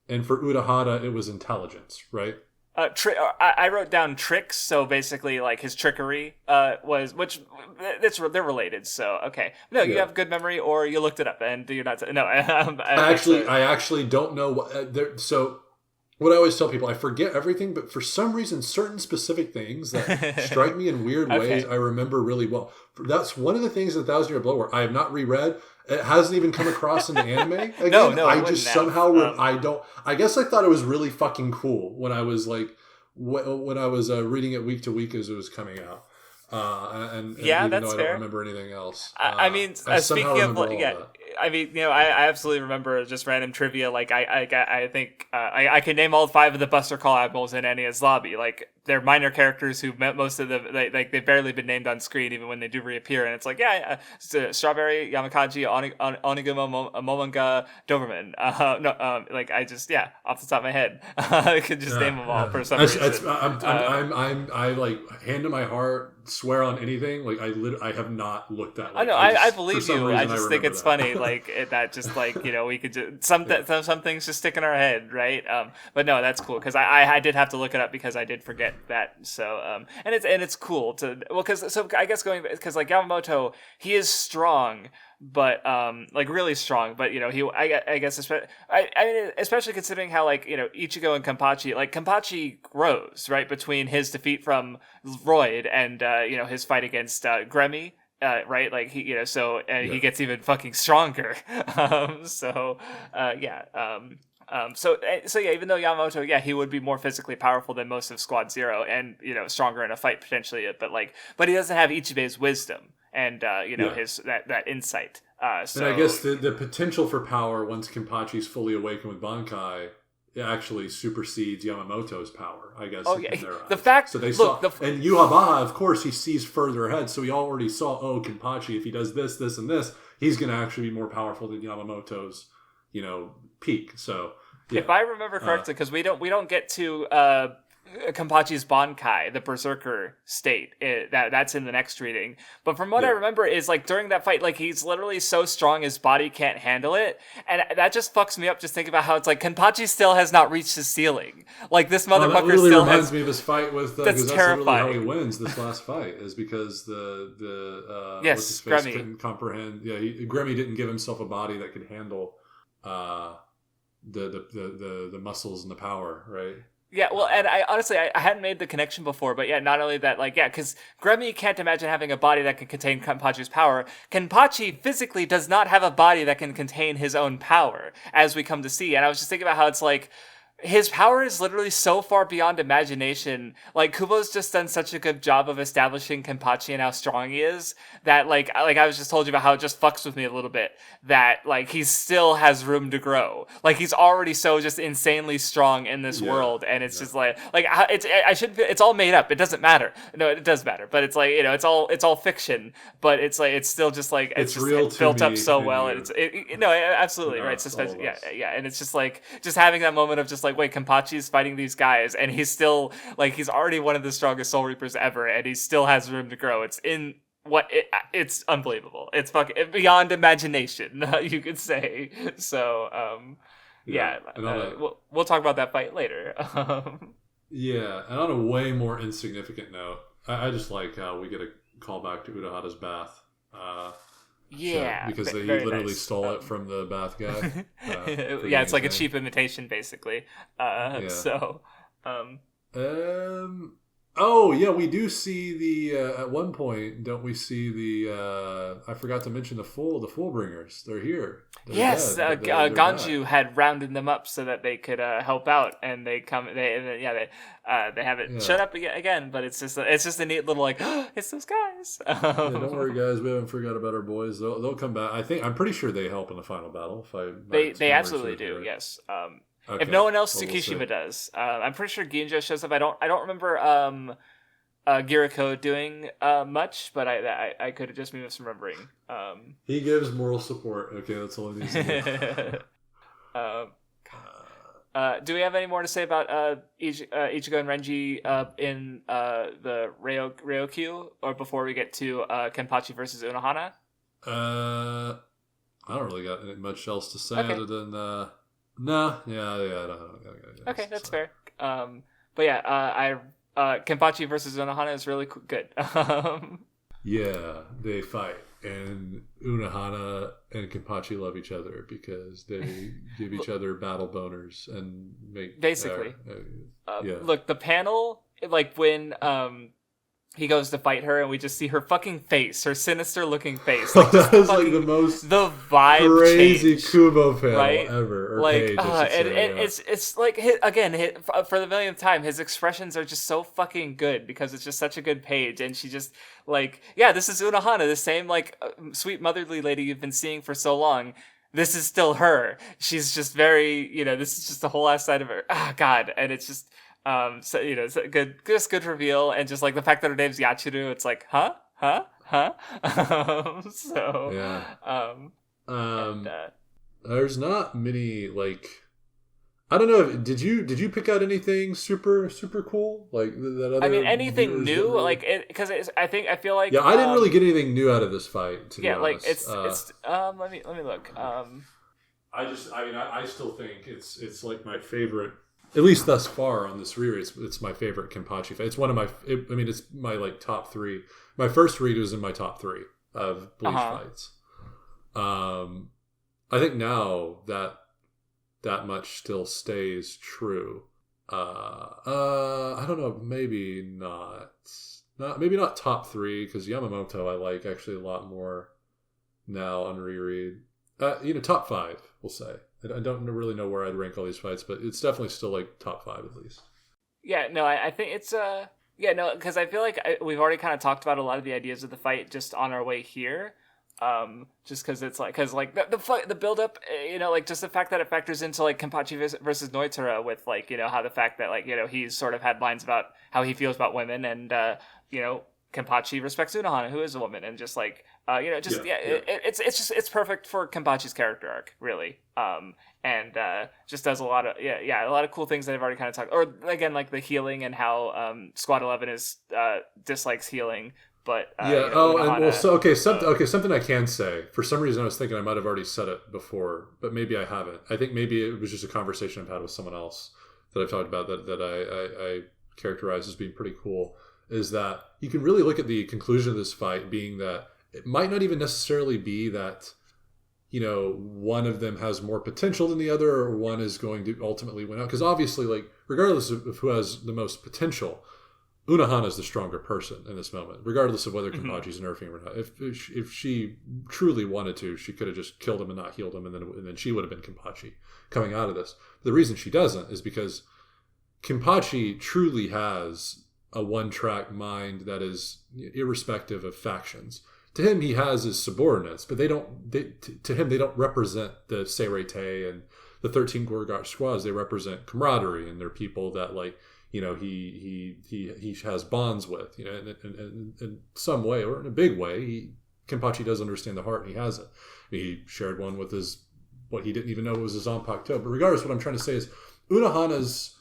and for Urahara, it was intelligence, right? I wrote down tricks, so basically, like, his trickery was, which they're related. So okay, no, you have good memory, or you looked it up and you're not. No, I actually don't know what. So what I always tell people, I forget everything, but for some reason, certain specific things that strike me in weird ways, I remember really well. That's one of the things in 1,000 Year Blood War I have not reread. It hasn't even come across in the anime again. No, I just somehow I guess I thought it was really fucking cool when I was like when I was reading it week to week as it was coming out. And even that's though I fair. don't remember anything else. I mean, speaking of, I mean, I absolutely remember just random trivia. Like, I think I can name all 5 of the Buster Call admirals in Enia's lobby. Like, they're minor characters who met most of the they've barely been named on screen, even when they do reappear. And it's like, Strawberry, Yamakaji, Oniguma, Momonga, Doberman. Like, I just off the top of my head, I could just name them all for some reason. I like, hand to my heart, swear on anything. Like, I have not looked at. Like, I know, I believe you. I just think it's funny, like that. Just like, we could just some things just stick in our head, right? But no, that's cool because I did have to look it up because I did forget that. So and it's cool to because I guess because like Yamamoto, he is strong, but like really strong, but I guess especially considering how, like, Ichigo and Kenpachi, like, Kenpachi grows right between his defeat from Royd and his fight against Gremmy. Right, like he gets even fucking stronger. Even though Yamamoto, he would be more physically powerful than most of Squad Zero, and stronger in a fight potentially, but he doesn't have Ichibei's wisdom and his that insight. And I guess the potential for power once Kenpachi's fully awakened with Bankai, it actually supersedes Yamamoto's power, I guess. Oh, yeah. The fact... So they saw... And Yuhabaha, of course, he sees further ahead, so he already saw, Kenpachi, if he does this, this, and this, he's going to actually be more powerful than Yamamoto's, peak. So, yeah. If I remember correctly, because we don't get to Kenpachi's Bankai, the Berserker state. That's in the next reading. But from what I remember is like during that fight, like he's literally so strong his body can't handle it, and that just fucks me up. Just thinking about how it's like Kenpachi still has not reached his ceiling. Like this motherfucker that really still reminds me of his fight with. That's terrifying. Literally how he wins this last fight is because the yes, what's his face Gremmy couldn't comprehend. Yeah, Gremmy didn't give himself a body that could handle the muscles and the power, right? Yeah, well, and I honestly, I hadn't made the connection before, but yeah, not only that, like, yeah, because Gremmy can't imagine having a body that can contain Kenpachi's power. Kenpachi physically does not have a body that can contain his own power, as we come to see. And I was just thinking about how it's like, his power is literally so far beyond imagination. Like, Kubo's just done such a good job of establishing Kenpachi and how strong he is that, like I was just told you about how it just fucks with me a little bit. That, like, he still has room to grow. Like, he's already so just insanely strong in this world, and it's just like it's all made up. It doesn't matter. No, it does matter, but it's like, you know, it's all fiction, but it's like, it's still just like, it's real built up so well, and no, absolutely, right? Especially, yeah, and it's just like, just having that moment of just like, wait, Kenpachi's fighting these guys, and he's still like, he's already one of the strongest Soul Reapers ever, and he still has room to grow. It's unbelievable. It's fucking beyond imagination, you could say. So, we'll talk about that fight later. Yeah, and on a way more insignificant note, I just like how we get a call back to Urahara's bath. Because they literally stole it from the bath guy. Yeah, it's like a cheap imitation, basically. Oh yeah, we do see the at one point, don't we see the I forgot to mention the Fullbringers. They're here. Yes, Ganju had rounded them up so that they could help out, and they come. They haven't shut up again, but it's just a neat little like, it's those guys. Don't worry, guys, we haven't forgot about our boys. They'll come back. I'm pretty sure they help in the final battle. They absolutely do. Right. Yes. Okay. If no one else, Tsukishima does. I'm pretty sure Ginjo shows up. I don't remember Giriko doing much, but I could have just been misremembering. He gives moral support. Okay, that's all I need to know. Do we have any more to say about Ichigo and Renji in the Ryokyu, or before we get to Kenpachi versus Unohana? I don't really got much else to say other than. No, yeah. Okay, that's fair. But yeah, Kenpachi versus Unohana is really good. Yeah, they fight, and Unohana and Kenpachi love each other because they give each other battle boners and make basically. Look, the panel, like when he goes to fight her, and we just see her fucking face, her sinister looking face. Like, that was like the most vibe crazy change, Kubo panel right? ever. Or like, page, it's like for the millionth time, his expressions are just so fucking good because it's just such a good page, and she just like, this is Unohana, the same like sweet motherly lady you've been seeing for so long. This is still her. She's just very, this is just the whole ass side of her. God, and it's just. So it's a good reveal, and just like the fact that her name's Yachiru, it's like, huh? There's not many, like, I don't know. Did you pick out anything super cool like that? Other, I mean, anything new, like, because I feel like I didn't really get anything new out of this fight. To be honest. It's let me look. I still think it's like my favorite. At least thus far on this reread, it's my favorite Kenpachi fight. It's one of my. It's my like top three. My first read was in my top three of Bleach fights. I think now that much still stays true. I don't know. Maybe not. Maybe not top three, because Yamamoto I like actually a lot more now on reread. Top five, we'll say. I don't really know where I'd rank all these fights, but it's definitely still like top five at least. Yeah, no, I think it's because I feel like we've already kind of talked about a lot of the ideas of the fight just on our way here. Just because it's like, the build up, like just the fact that it factors into like Kenpachi versus Noitora with like, how the fact that like, he's sort of had lines about how he feels about women, and Kenpachi respects Unohana, who is a woman, and just like Just Yeah. it's perfect for Kenpachi's character arc, really. And just does a lot of a lot of cool things that I've already kind of talked. Or again, like the healing and how Squad 11 is dislikes healing, but Yeah. Oh, and well, Unohana, so something I can say. For some reason, I was thinking I might have already said it before, but maybe I haven't. I think maybe it was just a conversation I've had with someone else that I've talked about that I characterize as being pretty cool. Is that you can really look at the conclusion of this fight being that it might not even necessarily be that one of them has more potential than the other, or one is going to ultimately win out. Because obviously, like regardless of who has the most potential, Unohana is the stronger person in this moment, regardless of whether Kenpachi's nerfing him or not. If she truly wanted to, she could have just killed him and not healed him, and then she would have been Kenpachi coming out of this. The reason she doesn't is because Kenpachi truly has a one-track mind that is irrespective of factions. To him, he has his subordinates, but to him, they don't represent the Seirete and the 13 Gorgat squads. They represent camaraderie, and they're people that he has bonds with, in some way or in a big way. Kenpachi does understand the heart, and he has it. He shared one with what he didn't even know was his Zanpakuto. But regardless, what I'm trying to say is Unohana's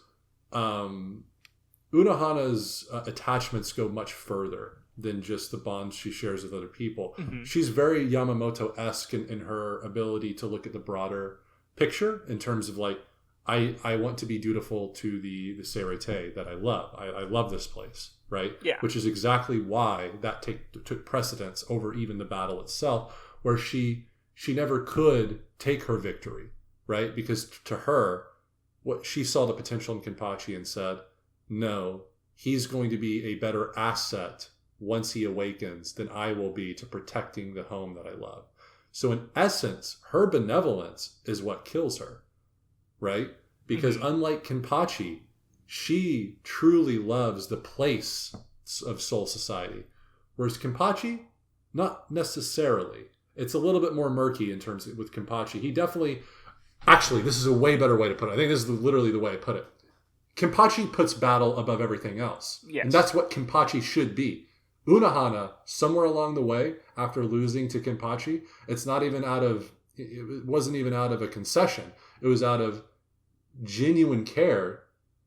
attachments go much further than just the bonds she shares with other people. Mm-hmm. She's very Yamamoto-esque in her ability to look at the broader picture in terms of like, I want to be dutiful to the Seirete that I love. I love this place, right? Yeah. Which is exactly why that took precedence over even the battle itself, where she never could take her victory, right? Because to her, what she saw the potential in Kenpachi and said, no, he's going to be a better asset once he awakens than I will be to protecting the home that I love. So in essence, her benevolence is what kills her, right? Because unlike Kenpachi, she truly loves the place of Soul Society. Whereas Kenpachi, not necessarily. It's a little bit more murky in terms of with Kenpachi. He definitely... Actually, this is a way better way to put it. I think this is literally the way I put it. Kenpachi puts battle above everything else. Yes. And that's what Kenpachi should be. Unohana, somewhere along the way, after losing to Kenpachi, it wasn't even out of a concession. It was out of genuine care.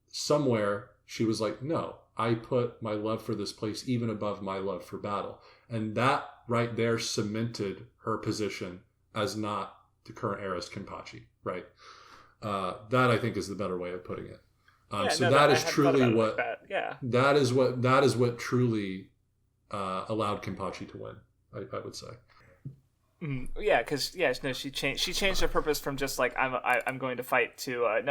Somewhere, she was like, no, I put my love for this place even above my love for battle. And that right there cemented her position as not the current era's Kenpachi, right? That I think is the better way of putting it. That is truly what. That is what truly allowed Kenpachi to win. I would say. Yeah, because she changed her purpose from just like I'm going to fight to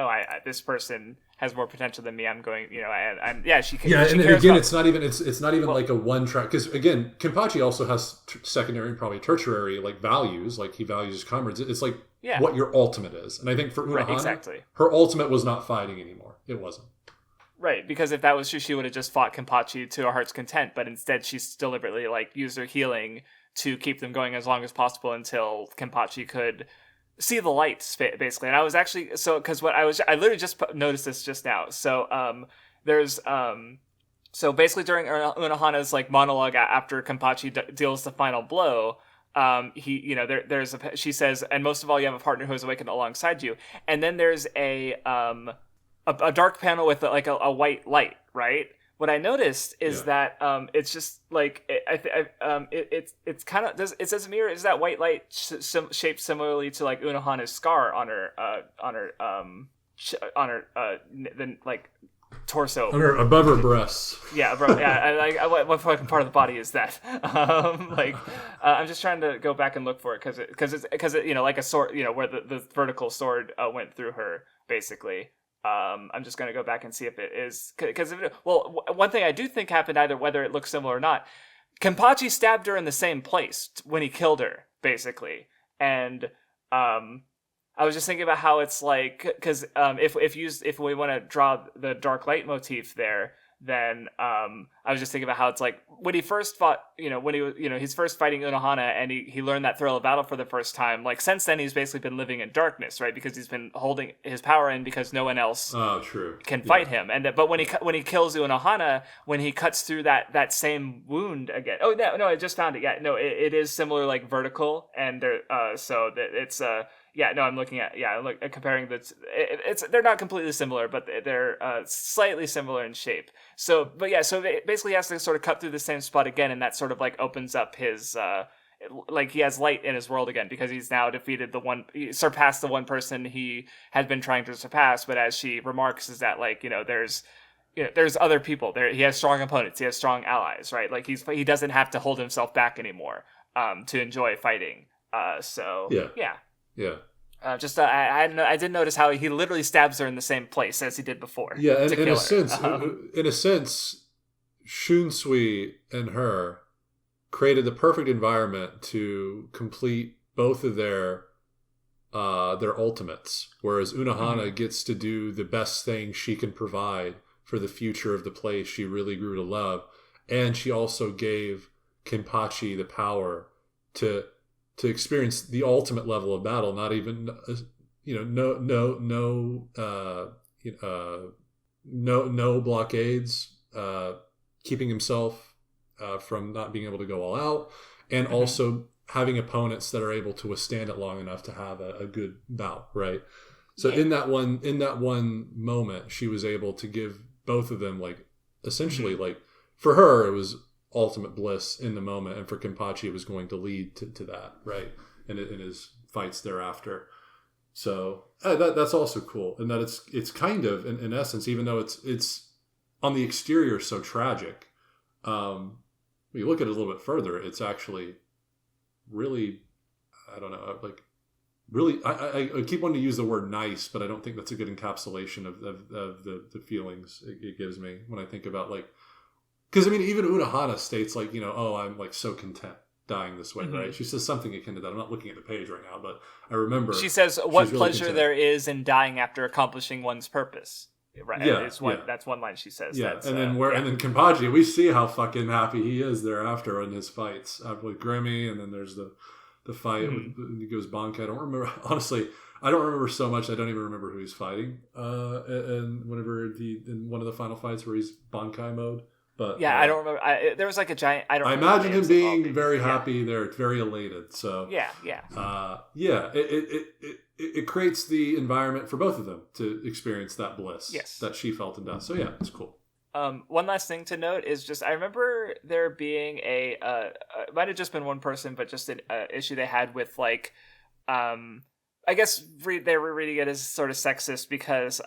this person has more potential than me. I'm going, and again, it's not even like a one track, because again, Kenpachi also has secondary and probably tertiary like values. Like he values his comrades. It's like what your ultimate is, and I think for Unohana, her ultimate was not fighting anymore. It wasn't. Right, because if that was true, she would have just fought Kenpachi to her heart's content. But instead, she's deliberately like used her healing to keep them going as long as possible until Kenpachi could see the light, basically. And I was actually because I literally just noticed this just now. So there's so basically during Unohana's like monologue after Kenpachi deals the final blow. She says, and most of all, you have a partner who has awakened alongside you. And then there's a dark panel with like a white light, right? What I noticed is that it's just like it's kind of it says mirror is that white light shaped similarly to like Unohana's scar on her like torso, above her breasts. Yeah, bro. Yeah, what part of the body is that? I'm just trying to go back and look for it because it's like a sword, where the vertical sword went through her basically. I'm just going to go back and see if it is because one thing I do think happened, either whether it looks similar or not, Kenpachi stabbed her in the same place when he killed her, basically, and I was just thinking about how it's like because if we want to draw the dark light motif there, then I was just thinking about how it's like when he first fought, when he was, he's first fighting Unohana and he learned that thrill of battle for the first time. Like since then, he's basically been living in darkness, right? Because he's been holding his power in because no one else can fight him. And but when he kills Unohana, when he cuts through that same wound again. Oh no, I just found it. Yeah, no, it is similar, like vertical, and so that it's yeah, no, I'm looking at comparing they're not completely similar, but they're slightly similar in shape. So basically he has to sort of cut through the same spot again, and that sort of like opens up his like he has light in his world again because he's now defeated surpassed the one person he had been trying to surpass. But as she remarks, is that like there's other people there. He has strong opponents. He has strong allies, right? Like he doesn't have to hold himself back anymore to enjoy fighting. Yeah. I did notice how he literally stabs her in the same place as he did before. Yeah, and in a sense, Shunsui and her created the perfect environment to complete both of their ultimates. Whereas Unohana gets to do the best thing she can provide for the future of the place she really grew to love, and she also gave Kenpachi the power to experience the ultimate level of battle, not even no blockades, keeping himself from not being able to go all out, and also having opponents that are able to withstand it long enough to have a good bout, right? So in that one moment, she was able to give both of them like essentially like for her it was ultimate bliss in the moment, and for Kenpachi it was going to lead to that, right? In his fights thereafter. So that's also cool, and that it's kind of in essence, even though it's on the exterior so tragic, when you look at it a little bit further, it's actually really, I don't know, like really, I keep wanting to use the word nice, but I don't think that's a good encapsulation of the feelings it gives me when I think about like. Because, I mean, even Unohana states, like, I'm, like, so content dying this way, right? She says something akin to that. I'm not looking at the page right now, but I remember... She says, what really pleasure content there is in dying after accomplishing one's purpose. Right? Yeah, That's one line she says. Yeah, and then Kenpachi, we see how fucking happy he is thereafter in his fights with Grimmy, and then there's the fight when he goes Bankai. I don't remember, honestly... I don't remember so much. I don't even remember who he's fighting. And whenever in one of the final fights where he's Bankai mode... But, I don't remember. There was like a giant. I imagine him being very happy there, very elated. So it creates the environment for both of them to experience that bliss that she felt in death. So yeah, it's cool. One last thing to note is just I remember there being it might have just been one person, but just an issue they had with like. I guess they were reading it as sort of sexist because,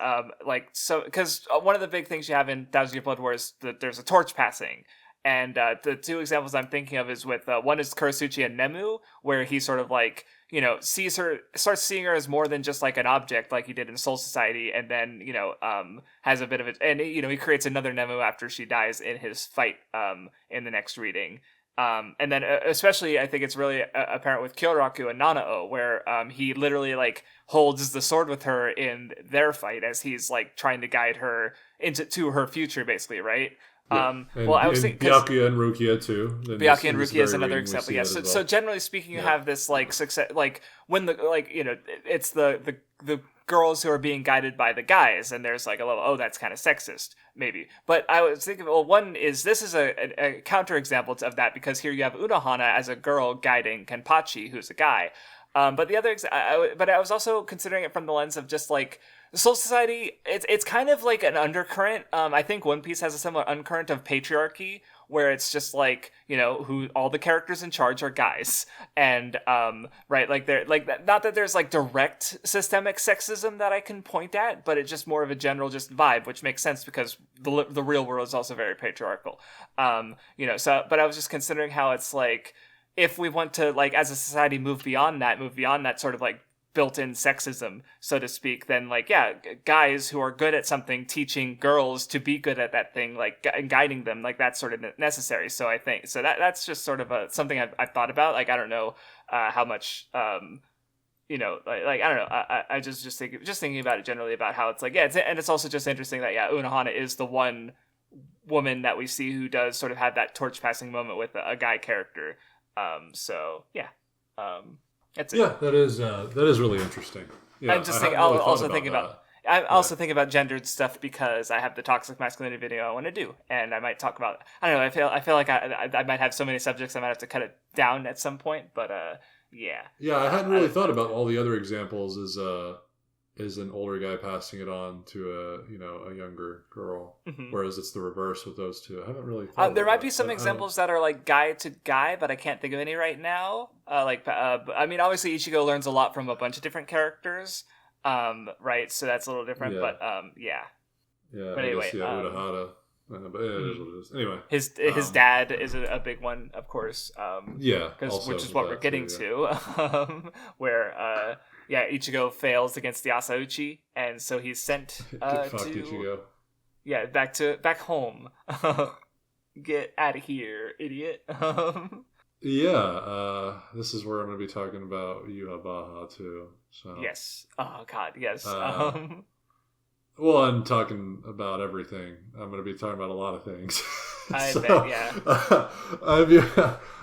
because one of the big things you have in Thousand Year Blood War is that there's a torch passing, and the two examples I'm thinking of is with one is Kurasuchi and Nemu, where he sort of like starts seeing her as more than just like an object, like he did in Soul Society, and then has a bit of it, and he creates another Nemu after she dies in his fight in the next reading. And then especially I think it's really apparent with Kyoraku and Nanao, where he literally like holds the sword with her in their fight as he's like trying to guide her to her future, basically, right? I was thinking Byakuya and Rukia too. Byakuya and Rukia is another example. Yeah. So generally speaking, you have this like success, like when it's the girls who are being guided by the guys, and there's like a little, that's kind of sexist, maybe. But I was thinking, one is this is a counter example of that, because here you have Unohana as a girl guiding Kenpachi, who's a guy. But the other, but I was also considering it from the lens of just like Soul Society. It's kind of like an undercurrent. I think One Piece has a similar undercurrent of patriarchy, where it's just like who all the characters in charge are guys, and right, like they're like not that there's like direct systemic sexism that I can point at, but it's just more of a general just vibe, which makes sense because the real world is also very patriarchal. So but I was just considering how it's like, if we want to, like, as a society, move beyond that sort of, like, built-in sexism, so to speak, then, like, guys who are good at something teaching girls to be good at that thing, like, guiding them, like, that's sort of necessary. So I think, that's just sort of something I've thought about. Like, I don't know how much, I don't know. I just thinking about it generally, about how it's like, and it's also just interesting that, Unohana is the one woman that we see who does sort of have that torch passing moment with a guy character. So yeah, that's it. Yeah, that is really interesting. Yeah, I'm just thinking. really I'm also thinking about gendered stuff because I have the toxic masculinity video I want to do, and I might talk about. I don't know. I feel like I might have so many subjects I might have to cut it down at some point. But yeah. Yeah, I hadn't really thought about all the other examples as an older guy passing it on to a younger girl, whereas it's the reverse with those two. I haven't really. There might be some examples that are like guy to guy, but I can't think of any right now. I mean, obviously Ichigo learns a lot from a bunch of different characters. Right, so that's a little different, but yeah. Yeah, but anyway, Urahara. But it is what it is. Anyway, his dad is a big one, of course. Which is what we're getting to, where Ichigo fails against the Asauchi, and so he's sent Ichigo. Yeah, back home. Get out of here, idiot. Yeah, this is where I'm going to be talking about Yuhabaha too. So yes. Oh God, yes. Well, I'm talking about everything. I'm going to be talking about a lot of things. I bet, yeah. I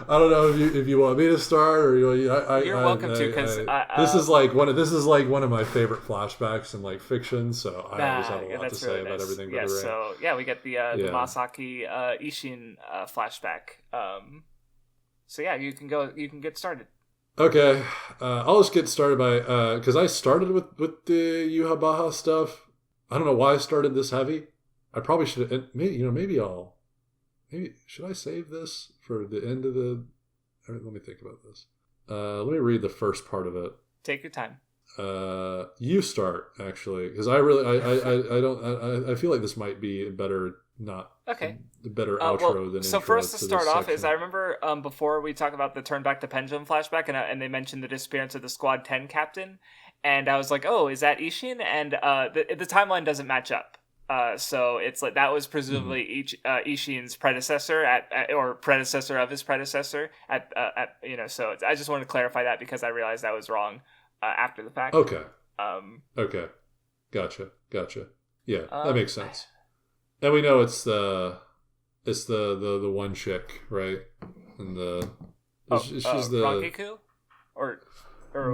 don't know if you want me to start or you're welcome to, because this is like one of my favorite flashbacks in like fiction. So I always have a lot to say about everything. Yeah. So yeah, we get the Masaki Ishin flashback. So yeah, you can get started. Okay, I'll just get started by because I started with the Yuhabaha stuff. I don't know why I started this heavy. I probably should. Maybe should I save this for the end of the? Let me think about this. Let me read the first part of it. Take your time. You start actually, because I feel like this might be a better the better outro than. So first to start off is I remember before we talk about the turn back to pendulum flashback and they mentioned the disappearance of the Squad 10 captain, and I was like, oh, is that Ishin? And the timeline doesn't match up. So it's like that was presumably Ishin's predecessor or predecessor of his predecessor at. So I just wanted to clarify that because I realized I was wrong after the fact. Okay. Okay. Gotcha. Yeah, that makes sense. And we know it's the one chick, right? And she's the Rangiku? Or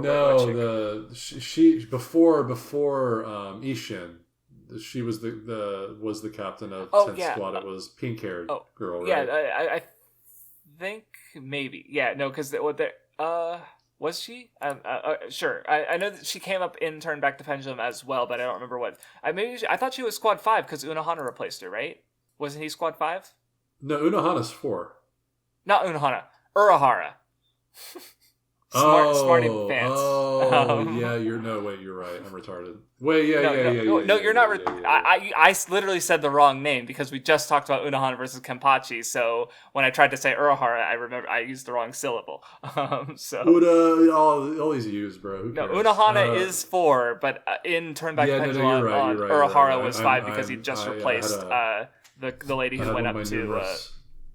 no, she before Ishin. She was the captain of 10th Squad. It was pink haired girl, right? Yeah, I think maybe. Yeah, no, because was she? Sure. I know that she came up in Turn Back to Pendulum as well, but I don't remember what. I thought she was Squad 5 because Unohana replaced her, right? Wasn't he Squad 5? No, Unohana's 4. Not Unohana. Urahara. Smarty pants. You're right. I'm retarded. Wait, yeah. No, you're not. I literally said the wrong name because we just talked about Unohana versus Kenpachi. So when I tried to say Urahara, I remember I used the wrong syllable. All these U's, bro. Who cares? No, Unohana is 4, but in Turn Back Pendulum, Urahara was 5 because he just replaced the lady who went up to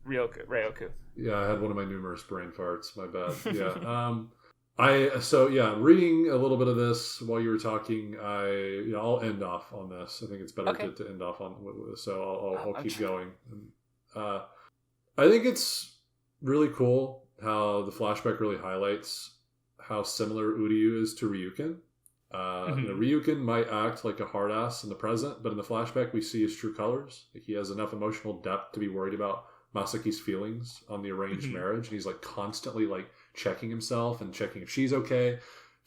Ryoku. Yeah, I had one of my numerous brain farts. My bad. Yeah. Reading a little bit of this while you were talking, I'll end off on this. I think it's better to end off on. So I'll keep going. I think it's really cool how the flashback really highlights how similar Uryu is to Ryukin. Ryukin might act like a hard ass in the present, but in the flashback we see his true colors. Like, he has enough emotional depth to be worried about Masaki's feelings on the arranged marriage, and he's like constantly like checking himself and checking if she's okay.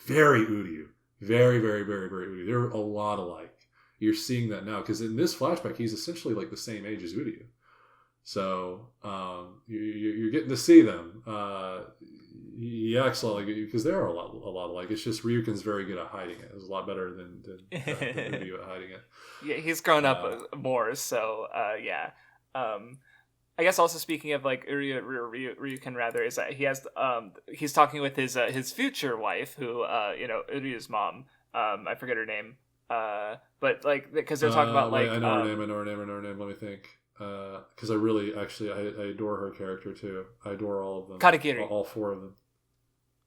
Very Uryu. Very, very, very, very Uryu. They're a lot alike. You're seeing that now because in this flashback he's essentially like the same age as Uryu. So you're getting to see them. He acts a lot like Uryu because they are a lot alike. It's just Ryukin's very good at hiding it. It's a lot better than Uryu at hiding it. Yeah, he's grown up more. So yeah. I guess also speaking of like Ryukin rather is that he has he's talking with his future wife who Uryu's mom, I forget her name, but like because they're talking about like I know her name. Let me think, because I really actually I adore her character too. I adore all of them. Katagiri. All 4 of them.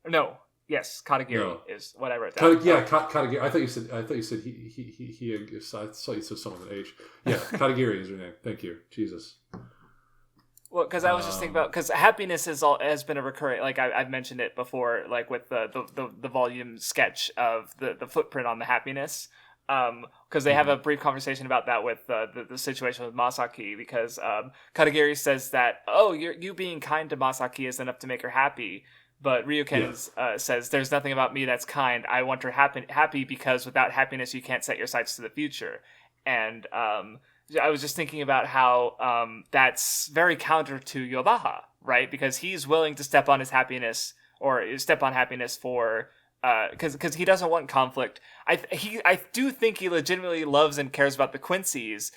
No, Yes, Katagiri No. is what I wrote down. Katagiri. I thought you said he. I saw you said someone with H. Yeah, Katagiri is her name. Thank you, Jesus. Well, because I was just thinking about because happiness has been a recurring, like I've mentioned it before, like with the volume sketch of the footprint on the happiness. Because they have a brief conversation about that with the situation with Masaki, because Katagiri says that you being kind to Masaki is enough to make her happy, but Ryuken says there's nothing about me that's kind. I want her happy because without happiness you can't set your sights to the future. And I was just thinking about how that's very counter to Yobaha, right? Because he's willing to step on his happiness or step on happiness for because he doesn't want conflict. I do think he legitimately loves and cares about the Quincy's,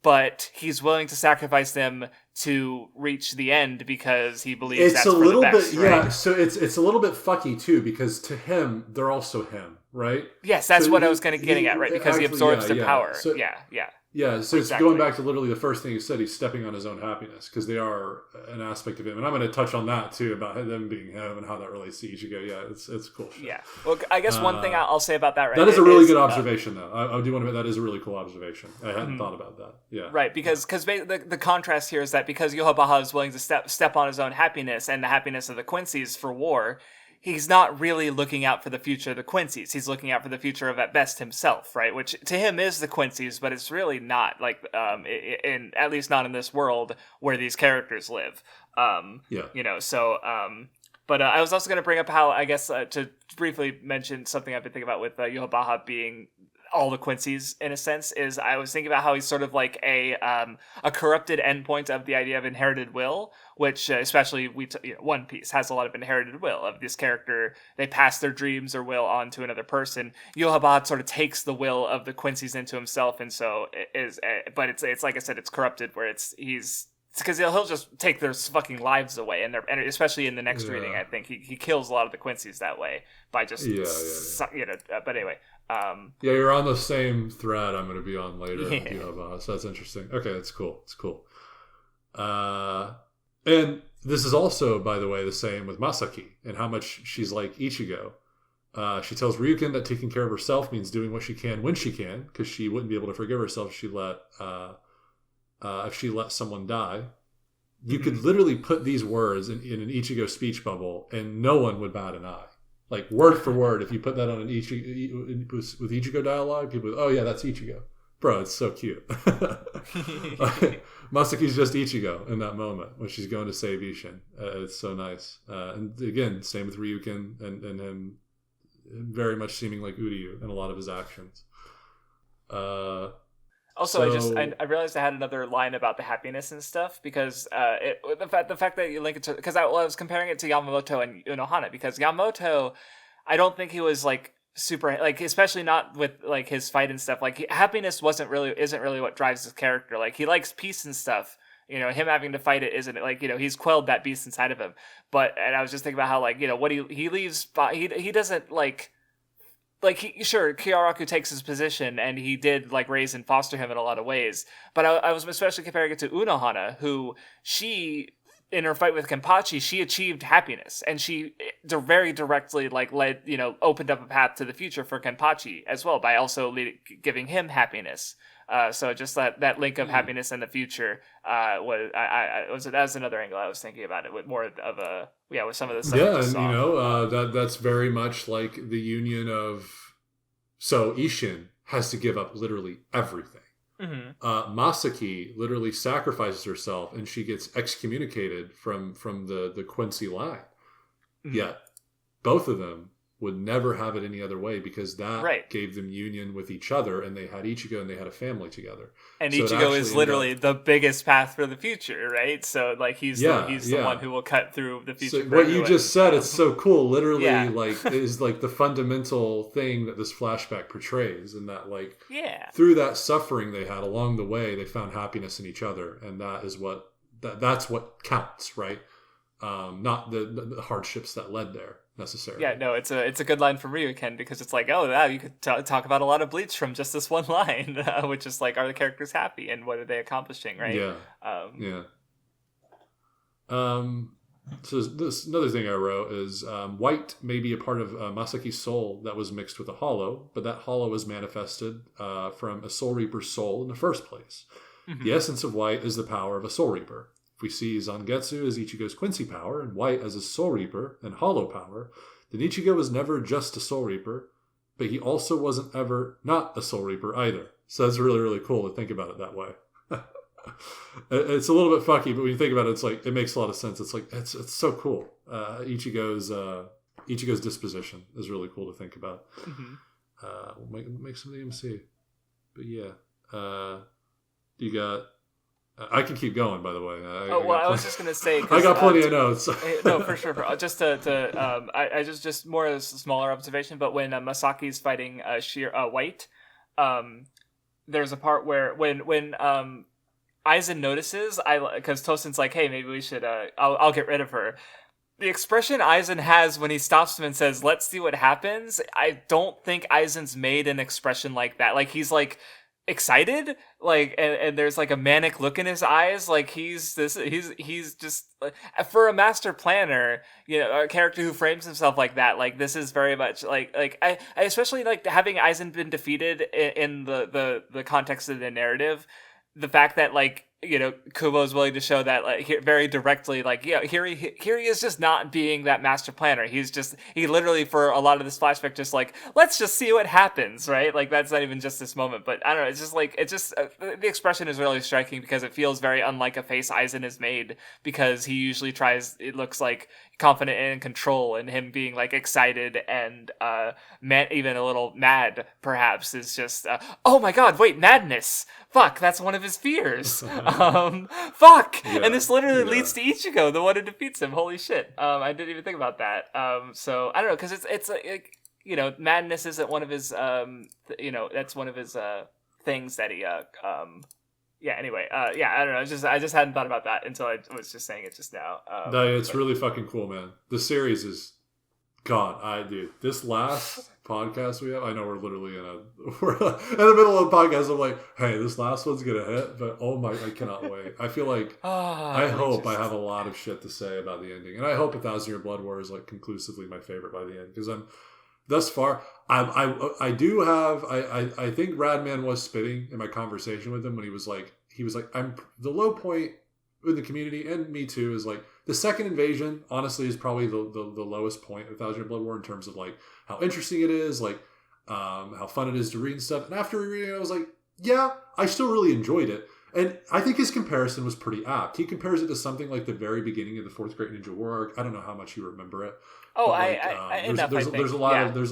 but he's willing to sacrifice them to reach the end because he believes that's for the best, right? Yeah. So it's a little bit fucky too, because to him they're also him, right? Yes, that's what I was kind of getting at, right? Because he absorbs their power. So, Yeah, so it's going back to literally the first thing he said. He's stepping on his own happiness because they are an aspect of him, and I'm going to touch on that too about them being him and how that relates to Ichigo. Yeah, it's cool shit. Yeah, well, I guess one thing I'll say about that, right? That is a really good observation, though. I do want to admit that is a really cool observation. I hadn't thought about that. Yeah, right, because the contrast here is that because Yohabaha is willing to step on his own happiness and the happiness of the Quincy's for war, he's not really looking out for the future of the Quincy's. He's looking out for the future of at best himself, right? Which to him is the Quincy's, but it's really not. Like, in at least not in this world where these characters live. You know. So, but I was also going to bring up how I guess to briefly mention something I've been thinking about with Yohabaha being all the Quincy's in a sense is I was thinking about how he's sort of like a corrupted endpoint of the idea of inherited will, which especially One Piece has a lot of inherited will of this character. They pass their dreams or will on to another person. Yohabaha sort of takes the will of the Quincy's into himself, and so but it's like I said, it's corrupted where he's because he'll just take their fucking lives away, and especially in the next reading, I think he kills a lot of the Quincy's that way by just But anyway. You're on the same thread I'm going to be on later. So that's interesting. Okay, that's cool. It's cool. And this is also, by the way, the same with Masaki and how much she's like Ichigo. She tells Ryuken that taking care of herself means doing what she can when she can, because she wouldn't be able to forgive herself if she let someone die. You could literally put these words in an Ichigo speech bubble, and no one would bat an eye. Like, word for word, if you put that on an with Ichigo dialogue, people oh yeah, that's Ichigo. Bro, it's so cute. Masaki's just Ichigo in that moment when she's going to save Ishin. It's so nice. And again, same with Ryuken and him very much seeming like Uryu in a lot of his actions. Also, I realized I had another line about the happiness and stuff because the fact that you link it to because I was comparing it to Yamamoto and Unohana because Yamamoto, I don't think he was like super like especially not with like his fight and stuff. Like happiness isn't really what drives his character. Like he likes peace and stuff. You know, him having to fight it isn't like he's quelled that beast inside of him. And I was just thinking about how like what he leaves. He doesn't like. Like, Kiyaraku takes his position, and he did, like, raise and foster him in a lot of ways. But I was especially comparing it to Unohana, who she, in her fight with Kenpachi, she achieved happiness. And she very directly, like, opened up a path to the future for Kenpachi as well, by also giving him happiness. So just that link of happiness and the future was another angle I was thinking about it with more of with some of the stuff. Yeah, and that's very much like the union of so Ishin has to give up literally everything. Mm-hmm. Masaki literally sacrifices herself and she gets excommunicated from the Quincy line. Mm-hmm. Yet both of them would never have it any other way because that gave them union with each other and they had Ichigo and they had a family together. And so Ichigo is literally the biggest path for the future, right? So like he's the one who will cut through the future. So what you just said, it's so cool. Literally like is like the fundamental thing that this flashback portrays and that like through that suffering they had along the way, they found happiness in each other. And that is that's what counts, right? Not the hardships that led there. Necessarily. Yeah, no, it's a good line from Ryuken because it's like, oh, wow, you could talk about a lot of Bleach from just this one line, which is like, are the characters happy and what are they accomplishing, right? Yeah, So this another thing I wrote is white may be a part of Masaki's soul that was mixed with a hollow, but that hollow was manifested from a Soul Reaper's soul in the first place. Mm-hmm. The essence of white is the power of a Soul Reaper. If we see Zangetsu as Ichigo's Quincy power and white as a Soul Reaper and hollow power, then Ichigo was never just a Soul Reaper, but he also wasn't ever not a Soul Reaper either. So that's really, really cool to think about it that way. It's a little bit fucky, but when you think about it, it's like it makes a lot of sense. It's like it's so cool. Ichigo's disposition is really cool to think about. Mm-hmm. We'll make some of the MC, but yeah, you got. I can keep going, by the way. I was just gonna say. I got plenty of notes. No, for sure. Just I just more as a smaller observation. But when Masaki's fighting White, there's a part where when Aizen notices, because Tosin's like, hey, maybe we should, I'll get rid of her. The expression Aizen has when he stops him and says, let's see what happens, I don't think Aizen's made an expression like that. Like, he's like excited, like, and there's like a manic look in his eyes, like he's just for a master planner, a character who frames himself like that, like this is very much like I especially like having Aizen been defeated in the context of the narrative. The fact that like Kubo is willing to show that like very directly, like here he is just not being that master planner. He literally for a lot of this flashback just like, let's just see what happens, right? Like that's not even just this moment, but I don't know. It's just like the expression is really striking because it feels very unlike a face Aizen has made, because he usually tries. It looks like confident and in control, and him being like excited and even a little mad perhaps is just oh my god, wait, madness, fuck, that's one of his fears. Fuck, yeah, and this literally leads to Ichigo, the one who defeats him. Holy shit. I didn't even think about that. So I don't know, because it's like madness isn't one of his that's one of his things that he anyway, I don't know. I just hadn't thought about that until I was just saying it just now. No, it's really fucking cool, man. The series is dude. This last podcast we have, I know we're literally in the middle of a podcast. I'm like, hey, this last one's gonna hit, but oh my, I cannot wait. I feel like I hope I have a lot of shit to say about the ending, and I hope 1,000 Year Blood War is like conclusively my favorite by the end, because I'm. Thus far, I do have I think Radman was spitting in my conversation with him when he was like I'm the low point in the community, and me too, is like the second invasion honestly is probably the lowest point of 1,000 Year Blood War in terms of like how interesting it is, like how fun it is to read and stuff. And after rereading it, I was like, yeah, I still really enjoyed it. And I think his comparison was pretty apt. He compares it to something like the very beginning of the Fourth Great Ninja War arc. I don't know how much you remember it. Oh, there's a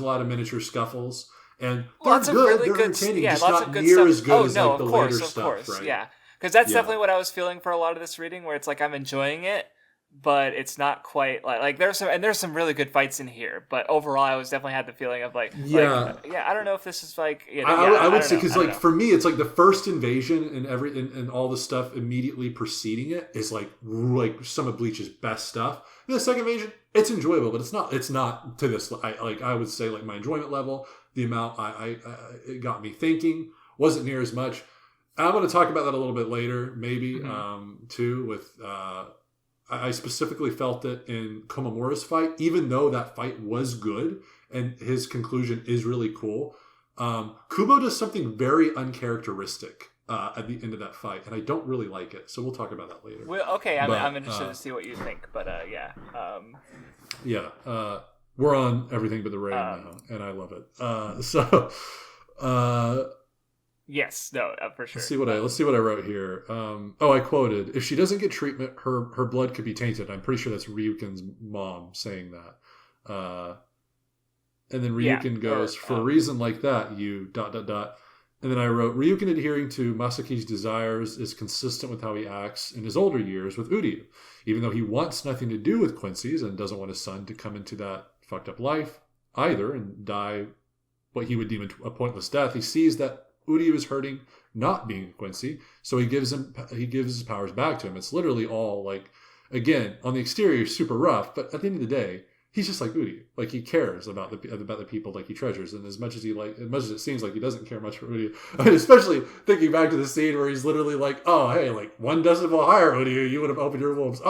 lot of miniature scuffles, and lots of really good, entertaining. Yeah, just lots not of good near stuff. as good as like the later of stuff, course, right? Yeah, because that's definitely what I was feeling for a lot of this reading, where it's like I'm enjoying it, but it's not quite like there's some really good fights in here, but overall I was definitely had the feeling of like I don't know if this is like I would say, because like for me it's like the first invasion and all the stuff immediately preceding it is like some of Bleach's best stuff. And the second invasion, it's enjoyable, but it's not to this. I would say like my enjoyment level, the amount it got me thinking wasn't near as much. I'm going to talk about that a little bit later, maybe too. With I specifically felt it in Komamura's fight, even though that fight was good and his conclusion is really cool. Kubo does something very uncharacteristic at the end of that fight, and I don't really like it. So we'll talk about that later. Well, okay, I'm interested to see what you think, but we're on everything but the rain now, and I love it. Yes, no, for sure. Let's see what I wrote here. I quoted, "If she doesn't get treatment, her blood could be tainted." I'm pretty sure that's Ryuken's mom saying that. And then Ryuken goes, "For a reason like that, you ... And then I wrote, Ryuken adhering to Masaki's desires is consistent with how he acts in his older years with Uryu. Even though he wants nothing to do with Quincy's and doesn't want his son to come into that fucked up life either and die what he would deem a pointless death, he sees that Uryu is hurting not being Quincy, so he gives his powers back to him. It's literally all like, again, on the exterior, super rough, but at the end of the day, he's just like Uryu. Like, he cares about the people like he treasures, and as much as it seems like he doesn't care much for Uryu. I mean, especially thinking back to the scene where he's literally like, "Oh, hey, like 1 decibel higher, Uryu, you would have opened your wolves."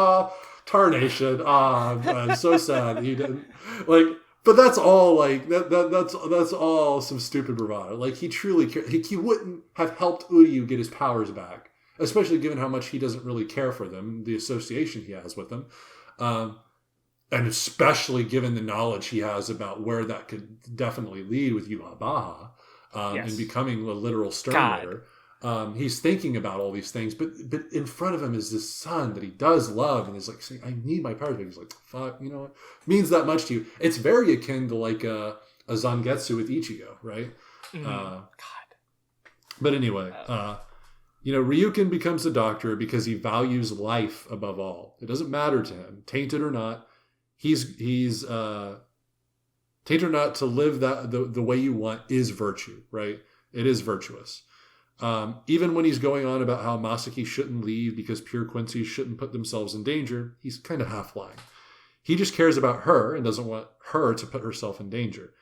Tarnation. I'm so sad he didn't like. But that's all like that's all some stupid bravado. Like he truly cared. He wouldn't have helped Uryu get his powers back, especially given how much he doesn't really care for them, the association he has with them, and especially given the knowledge he has about where that could definitely lead with Yhwach and becoming a literal Sternritter. He's thinking about all these things, but in front of him is this son that he does love, and he's like saying, "I need my powers." But he's like, "Fuck, you know what means that much to you?" It's very akin to like a Zangetsu with Ichigo, right? Mm-hmm. God. But anyway, Ryukin becomes a doctor because he values life above all. It doesn't matter to him, tainted or not. He's tainted or not, to live that the way you want is virtue, right? It is virtuous. Even when he's going on about how Masaki shouldn't leave because pure Quincy shouldn't put themselves in danger, he's kind of half lying. He just cares about her and doesn't want her to put herself in danger.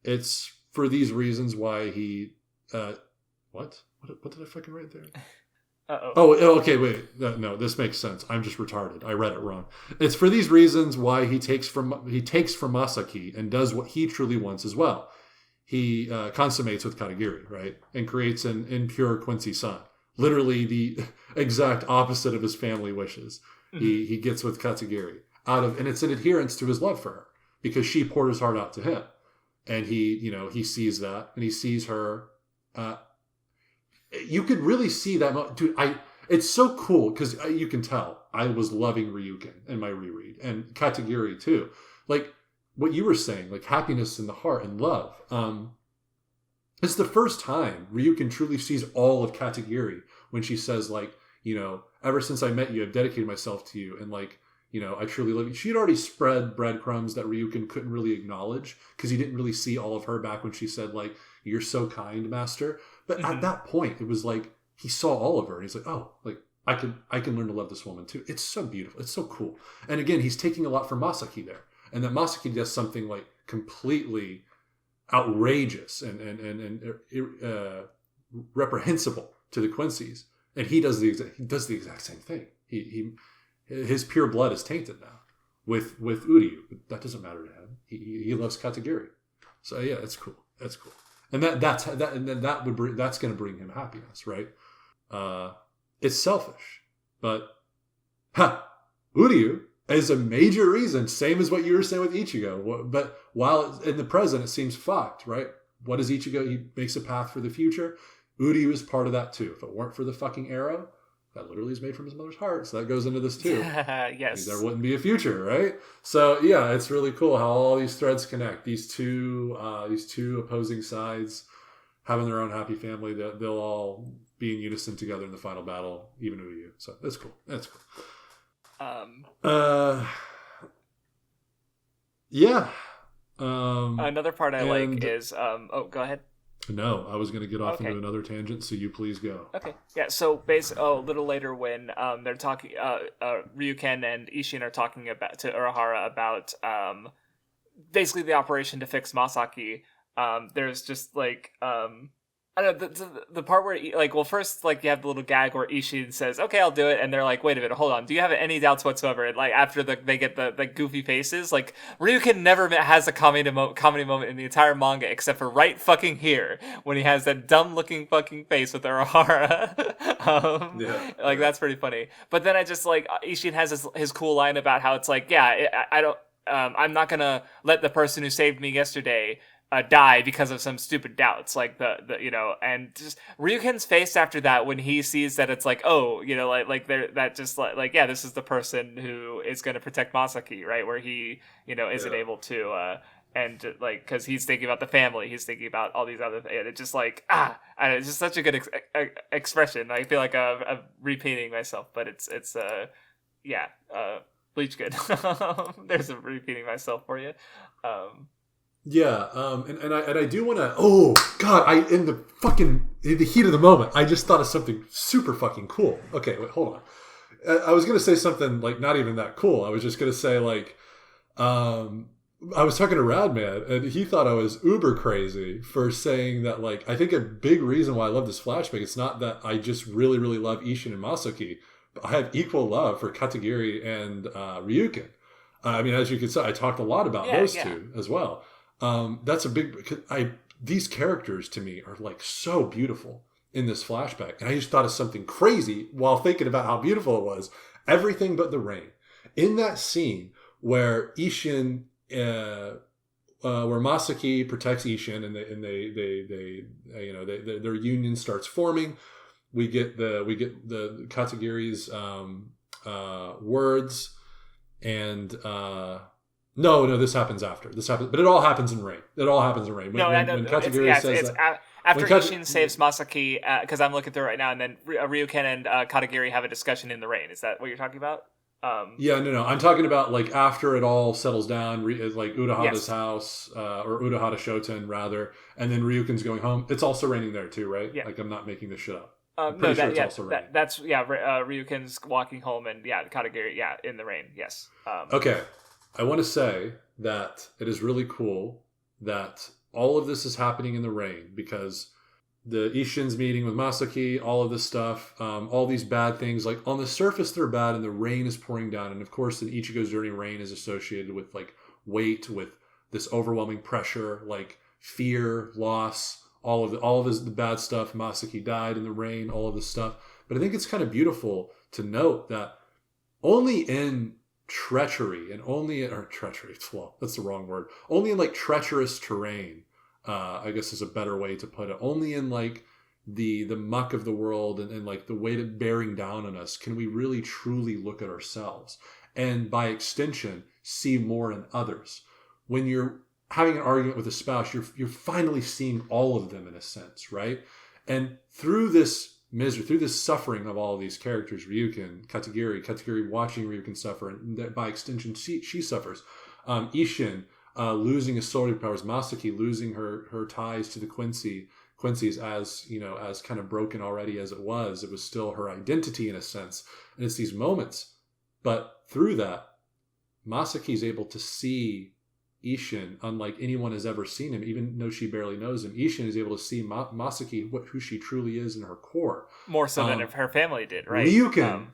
It's for these reasons why he... What did I fucking write there? Uh-oh. Oh, okay, wait. No, this makes sense. I'm just retarded. I read it wrong. It's for these reasons why he takes from Masaki and does what he truly wants as well. He consummates with Katagiri, right? And creates an impure Quincy son. Literally the exact opposite of his family wishes. Mm-hmm. He gets with Katagiri. And it's an adherence to his love for her. Because she poured his heart out to him. And he sees that. And he sees her. You could really see that. Dude, it's so cool. Because you can tell. I was loving Ryukin in my reread. And Katagiri too. Like, what you were saying, like happiness in the heart and love. It's the first time Ryukin truly sees all of Katagiri when she says, like, ever since I met you, I've dedicated myself to you. And like, I truly love you. She had already spread breadcrumbs that Ryukin couldn't really acknowledge because he didn't really see all of her back when she said, like, "You're so kind, master." But mm-hmm. at that point, it was like he saw all of her and he's like, oh, like I can learn to love this woman too. It's so beautiful. It's so cool. And again, he's taking a lot from Masaki there. And that Masaki does something like completely outrageous and reprehensible to the Quincy's, and he does the exact same thing. His pure blood is tainted now with Uryu. But that doesn't matter to him. He loves Katagiri. So yeah, it's cool. That's cool. And that's going to bring him happiness, right? It's selfish, but Uryu is a major reason, same as what you were saying with Ichigo. But while in the present, it seems fucked, right? What does Ichigo? He makes a path for the future. Uryu is part of that too. If it weren't for the fucking arrow, that literally is made from his mother's heart. So that goes into this too. Yes. There wouldn't be a future, right? So yeah, it's really cool how all these threads connect. These two opposing sides having their own happy family. They'll all be in unison together in the final battle, even Uryu. So that's cool. That's cool. Yeah. Another part I like is go ahead. No, I was going to get off into another tangent, so you please go. Okay. Yeah, so a little later when they're talking Ryuken and Ishin are talking to Urahara about basically the operation to fix Masaki, there's just like I don't know, the part where, like, well, first, like, you have the little gag where Ishin says, "Okay, I'll do it," and they're like, "Wait a minute, hold on, do you have any doubts whatsoever?" And, like, after they get the goofy faces, like, Ryukin never has a comedy moment in the entire manga, except for right fucking here, when he has that dumb-looking fucking face with Urahara. Like, that's pretty funny. But then I just, like, Ishin has his cool line about how it's like, yeah, I don't, I'm not gonna let the person who saved me yesterday die because of some stupid doubts, like the and just Ryuken's face after that when he sees that it's like, oh, like they're that just like yeah, this is the person who is going to protect Masaki, right, where he isn't able to and like because he's thinking about the family, he's thinking about all these other things, and it's just like and it's just such a good expression. I feel like I'm repeating myself, but it's Bleach good. There's a repeating myself for you. Yeah, and I do want to. Oh God! In the heat of the moment, I just thought of something super fucking cool. Okay, wait, hold on. I was gonna say something like not even that cool. I was just gonna say like, I was talking to Radman, and he thought I was uber crazy for saying that. Like, I think a big reason why I love this flashback, it's not that I just really really love Ishin and Masaki, I have equal love for Katagiri and Ryukin. I mean, as you can see, I talked a lot about those two as well. That's a big. These characters to me are like so beautiful in this flashback, and I just thought of something crazy while thinking about how beautiful it was. Everything but the rain. In that scene where Ishin, where Masaki protects Ishin, and their union starts forming. We get the Katagiri's words, and no, this happens after. But it all happens in rain. When Katagiri says that. After Ishin saves Masaki, because I'm looking through it right now, and then Ryuken and Katagiri have a discussion in the rain. Is that what you're talking about? No. I'm talking about like after it all settles down, like Urahara's house, or Urahara Shoten rather, and then Ryuken's going home. It's also raining there too, right? Yeah. Like I'm not making this shit up. That's Ryuken's walking home, and Katagiri, in the rain. Yes. Okay, I want to say that it is really cool that all of this is happening in the rain because the Ishin's meeting with Masaki, all of this stuff, all these bad things, like on the surface they're bad and the rain is pouring down. And of course, in Ichigo's journey, rain is associated with like weight, with this overwhelming pressure, like fear, loss, all of the bad stuff. Masaki died in the rain, all of this stuff. But I think it's kind of beautiful to note that only in treachery that's the wrong word. Only in like treacherous terrain, I guess is a better way to put it. Only in like the muck of the world and like the weight of bearing down on us can we really truly look at ourselves and by extension see more in others. When you're having an argument with a spouse, you're finally seeing all of them in a sense, right? And through this misery, through this suffering of all of these characters, Ryukin, Katagiri watching Ryukin suffer, and by extension she suffers. Ishin losing his sword powers, Masaki losing her ties to the Quincy's as kind of broken already as it was still her identity in a sense. And it's these moments, but through that, Masaki's able to see Ishin unlike anyone has ever seen him, even though she barely knows him. Ishin is able to see Masaki, who she truly is in her core. More so than her family did, right? Ryukin.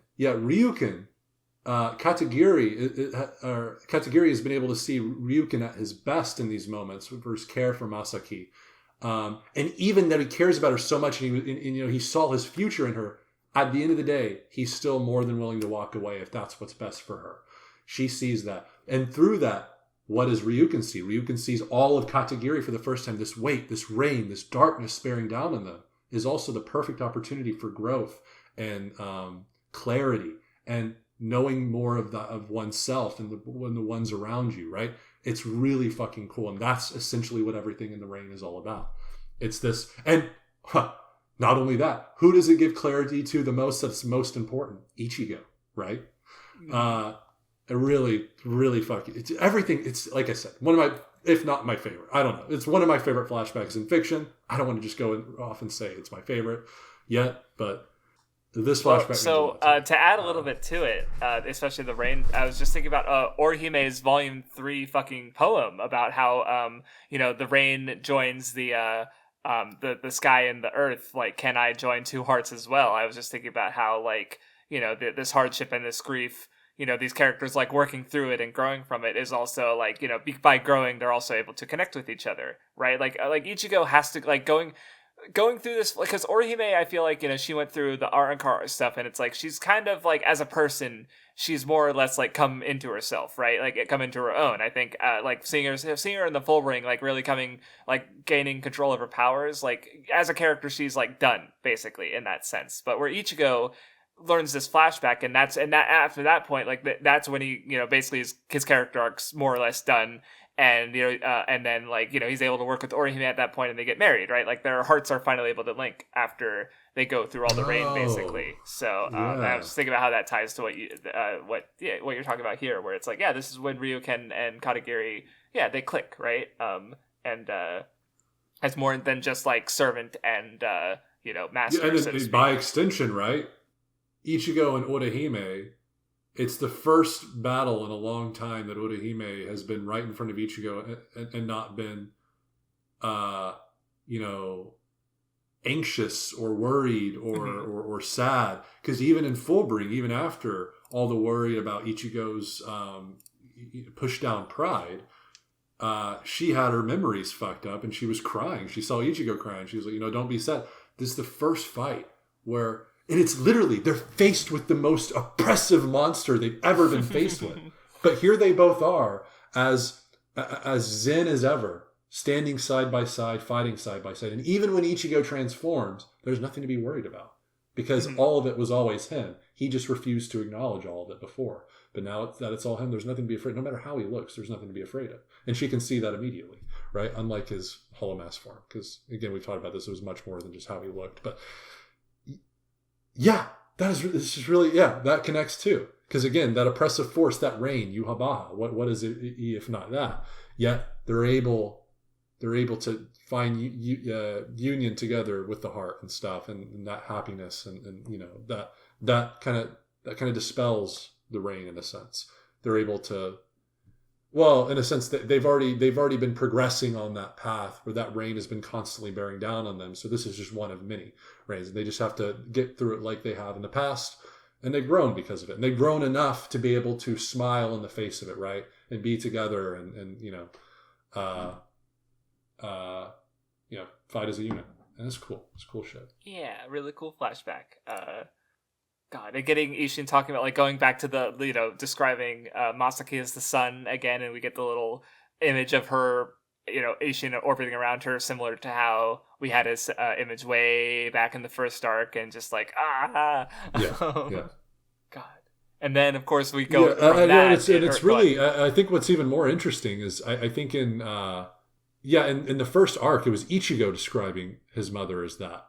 Katagiri has been able to see Ryukin at his best in these moments for his care for Masaki. And even that he cares about her so much, and he saw his future in her, at the end of the day, he's still more than willing to walk away if that's what's best for her. She sees that. And through that, what does Ryukin see? Ryukin sees all of Katagiri for the first time. This weight, this rain, this darkness bearing down on them is also the perfect opportunity for growth and clarity and knowing more of oneself and the ones around you, right? It's really fucking cool. And that's essentially what everything in the rain is all about. It's this. And not only that, who does it give clarity to the most that's most important? Ichigo, right? It really, really fucking... It's everything. It's, like I said, one of my... If not my favorite. I don't know. It's one of my favorite flashbacks in fiction. I don't want to just go off and say it's my favorite yet, but... This flashback. To add a little bit to it, especially the rain, I was just thinking about Orihime's Volume 3 fucking poem about how the rain joins the sky and the earth. Like, can I join two hearts as well? I was just thinking about how this hardship and this grief, these characters like working through it and growing from it is also like by growing they're also able to connect with each other, right? Like Ichigo has to going through this, because Orihime, I feel like, she went through the Arankar stuff, and it's like she's kind of like, as a person, she's more or less like come into herself, right? Like come into her own. I think like seeing her in the full ring, like really gaining control of her powers, like as a character, she's like done basically in that sense. But where Ichigo learns this flashback, and after that point, like that's when he, basically his character arc's more or less done. And, and then, he's able to work with Orihime at that point, and they get married, right? Like, their hearts are finally able to link after they go through all the rain, basically. So, I was just thinking about how that ties to what you're talking about here, where it's like, this is when Ryuken and Katagiri, they click, right? And it's more than just, like, servant and, master, and so to speak. By extension, right? Ichigo and Orihime... It's the first battle in a long time that Orihime has been right in front of Ichigo and not been, anxious or worried or sad, because even in Fullbring, even after all the worry about Ichigo's push down pride, she had her memories fucked up and she was crying. She saw Ichigo crying. She was like, don't be sad. This is the first fight where, and it's literally, they're faced with the most oppressive monster they've ever been faced with. But here they both are, as zen as ever, standing side by side, fighting side by side. And even when Ichigo transforms, there's nothing to be worried about, because all of it was always him. He just refused to acknowledge all of it before. But now that it's all him, there's nothing to be afraid. No matter how he looks, there's nothing to be afraid of. And she can see that immediately, right? Unlike his hollow mask form. Because, again, we've talked about this. It was much more than just how he looked. But, yeah, this is really, that connects too. Because, again, that oppressive force, that reign, Yuhabaha, what is it if not that? Yet they're able to find union together with the heart and stuff, and that happiness, and that kind of dispels the rain in a sense. They're able to, well, in a sense that they've already been progressing on that path where that rain has been constantly bearing down on them. So this is just one of many rains. They just have to get through it like they have in the past, and they've grown because of it. And they've grown enough to be able to smile in the face of it, right, and be together, and fight as a unit. And it's cool. It's cool shit. Yeah, really cool flashback. God, and getting Ishin talking about, like, going back to the, describing Masaki as the sun again, and we get the little image of her, Ishin orbiting around her, similar to how we had his image way back in the first arc, and just like, Yeah. God. And then, of course, we go from that. It's really, I think what's even more interesting is, I think in the first arc, it was Ichigo describing his mother as that.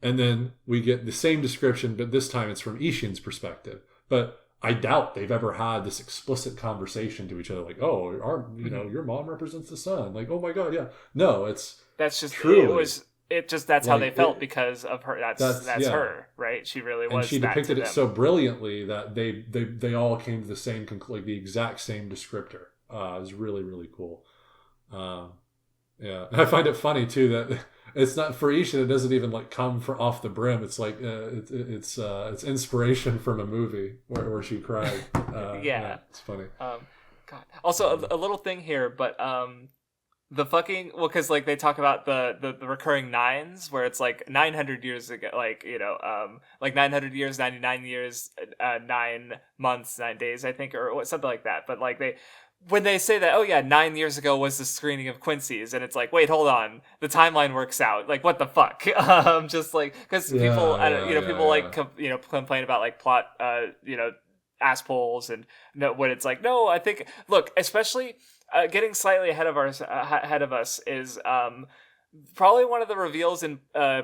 And then we get the same description, but this time it's from Ishin's perspective. But I doubt they've ever had this explicit conversation to each other, like, "Oh, your mom represents the sun." Like, "Oh my God, yeah." No, that's just truly, that's how they felt because of her. That's her, right? She really was. And she depicted it so brilliantly that they all came to the same like the exact same descriptor. It was really, really cool. And I find it funny too that it's not for Ishin. It doesn't even like come off the brim. It's like it's inspiration from a movie where she cried. It's funny. God. Also, a little thing here, but the fucking, well, because like they talk about the recurring nines, where it's like 900 years ago, like 900 years, 99 years, 9 months, 9 days, I think, or something like that. But like when they say that, 9 years ago was the screening of Quincy's, and it's like, wait, hold on, the timeline works out. Like, what the fuck? Just like, because people complain about like plot, ass pulls, and when it's like, no, I think, look, especially getting slightly ahead of us is probably one of the reveals in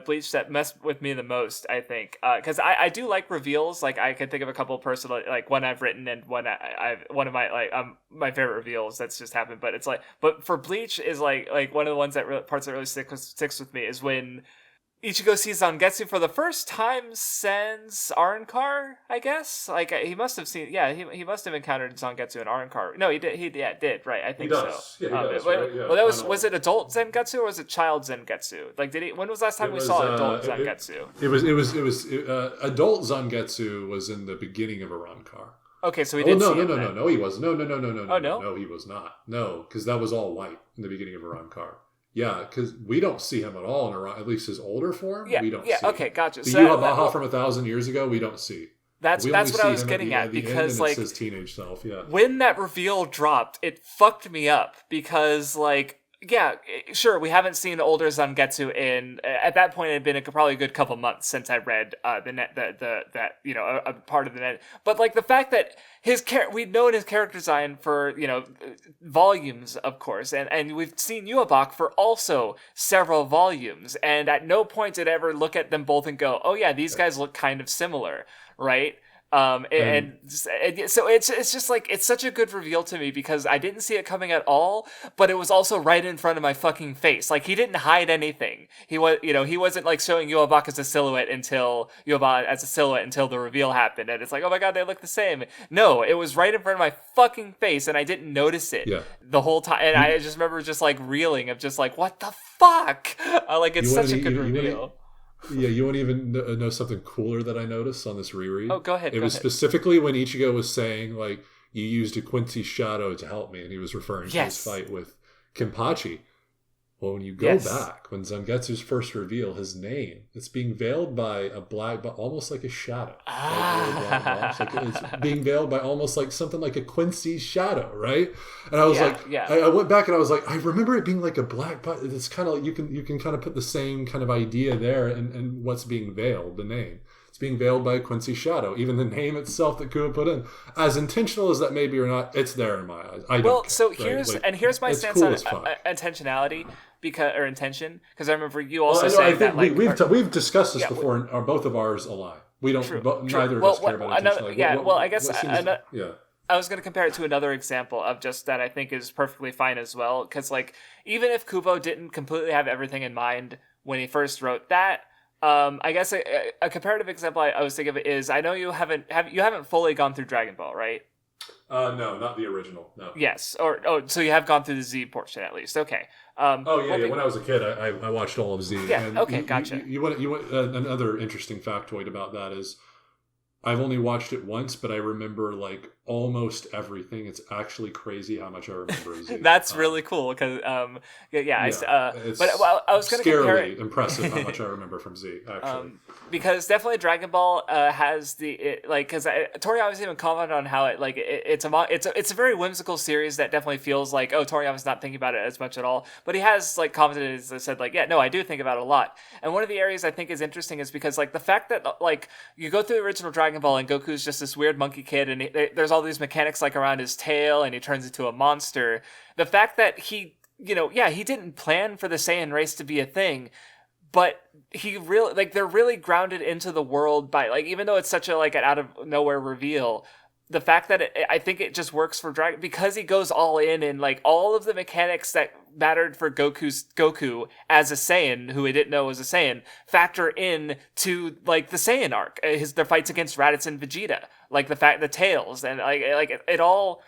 Bleach that messed with me the most, I think, because I do like reveals. Like, I can think of a couple of personal, like one I've written and one one of my my favorite reveals that's just happened. But it's like, but for Bleach is like one of the ones parts that really sticks with me is when Ichigo sees Zangetsu for the first time since Arrancar, I guess. Like, he must have seen, he must have encountered Zangetsu in Arrancar. No, he did, right? I think so. Yeah, he does, right? Yeah. Well, that was it adult Zangetsu or was it child Zangetsu? Like, when was the last time we saw adult Zangetsu? It was adult Zangetsu was in the beginning of Arrancar. Okay, so he did see No, he wasn't. No. Oh, no? No, he was not. No, because that was all white in the beginning of Arrancar. Yeah, because we don't see him at all in at least his older form. Yeah, we don't see. Okay, gotcha. The Yuhabaha from 1,000 years ago, we don't see. That's what I was getting at, because like his teenage self. Yeah. When that reveal dropped, it fucked me up because like. Yeah, sure. We haven't seen older Zangetsu at that point. It had been probably a good couple months since I read a part of the net. But like the fact that we'd known his character design for volumes, of course, and we've seen Yuabak for also several volumes, and at no point did I ever look at them both and go, "Oh yeah, these guys look kind of similar," right? So it's just like, it's such a good reveal to me because I didn't see it coming at all, but it was also right in front of my fucking face. Like, he didn't hide anything. He wasn't like showing Yuabak as a silhouette until the reveal happened, and it's like, oh my God, they look the same. No, it was right in front of my fucking face, and I didn't notice it the whole time. And I just remember just like reeling of just like, what the fuck? Like, it's such a good reveal. Yeah, you won't even know something cooler that I noticed on this reread. Oh, go ahead. It was specifically when Ichigo was saying, like, you used a Quincy's shadow to help me, and he was referring to his fight with Kenpachi. Well, when you go back, when Zangetsu's first reveal, his name, it's being veiled by a black, but almost like a shadow. Like it's being veiled by almost like something like a Quincy's shadow, right? And I was I went back and I was like, I remember it being like a black, but it's kind of like you can kind of put the same kind of idea there, and what's being veiled, the name. It's being veiled by a Quincy shadow. Even the name itself that Kua put in, as intentional as that may be or not, it's there in my eyes. I don't care, so right? here's my stance on intentionality. Intention, because I remember you also saying that we've discussed this before, and both of ours align. We don't. Neither of us care about intentionality. I was going to compare it to another example of just that I think is perfectly fine as well, because like even if Kubo didn't completely have everything in mind when he first wrote that, I guess a comparative example I was thinking of is, I know you haven't fully gone through Dragon Ball, right? No, not the original. No. Yes, so you have gone through the Z portion at least. Okay. When I was a kid, I watched all of Z. Yeah. Okay. Gotcha. You want another interesting factoid about that is, I've only watched it once, but I remember like almost everything. It's actually crazy how much I remember of Z. That's really cool because it's I was going to compare it. Impressive how much I remember from Z actually. Because definitely Dragon Ball has because Toriyama's even commented on how it's a very whimsical series that definitely feels like, oh, Toriyama's not thinking about it as much at all, but he has like commented and said like, yeah, no, I do think about it a lot. And one of the areas I think is interesting is because like the fact that like you go through the original Dragon Ball and Goku's just this weird monkey kid, and there's all these mechanics like around his tail, and he turns into a monster. The fact that he didn't plan for the Saiyan race to be a thing, but he really they're really grounded into the world by even though it's such a an out of nowhere reveal, the fact that I think it just works for Dragon because he goes all in and all of the mechanics that mattered for Goku as a Saiyan who he didn't know was a Saiyan factor in to the Saiyan arc, their fights against Raditz and Vegeta, the tails and it all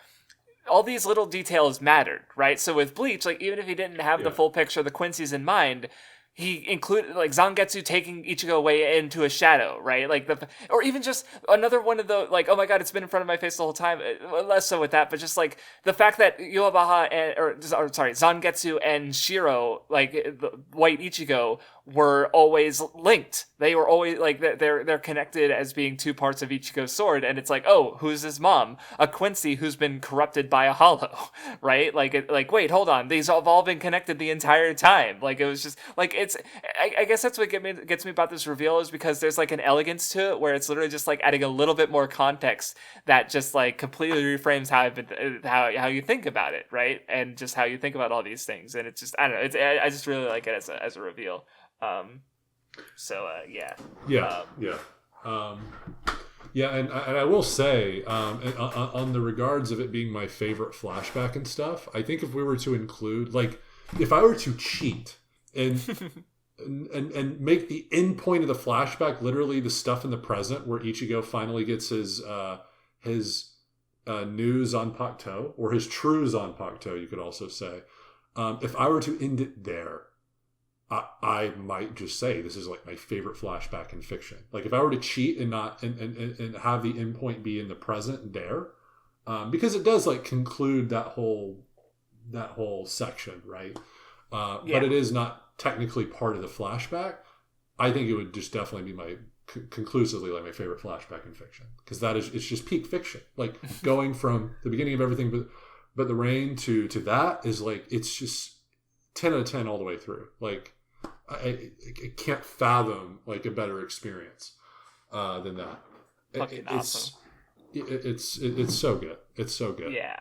these little details mattered, right? So with Bleach, even if he didn't have the full picture of the Quincy's in mind, he included Zangetsu taking Ichigo away into a shadow, right? Or even just another one of the oh my god, it's been in front of my face the whole time. Less so with that, but just the fact that Zangetsu and Shiro, the white Ichigo, were always linked. They were always they're connected as being two parts of Ichigo's sword, and it's oh, who's his mom? A Quincy who's been corrupted by a hollow, right? Wait, hold on, these have all been connected the entire time. It was just it's. I guess that's what gets me about this reveal, is because there's an elegance to it where it's literally just adding a little bit more context that just completely reframes how you think about it, right? And just how you think about all these things, and it's just I don't know. I just really like it as a reveal. And I will say, on the regards of it being my favorite flashback and stuff, I think if we were to include, if I were to cheat and and make the end point of the flashback literally the stuff in the present where Ichigo finally gets his new Zanpakuto, or his true Zanpakuto, you could also say. If I were to end it there, I might just say this is my favorite flashback in fiction. If I were to cheat and not and have the endpoint be in the present there, because it does conclude that whole section, right? But it is not technically part of the flashback. I think it would just definitely be my conclusively my favorite flashback in fiction, because it's just peak fiction. Going from the beginning of everything but the rain to that is it's just 10 out of 10 all the way through. I can't fathom a better experience than that. Fucking awesome. It's so good. It's so good. Yeah.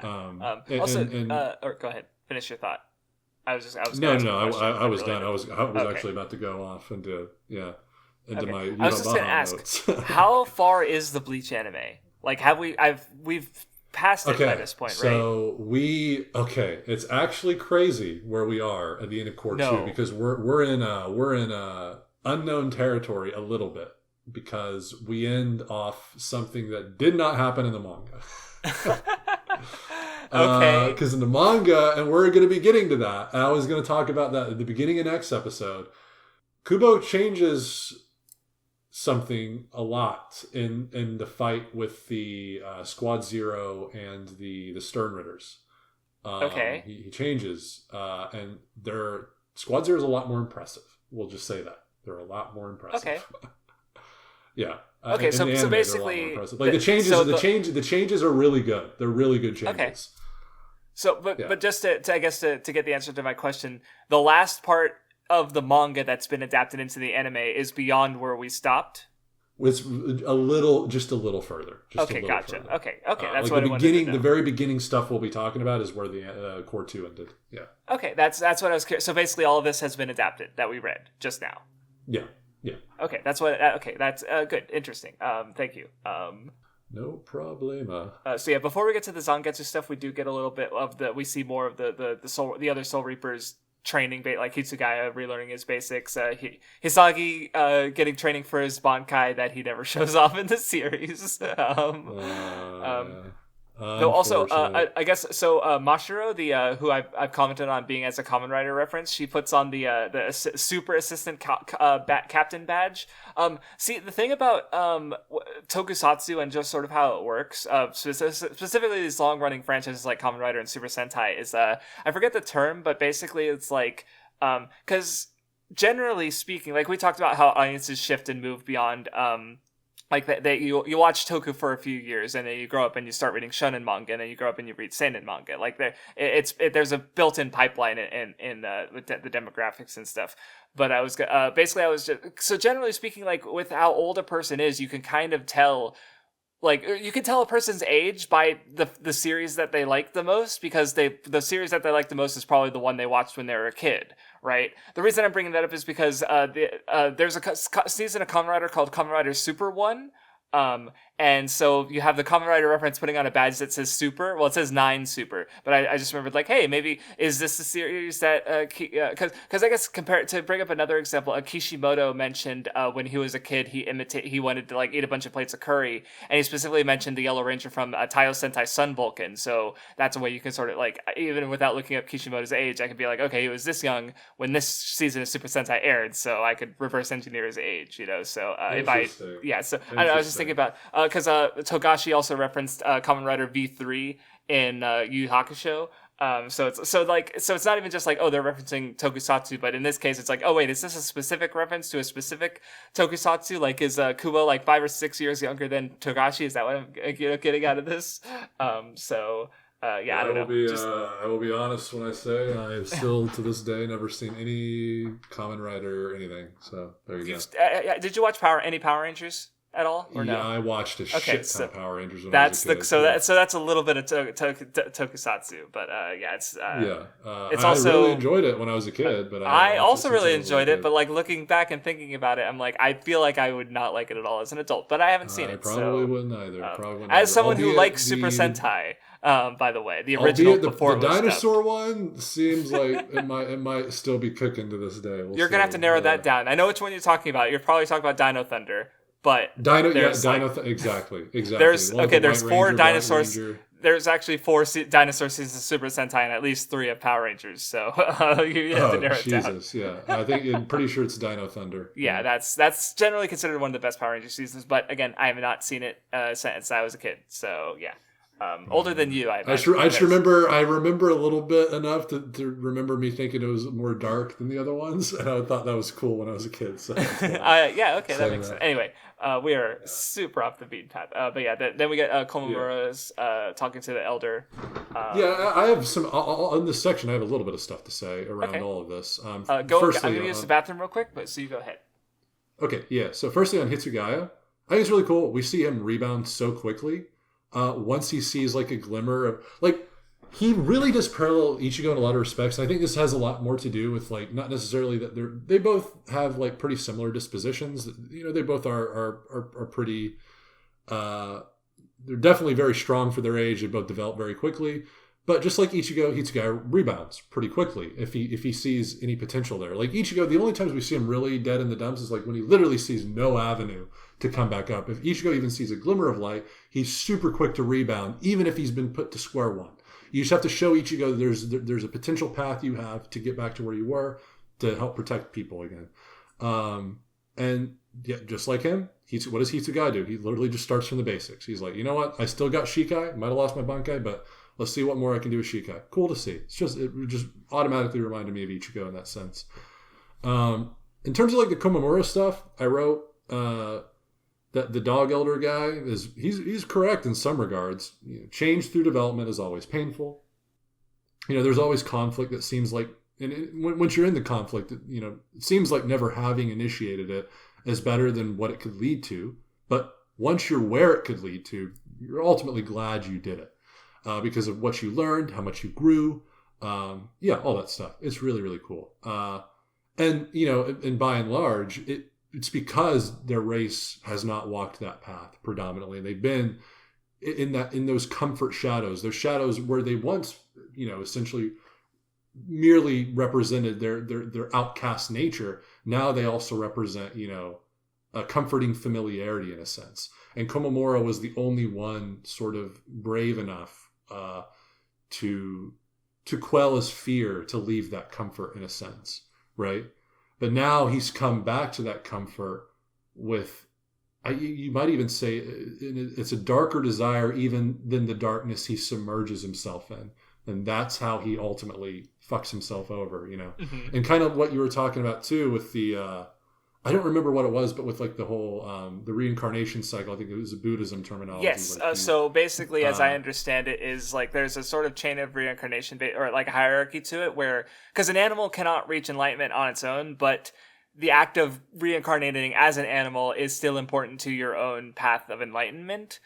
Or go ahead. Finish your thought. I was No. I was done. I was actually about to go off into my. I was just gonna ask, how far is the Bleach anime? We've passed it by this point, right? So it's actually crazy where we are at the end of Core 2, because we're in unknown territory a little bit, because we end off something that did not happen in the manga. Okay. Because in the manga, and we're going to be getting to that, and I was going to talk about that at the beginning of next episode, Kubo changes something a lot in the fight with the Squad Zero and the Sternritters. Okay. He changes, and Squad Zero is a lot more impressive. We'll just say that they're a lot more impressive. Okay. Yeah. Okay. So basically, like the changes are really good. They're really good changes. Okay. So, but just to I guess to get the answer to my question, the last part of the manga that's been adapted into the anime is beyond where we stopped. It's just a little further. Okay, gotcha. Further. Okay, that's like what the very beginning stuff we'll be talking about is where the core 2 ended. Yeah. Okay, that's what I was curious. So basically, all of this has been adapted that we read just now. Yeah. Yeah. Okay, that's what. Okay, that's good. Interesting. Thank you. No problema. So yeah, before we get to the Zangetsu stuff, we do get a little bit of we see more of the other Soul Reapers training, like Hitsugaya relearning his basics, Hisagi getting training for his Bankai that he never shows off in the series. Though also, I guess so. Mashiro, the who I've commented on being as a Kamen Rider reference, she puts on the super assistant captain badge. See, the thing about tokusatsu and just sort of how it works, specifically these long running franchises like Kamen Rider and Super Sentai, is I forget the term, but basically it's like because generally speaking, like we talked about how audiences shift and move beyond like that you watch Toku for a few years and then you grow up and you start reading shonen manga and then you grow up and you read seinen manga. Like there's a built-in pipeline in the demographics and stuff. But I was just so generally speaking, like with how old a person is, you can kind of tell. Like you can tell a person's age by the series that they like the most, because the series that they like the most is probably the one they watched when they were a kid, right? The reason I'm bringing that up is because there's a season of Kamen Rider called Kamen Rider Super 1, and so you have the Kamen Rider reference putting on a badge that says Super. Well, it says 9 Super, but I just remembered, like, hey, maybe is this the series that because I guess to bring up another example, Kishimoto mentioned when he was a kid he wanted to like eat a bunch of plates of curry, and he specifically mentioned the Yellow Ranger from Taiyo Sentai Sun Vulcan. So that's a way you can sort of like, even without looking up Kishimoto's age, I could be like, okay, he was this young when this season of Super Sentai aired, so I could reverse engineer his age, So if I was just thinking about because Togashi also referenced Kamen Rider V3 in Yu Yu Hakusho. So it's not even just like, oh, they're referencing tokusatsu, but in this case it's like, oh wait, is this a specific reference to a specific tokusatsu? Like, is Kubo like 5 or 6 years younger than Togashi? Is that what I'm getting out of this? I don't know. I will be honest when I say I have still to this day never seen any Kamen Rider or anything. So there you go. Did you watch any Power Rangers at all, or no? Yeah, I watched a shit ton of Power Rangers when I was a kid. So that's a little bit of tokusatsu, but it's it's also, I really enjoyed it when I was a kid, but I also really enjoyed it. But like looking back and thinking about it, I'm like, I feel like I would not like it at all as an adult, but I haven't seen it. Probably wouldn't either. As someone who likes Super Sentai, by the way, the original before the dinosaur one seems like it might still be cooking to this day. You're gonna have to narrow that down. I know which one you're talking about. You're probably talking about Dino Thunder. But exactly. There's 4 dinosaurs. There's actually 4 dinosaur seasons of Super Sentai and at least 3 of Power Rangers. So you have to narrow it down. Yeah, I'm pretty sure it's Dino Thunder. Yeah, that's generally considered one of the best Power Ranger seasons. But again, I have not seen it since I was a kid. So yeah. Older than you, I remember a little bit enough to remember me thinking it was more dark than the other ones, and I thought that was cool when I was a kid. So that makes sense. Anyway, we are super off the beaten path. But yeah, then we get Komamura's talking to the elder. I have some in this section. I have a little bit of stuff to say around all of this. I'm gonna use the bathroom real quick, but so you go ahead. Okay, yeah. So firstly on Hitsugaya, I think it's really cool. We see him rebound so quickly. Once he sees like a glimmer of like, he really does parallel Ichigo in a lot of respects. And I think this has a lot more to do with like not necessarily that they both have like pretty similar dispositions. They both are pretty. They're definitely very strong for their age. They both develop very quickly. But just like Ichigo, Hitsugaya rebounds pretty quickly if he sees any potential there. Like Ichigo, the only times we see him really dead in the dumps is like when he literally sees no avenue to come back up. If Ichigo even sees a glimmer of light, he's super quick to rebound, even if he's been put to square one. You just have to show Ichigo there's a potential path you have to get back to where you were to help protect people again. And yeah, just like him, what does Hitsugai do? He literally just starts from the basics. He's like, you know what? I still got Shikai. Might have lost my Bankai, but let's see what more I can do with Shikai. Cool to see. It just automatically reminded me of Ichigo in that sense. In terms of like the Komamura stuff, I wrote that the dog elder guy he's correct in some regards. Change through development is always painful. There's always conflict that seems like, and once you're in the conflict, it seems like never having initiated it is better than what it could lead to. But once you're where it could lead to, you're ultimately glad you did it because of what you learned, how much you grew, all that stuff. It's really, really cool. And by and large, it's because their race has not walked that path predominantly. They've been in those comfort shadows, those shadows where they once, essentially merely represented their outcast nature. Now they also represent, a comforting familiarity in a sense. And Komamura was the only one sort of brave enough to quell his fear to leave that comfort in a sense. Right. But now he's come back to that comfort with, you might even say it's a darker desire even than the darkness he submerges himself in. And that's how he ultimately fucks himself over, Mm-hmm. And kind of what you were talking about too with the, I don't remember what it was, but with like the whole, the reincarnation cycle, I think it was a Buddhism terminology. Yes. So basically, as I understand it, is like there's a sort of chain of reincarnation or like a hierarchy to it where, because an animal cannot reach enlightenment on its own, but the act of reincarnating as an animal is still important to your own path of enlightenment.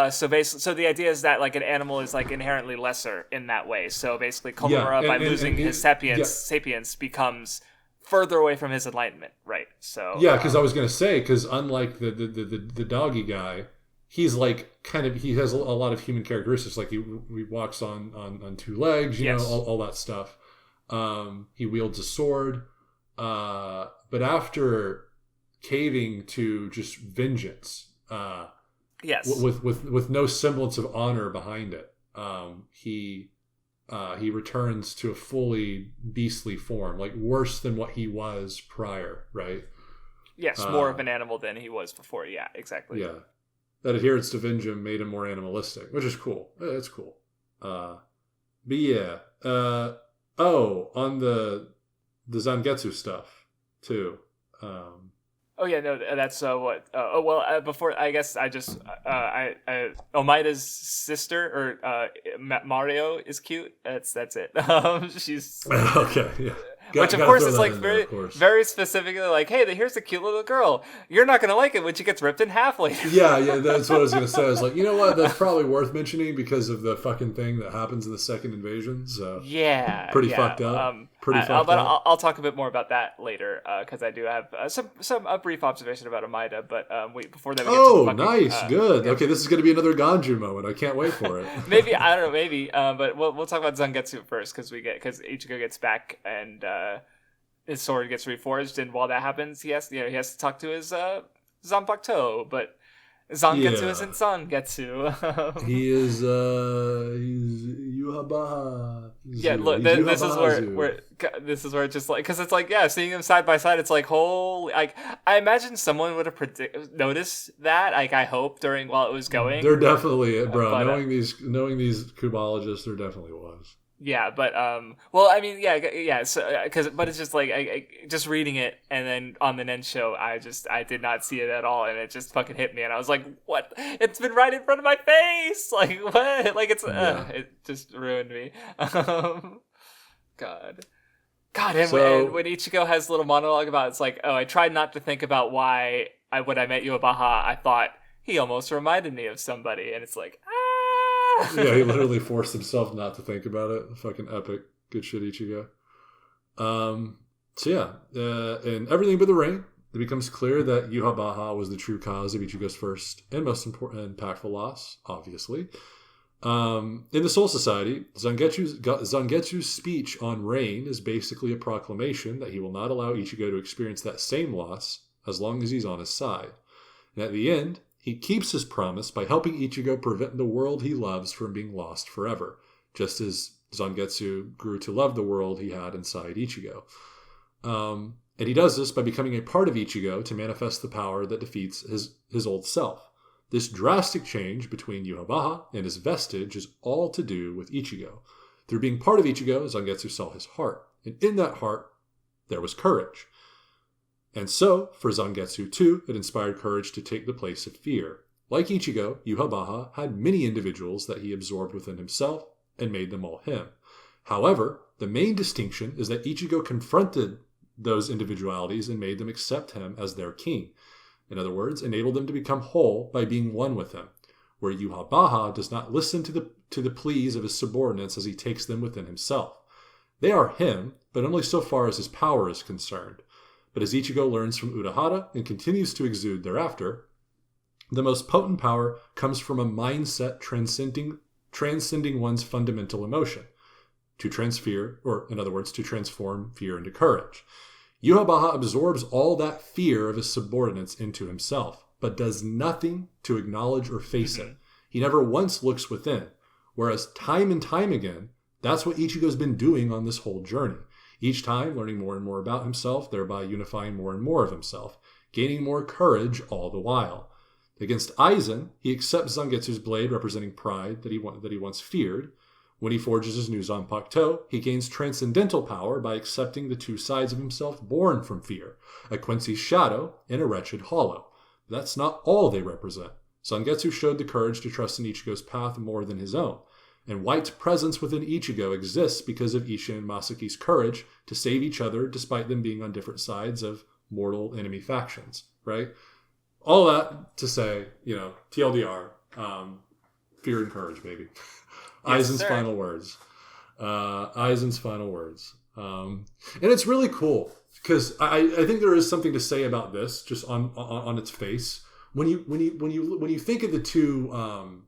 So the idea is that like an animal is like inherently lesser in that way. So basically, Komamura by losing his sapience becomes further away from his enlightenment, right? So because I was going to say, because unlike the doggy guy, he's like he has a lot of human characteristics. Like he walks on two legs, you know, all that stuff. He wields a sword, but after caving to just vengeance, with no semblance of honor behind it, he returns to a fully beastly form, like worse than what he was prior, right? Yes, more of an animal than he was before. Yeah, exactly. Yeah, that adherence to vengeance made him more animalistic, which is cool. It's cool. But yeah. On the Zangetsu stuff too. Oh yeah, no, that's what. Before I guess I just Omaida's sister or Mario is cute. That's it. She's okay. Yeah. Which of course is like very specifically like, hey, here's a cute little girl. You're not gonna like it when she gets ripped in half later. Yeah, that's what I was gonna say. I was like, you know what? That's probably worth mentioning because of the fucking thing that happens in the second invasion. So pretty fucked up. I'll talk a bit more about that later because I do have a brief observation about Omaida. But before that, we get to nice, good. Okay, this is gonna be another Ganju moment. I can't wait for it. Maybe I don't know. But we'll talk about Zangetsu first because Ichigo gets back and. His sword gets reforged, and while that happens, he has to talk to his Zanpakuto, but Zangetsu isn't Zangetsu. He is he's Yuhabaha. Look, this is where it's just like, because it's like, seeing them side by side, it's like I imagine someone would have noticed that. Like, I hope while it was going. There definitely, bro. But, knowing these kubologists, there definitely was. Yeah, but well, I mean, so but it's just like I just reading it, and then on the Nen show, I did not see it at all, and it just fucking hit me, and I was like, what? It's been right in front of my face, like what? Like it just ruined me. God, and when Ichigo has a little monologue about it's like, I tried not to think about why when I met Yuabaha, I thought he almost reminded me of somebody, and it's like. Yeah, he literally forced himself not to think about it. Fucking epic. Good shit, Ichigo. In Everything But the Rain, it becomes clear that Yuhabaha was the true cause of Ichigo's first and most important impactful loss, obviously. In the Soul Society, Zangetsu's speech on Rain is basically a proclamation that he will not allow Ichigo to experience that same loss as long as he's on his side. And at the end, he keeps his promise by helping Ichigo prevent the world he loves from being lost forever, just as Zangetsu grew to love the world he had inside Ichigo. And And he does this by becoming a part of Ichigo to manifest the power that defeats his old self. This drastic change between Yhwach and his vestige is all to do with Ichigo. Through being part of Ichigo, Zangetsu saw his heart. And in that heart, there was courage. And so, for Zangetsu too, it inspired courage to take the place of fear. Like Ichigo, Yhwach had many individuals that he absorbed within himself and made them all him. However, the main distinction is that Ichigo confronted those individualities and made them accept him as their king. In other words, enabled them to become whole by being one with him, where Yhwach does not listen to the pleas of his subordinates as he takes them within himself. They are him, but only so far as his power is concerned. But as Ichigo learns from Urahara and continues to exude thereafter, the most potent power comes from a mindset transcending one's fundamental emotion, to transform fear into courage. Yhwach absorbs all that fear of his subordinates into himself, but does nothing to acknowledge or face it. He never once looks within, whereas time and time again, that's what Ichigo's been doing on this whole journey. Each time learning more and more about himself, thereby unifying more and more of himself, gaining more courage all the while. Against Aizen, he accepts Zangetsu's blade representing pride that he once feared. When he forges his new Zanpakuto, he gains transcendental power by accepting the two sides of himself born from fear, a Quincy's shadow and a wretched hollow. That's not all they represent. Zangetsu showed the courage to trust in Ichigo's path more than his own. And White's presence within Ichigo exists because of Isshin and Masaki's courage to save each other despite them being on different sides of mortal enemy factions, right? All that to say, TLDR, fear and courage, baby. Yes, Aizen's final words. Aizen's final words. And it's really cool because I think there is something to say about this just on its face. When you think of the two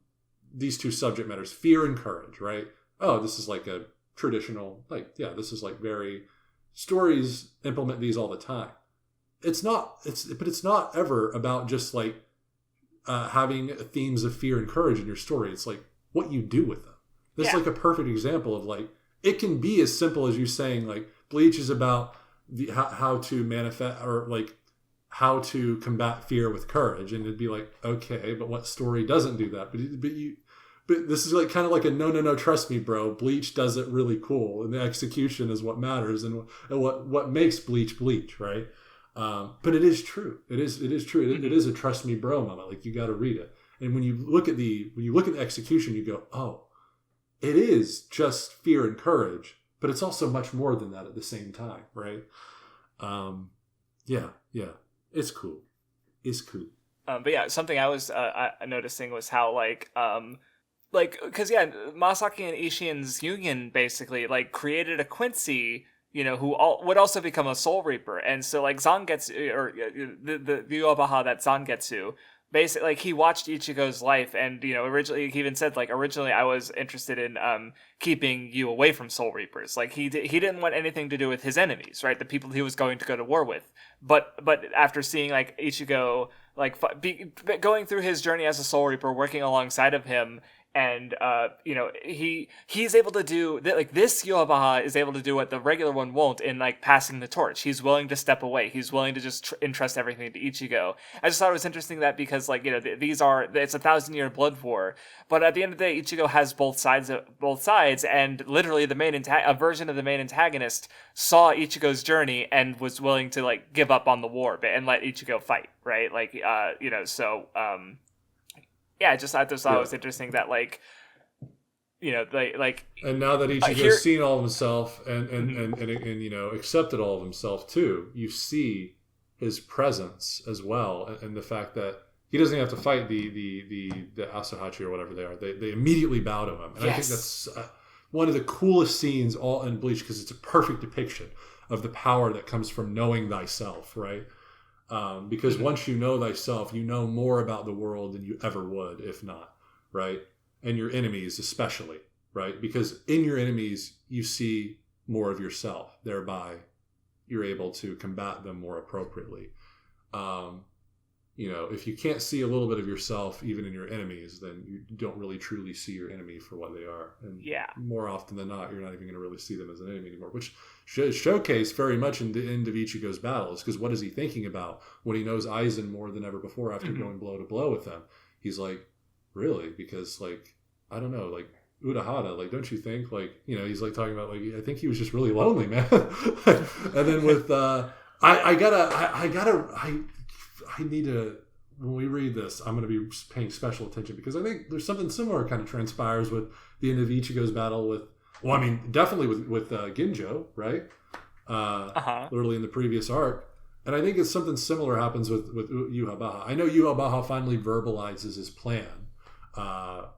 these two subject matters, fear and courage, right? Oh, this is like a traditional, this is like very stories implement these all the time. It's not ever about just like having themes of fear and courage in your story. It's like what you do with them. This is like a perfect example of like, it can be as simple as you saying like Bleach is about how to manifest or like how to combat fear with courage. And it'd be like, okay, but what story doesn't do that? But this is like kind of like a no, trust me, bro. Bleach does it really cool. And the execution is what matters and what makes Bleach, right? But it is true. It is true. It is a trust me, bro moment. Like you got to read it. And when you look at the execution, you go, oh, it is just fear and courage, but it's also much more than that at the same time, right? Yeah. It's cool. But yeah, something I was noticing was how because Masaki and Isshin's union basically like created a Quincy, who would also become a Soul Reaper, and so like Zangetsu or the Yhwach that Zangetsu. Basically, like he watched Ichigo's life, and originally he even said originally I was interested in keeping you away from Soul Reapers. Like he didn't want anything to do with his enemies, right? The people he was going to go to war with. But after seeing like Ichigo going through his journey as a Soul Reaper, working alongside of him. And he's able to do this. Yhwach is able to do what the regular one won't in passing the torch. He's willing to step away. He's willing to just entrust everything to Ichigo. I just thought it was interesting that because it's a 1,000-year blood war, but at the end of the day, Ichigo has both sides, and literally a version of the main antagonist saw Ichigo's journey and was willing to give up on the war and let Ichigo fight. Right, yeah, I just thought it was interesting that and now that Ichigo's seen all of himself and accepted all of himself too, you see his presence as well, and the fact that he doesn't have to fight the Asahachi or whatever they are. They immediately bow to him, and I think that's one of the coolest scenes all in Bleach because it's a perfect depiction of the power that comes from knowing thyself, right? Because once you know thyself, you know more about the world than you ever would, if not, right? And your enemies especially, right? Because in your enemies, you see more of yourself. Thereby, you're able to combat them more appropriately. if you can't see a little bit of yourself even in your enemies, then you don't really truly see your enemy for what they are. And more often than not, you're not even going to really see them as an enemy anymore, which showcased very much in the end of Ichigo's battles. Because what is he thinking about when he knows Aizen more than ever before after going blow to blow with them? He's like, really? Because, like, I don't know, like, Urahara, like, don't you think, like, he's like talking about, like, I think he was just really lonely, man. And then with I need to, when we read this, I'm going to be paying special attention, because I think there's something similar kind of transpires with the end of Ichigo's battle with, well, I mean, definitely with Ginjo, right? Literally in the previous arc. And I think it's something similar happens with Yuhabaha. I know Yuhabaha finally verbalizes his plan, or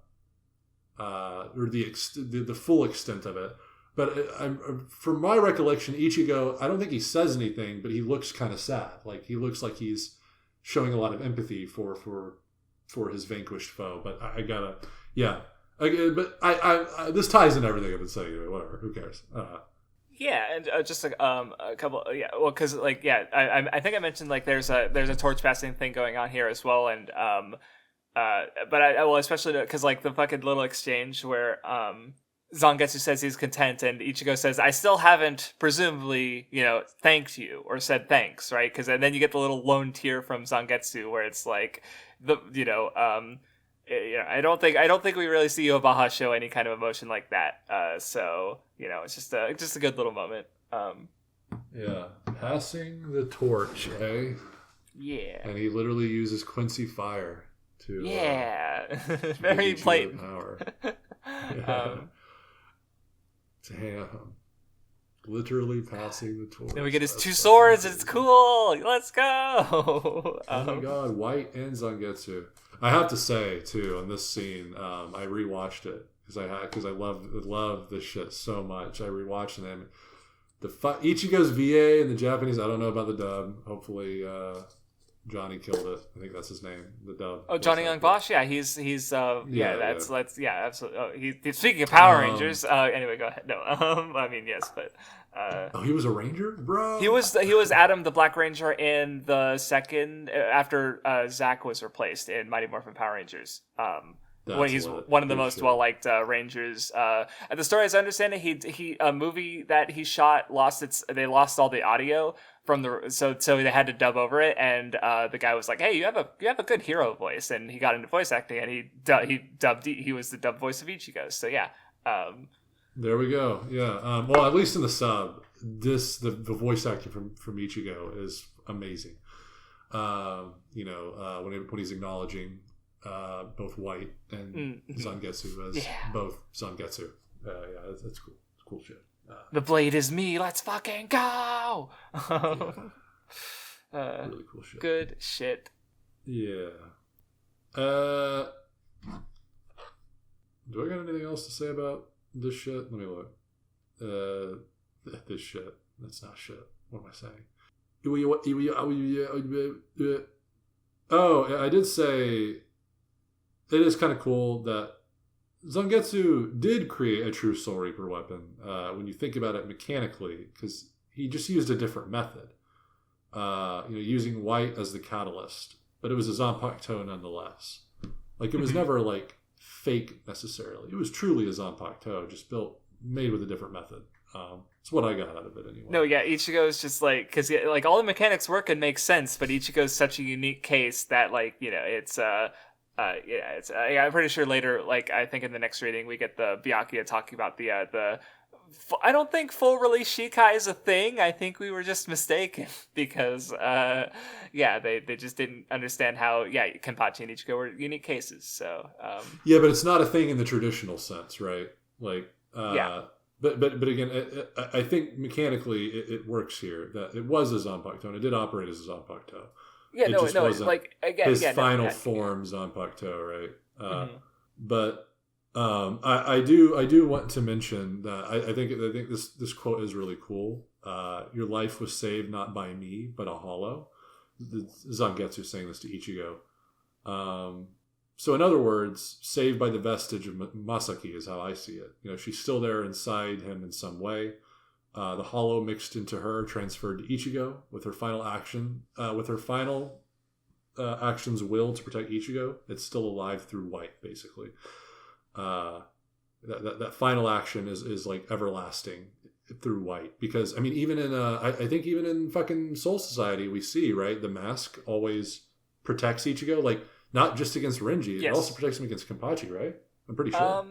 the full extent of it. But from my recollection, Ichigo, I don't think he says anything, but he looks kind of sad. Like, he looks like he's showing a lot of empathy for his vanquished foe. But but this ties into everything I've been saying. Anyway, whatever, who cares? And just a couple. Well, because I think I mentioned, like, there's a torch passing thing going on here as well, and but especially because, like, the fucking little exchange where Zangetsu says he's content, and Ichigo says, "I still haven't, presumably, thanked you or said thanks," right? Because then you get the little lone tear from Zangetsu, where it's like I don't think we really see Yuhabaha show any kind of emotion like that. So it's just a good little moment. Passing the torch, eh? Yeah. And he literally uses Quincy Fire to very blatant power. Damn. Literally passing the torch. Then we get his two swords, and it's cool. Let's go. Oh my god, White and Zangetsu. I have to say too, on this scene, I rewatched it because I love this shit so much. I rewatched them. Ichigo's VA in the Japanese. I don't know about the dub. Hopefully, Johnny killed it. I think that's his name. The dub. Oh, Johnny Young Bosch. Yeah, he's absolutely. Oh, he's speaking of Power Rangers. Anyway, go ahead. No, I mean, yes, but. He was a ranger, bro. He was Adam the Black Ranger in the second after Zack was replaced in Mighty Morphin Power Rangers. When he's one of the most well liked Rangers. At the story, as I understand it, he a movie that he shot they lost all the audio from so they had to dub over it, and the guy was like, "Hey, you have a good hero voice," and he got into voice acting, and he was the dub voice of Ichigo. So yeah. There we go. Yeah. Well, at least in the sub, the voice acting from Ichigo is amazing. When he's acknowledging both White and Zangetsu as both Zangetsu. That's cool. It's cool shit. The blade is me. Let's fucking go. Really cool shit. Good shit. Yeah. Do I got anything else to say about this shit? Let me look. This shit. That's not shit. What am I saying? Oh, I did say it is kind of cool that Zangetsu did create a true Soul Reaper weapon when you think about it mechanically, because he just used a different method. Using White as the catalyst, but it was a Zanpakuto nonetheless. Like, it was never like fake necessarily. It was truly a Zanpakuto, just made with a different method. It's what I got out of it anyway. No, yeah, Ichigo's just like, because like all the mechanics work and make sense, but Ichigo's such a unique case that, like, it's I'm pretty sure later, like, I think in the next reading we get the Byakuya talking about the I don't think full release Shikai is a thing. I think we were just mistaken because they just didn't understand how Kenpachi and Ichigo were unique cases. So yeah, but it's not a thing in the traditional sense, right? Like But again, I think mechanically it works here. That it was a Zanpakuto, and it did operate as a Zanpakuto. Yeah, like again, his final form Zanpakuto, right? But I do want to mention that I think this quote is really cool. Your life was saved not by me, but a hollow. Zangetsu saying this to Ichigo. So in other words, saved by the vestige of Masaki is how I see it. She's still there inside him in some way. The hollow mixed into her, transferred to Ichigo with her final action, with her final action's will to protect Ichigo, it's still alive through white, basically. That final action is like everlasting through white, because I mean, even in I think even in fucking Soul Society we see, right, the mask always protects Ichigo, like not just against Renji, it also protects him against Kenpachi, right? I'm pretty sure.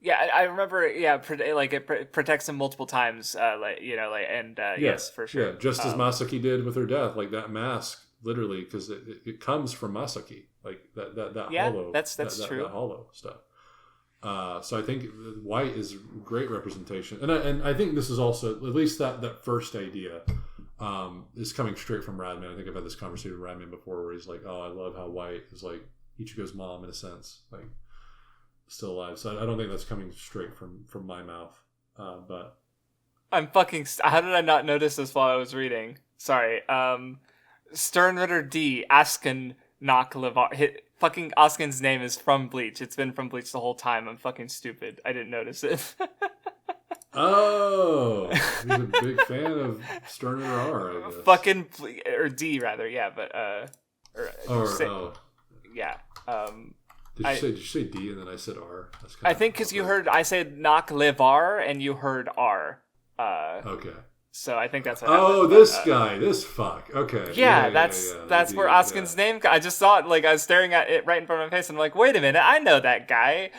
Yeah, I remember. Yeah, like it protects him multiple times. Yes, for sure. Yeah, just as Masaki did with her death, like that mask, literally, because it comes from Masaki, like that hollow. That's true. That hollow stuff. So I think white is great representation, and I think this is also, at least that first idea, is coming straight from Radman. I think I've had this conversation with Radman before, where he's like, "Oh, I love how white is like Ichigo's mom in a sense, like still alive." So I don't think that's coming straight from my mouth, but I'm fucking. How did I not notice this while I was reading? Sorry. Sternritter D. Asken Knock Levar. Fucking Asken's name is from Bleach. It's been from Bleach the whole time. I'm fucking stupid. I didn't notice it. Oh, he's a big fan of Sternritter R, I guess. Fucking or D rather, yeah, but yeah. Did you say D and then I said R? I think because you heard I said knock Levar and you heard R. Okay. So I think that's what happened. This guy, this fuck. Okay. Yeah, that's where Asken's name. I just saw it, like I was staring at it right in front of my face, and I'm like, wait a minute, I know that guy.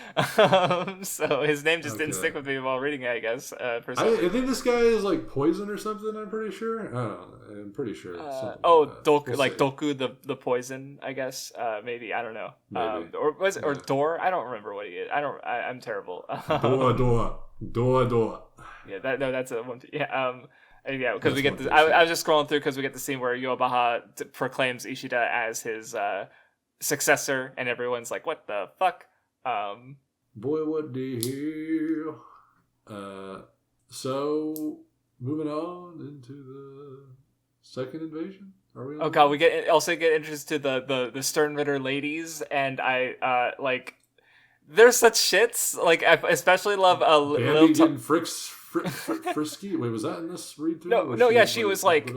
So his name just didn't stick with me while reading it, I guess. I think this guy is like poison or something. I'm pretty sure. I don't know. I'm pretty sure. Doku, like Doku, the poison. I guess. Maybe, I don't know. Maybe. Or was it or Dor? I don't remember what he is. I'm terrible. Dor. Yeah, that's a one. Yeah. Yeah, because we get this. I was just scrolling through because we get the scene where Yobaha proclaims Ishida as his successor, and everyone's like, "What the fuck?" Boy, what the hell? So moving on into the second invasion. Are we? Oh god, we also get introduced to the Sternritter ladies, and I like. They're such shits. Like I especially love Bambi getting frisky. Wait, was that in this read through? No, yeah, she was like,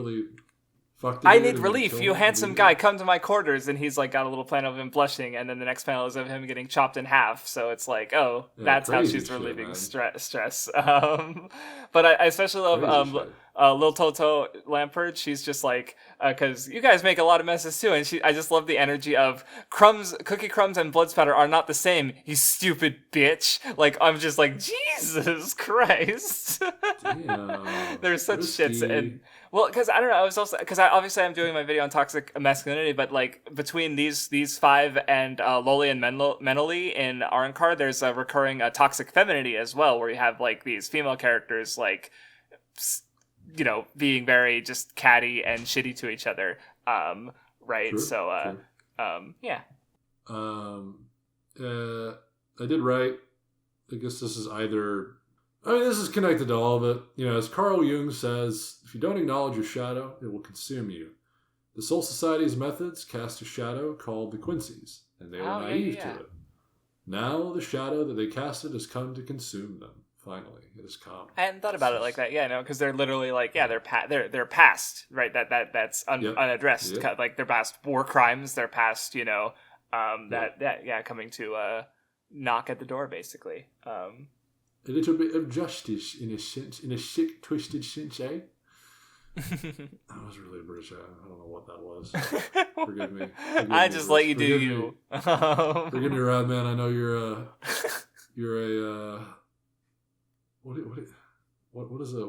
I need relief, you handsome guy, come to my quarters, and he's like got a little panel of him blushing, and then the next panel is of him getting chopped in half. So it's like, oh, that's how she's relieving stress. But I especially love Lil Toto Lampert. She's just like, because you guys make a lot of messes too, and I just love the energy of cookie crumbs and blood spatter are not the same, you stupid bitch. Like, I'm just like, Jesus Christ. They're such shits. And well, because I don't know, I was also, because obviously I'm doing my video on toxic masculinity, but like between these five and Loli and Menoli in Arankar, there's a recurring toxic femininity as well, where you have like these female characters like, you know, being very just catty and shitty to each other, right? True, so, yeah. I did right. I guess this is either... I mean, this is connected to all of it. You know, as Carl Jung says, if you don't acknowledge your shadow, it will consume you. The Soul Society's methods cast a shadow called the Quincy's, and they were naive to it. Now the shadow that they casted has come to consume them. Finally, it has come. I hadn't thought about it like that. Yeah, no, because they're literally like, yeah, they're past, right? That's unaddressed. Yep. Like they're past war crimes. They're past, you know, coming to knock at the door, basically. A little bit of justice in a sense, in a sick, twisted sense, eh? That was really British. I don't know what that was. Forgive me. I just let you do you. Forgive me, Radman. I know you're a what is a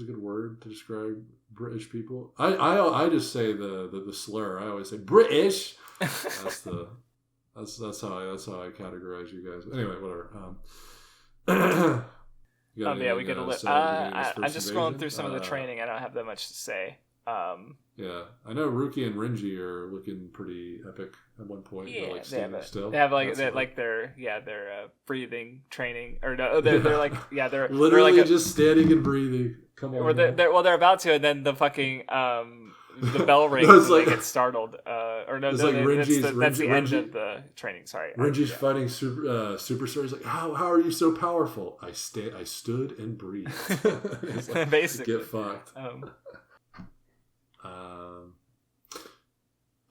good word to describe British people? I just say the slur. I always say British. That's how I categorize you guys. Anyway, whatever. We get a little. I'm just scrolling through some of the training. I don't have that much to say. Yeah, I know Ruki and Renji are looking pretty epic at one point. Yeah, they have their breathing training, or no, they're like they're literally like just standing and breathing. Come on, they're about to, and then the fucking the bell rings and they get startled. That's the end of the training. Sorry, Renji's fighting Superstar. He's like, how are you so powerful? I stood and breathed. Like, basically, get fucked.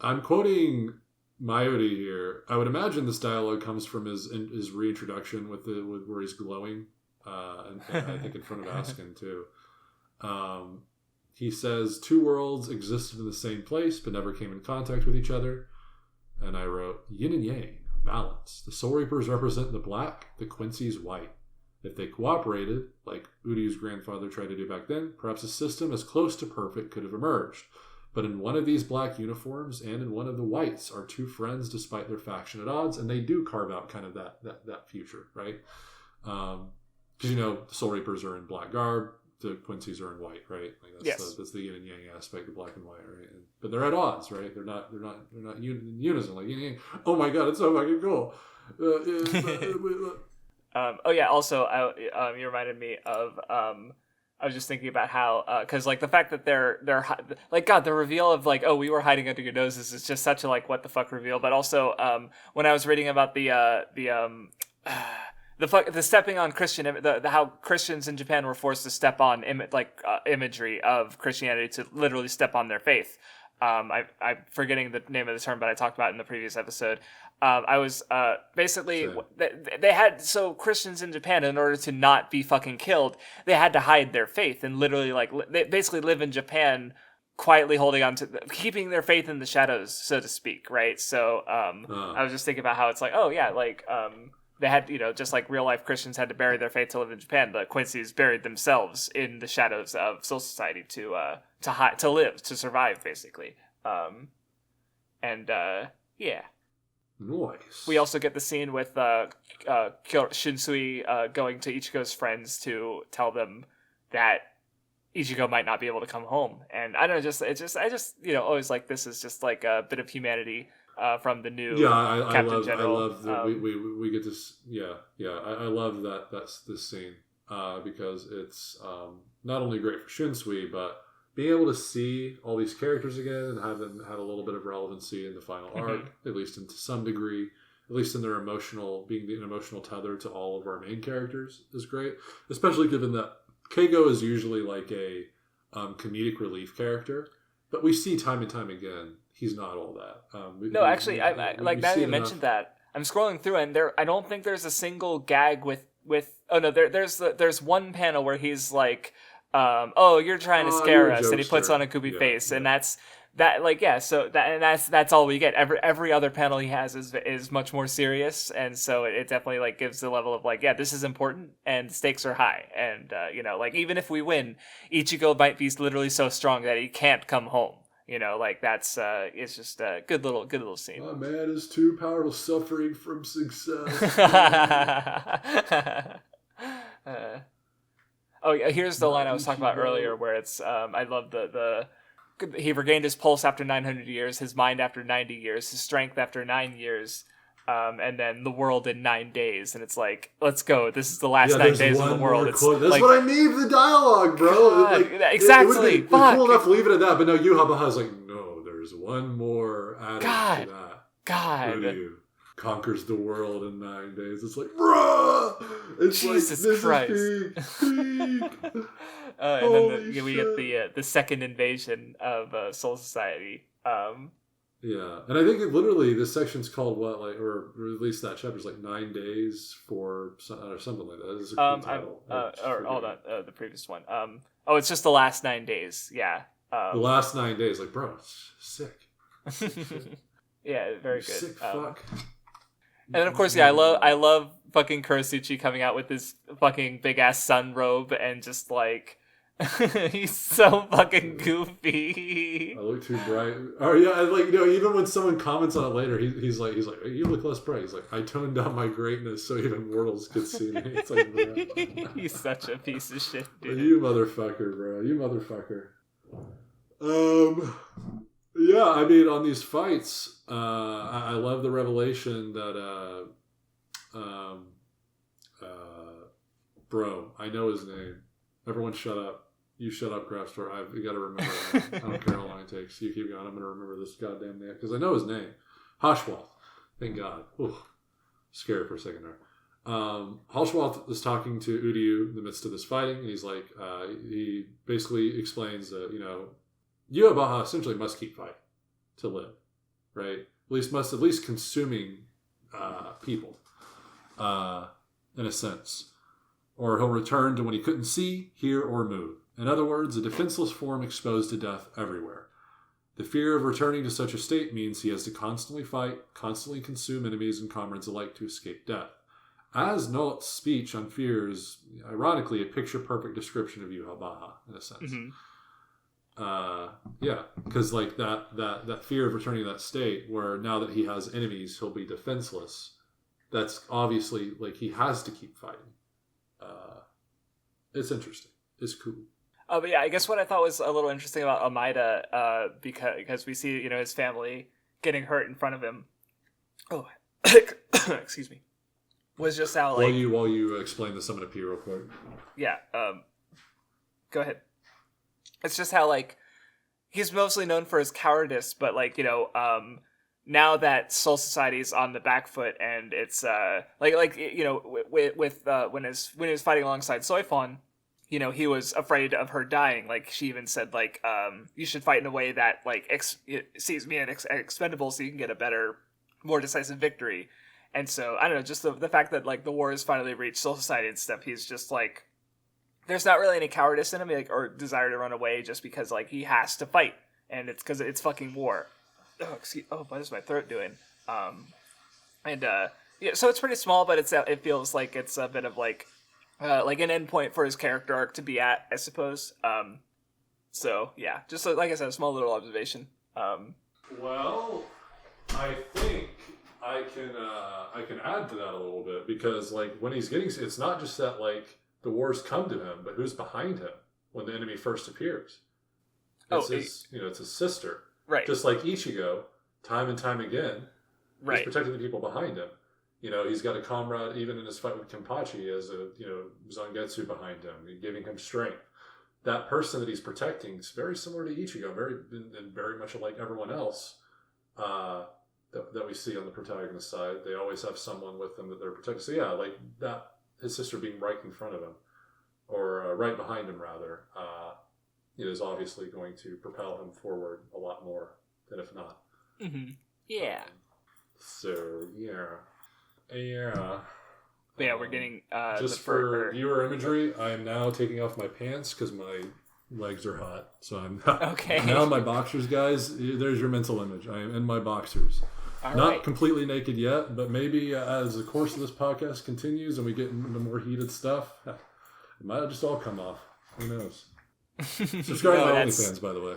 I'm quoting Mayuri here. I would imagine this dialogue comes from his reintroduction with where he's glowing, and I think in front of Askin too. He says 2 worlds existed in the same place but never came in contact with each other. And I wrote yin and yang, balance. The Soul Reapers represent the black, the Quincy's white. If they cooperated, like Uryu's grandfather tried to do back then, perhaps a system as close to perfect could have emerged. But in one of these black uniforms and in one of the whites are 2 friends despite their faction at odds, and they do carve out kind of that future, right? Because, the Soul Reapers are in black garb, the Quincy's are in white, right? Like that's the yin and yang aspect of black and white, right? But they're at odds, right? They're not in unison, like yin and yang. Oh my god, it's so fucking cool. Also, you reminded me of I was just thinking about how because like the fact that they're like God, the reveal of like, oh, we were hiding under your noses is just such a like what the fuck reveal. But also when I was reading about the stepping on Christian, how Christians in Japan were forced to step on imagery of Christianity to literally step on their faith. I'm forgetting the name of the term, but I talked about it in the previous episode. I was basically they had Christians in Japan, in order to not be fucking killed, they had to hide their faith and literally they basically live in Japan quietly holding on to keeping their faith in the shadows, so to speak, right? So I was just thinking about how it's like, oh yeah, like they had, just like real life Christians had to bury their faith to live in Japan, the Quincy's buried themselves in the shadows of Soul Society to live, to survive, basically. Yeah. Nice. We also get the scene with Shinsui going to Ichigo's friends to tell them that Ichigo might not be able to come home, and I don't know, I just always like this is just like a bit of humanity from the new Captain General. I love that we get this. I love that's this scene because it's not only great for Shinsui, but being able to see all these characters again and have them have a little bit of relevancy in the final arc, at least to some degree, at least in their being an emotional tether to all of our main characters is great, especially given that Keigo is usually like a comedic relief character, but we see time and time again he's not all that. Actually, I like now you mentioned that. I'm scrolling through and I don't think there's a single gag with. Oh no, there's one panel where he's like, oh, you're trying to scare us, and he puts on a goofy face, and that's all we get. Every other panel he has is much more serious, and so it definitely like gives the level of like, yeah, this is important and stakes are high, and like even if we win, Ichigo might be literally so strong that he can't come home. Like that's it's just a good little scene. My man is too powerful, suffering from success. Oh yeah, here's the line I was talking about earlier, where it's I love he regained his pulse after 900 years, his mind after 90 years, his strength after 9 years, and then the world in 9 days. And it's like, let's go. This is the last 9 days of the world. That's like, what I need for the dialogue, bro. Exactly. It would be cool enough to leave it at that, but no, Yuhabaha's like, no, there's one more added to that. God. Conquers the world in 9 days. It's like, bruh! It's Jesus like, Christ. Is peak. And then we get the second invasion of Soul Society. Yeah, and I think literally this section's called what, like, or at least that chapter's like 9 days or something like that. This is a cool title. Hold on, the previous one. It's just the last 9 days. Yeah. The last 9 days, like, bro, it's sick. Yeah, very good. Sick fuck. And then, of course, I love fucking Kurosuchi coming out with his fucking big ass sun robe and just like he's so fucking goofy. I look too bright. Oh yeah, like even when someone comments on it later, he's like, you look less bright. He's like, I toned down my greatness so even mortals could see me. It's like, bro. He's such a piece of shit, dude. You motherfucker, bro. You motherfucker. Yeah, I mean, on these fights, I love the revelation that, bro, I know his name. Everyone shut up. You shut up, Craft Store. You got to remember that. I don't care how long it takes. You keep going. I'm going to remember this goddamn name because I know his name. Hoshwalt. Thank God. Ooh, scared for a second there. Hoshwalt is talking to Uryu in the midst of this fighting, and he's like, he basically explains that, Yuabaha essentially must keep fighting to live. right? At least consuming people, in a sense. Or he'll return to when he couldn't see, hear, or move. In other words, a defenseless form exposed to death everywhere. The fear of returning to such a state means he has to constantly fight, constantly consume enemies and comrades alike to escape death. As Naut's speech on fear is, ironically, a picture-perfect description of Yuha-Baha, in a sense. Yeah, because like that fear of returning to that state, where now that he has enemies, he'll be defenseless. That's obviously, like, he has to keep fighting. It's interesting. It's cool. Oh, but yeah, I guess what I thought was a little interesting about Almeida, because we see, his family getting hurt in front of him. Oh, excuse me. Was just how, like... While you explain this, I'm going to pee real quick. Yeah, go ahead. It's just how, like, he's mostly known for his cowardice, but, like, now that Soul Society's on the back foot, and it's, when he was fighting alongside Soifon, he was afraid of her dying. Like, she even said, like, you should fight in a way that, like, sees me as expendable so you can get a better, more decisive victory. And so, I don't know, just the fact that, like, the war has finally reached Soul Society and stuff, he's just, like, there's not really any cowardice in him, like, or desire to run away just because, like, he has to fight. And it's because it's fucking war. What is my throat doing? Yeah, so it's pretty small, but it feels like it's a bit of, like an endpoint for his character arc to be at, I suppose. So yeah, just like I said, a small little observation. Well, I think I can add to that a little bit, because like when he's getting, it's not just that like the wars come to him, but who's behind him when the enemy first appears. It's his sister, right? Just like Ichigo, time and time again, right? He's protecting the people behind him. He's got a comrade, even in his fight with Kenpachi, as a, Zangetsu behind him, giving him strength. That person that he's protecting is very similar to Ichigo, very much like everyone else that we see on the protagonist side. They always have someone with them that they're protecting. So yeah, like that, his sister being right in front of him, or right behind him rather, is obviously going to propel him forward a lot more than if not. Mm-hmm. Yeah. So yeah. Yeah. But yeah, we're getting just for viewer imagery, I am now taking off my pants because my legs are hot. So I'm okay. Now in my boxers, guys. There's your mental image. I am in my boxers. All Not right. completely naked yet, but maybe as the course of this podcast continues and we get into more heated stuff, it might just all come off. Who knows? Subscribe to OnlyFans, by the way.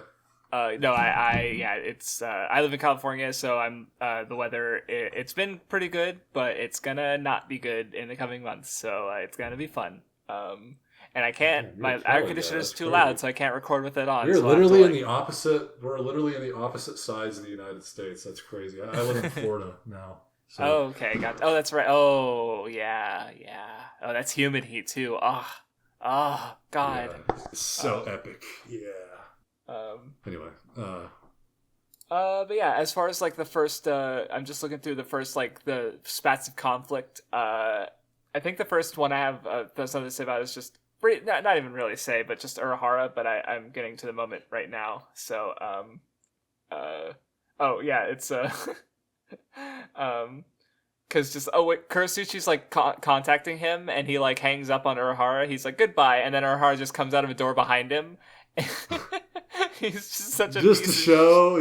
It's I live in California, so I'm the weather. It's been pretty good, but it's gonna not be good in the coming months. So it's gonna be fun. And I can't. My air conditioner is too loud, so I can't record with it on. We're literally in the opposite. We're literally in the opposite sides of the United States. That's crazy. I live in Florida now. So. Oh, okay, got. Oh, that's right. Oh, yeah. Oh, that's humid heat too. Oh, God. Yeah, it's so epic. Yeah. Anyway. But yeah, as far as like the first, I'm just looking through the first like the spats of conflict. I think the first one I have something to say about is just not even really say, but just Urahara. But I'm getting to the moment right now. So it's because just Kurasuchi's like contacting him, and he like hangs up on Urahara. He's like goodbye, and then Urahara just comes out of a door behind him. He's just such a to show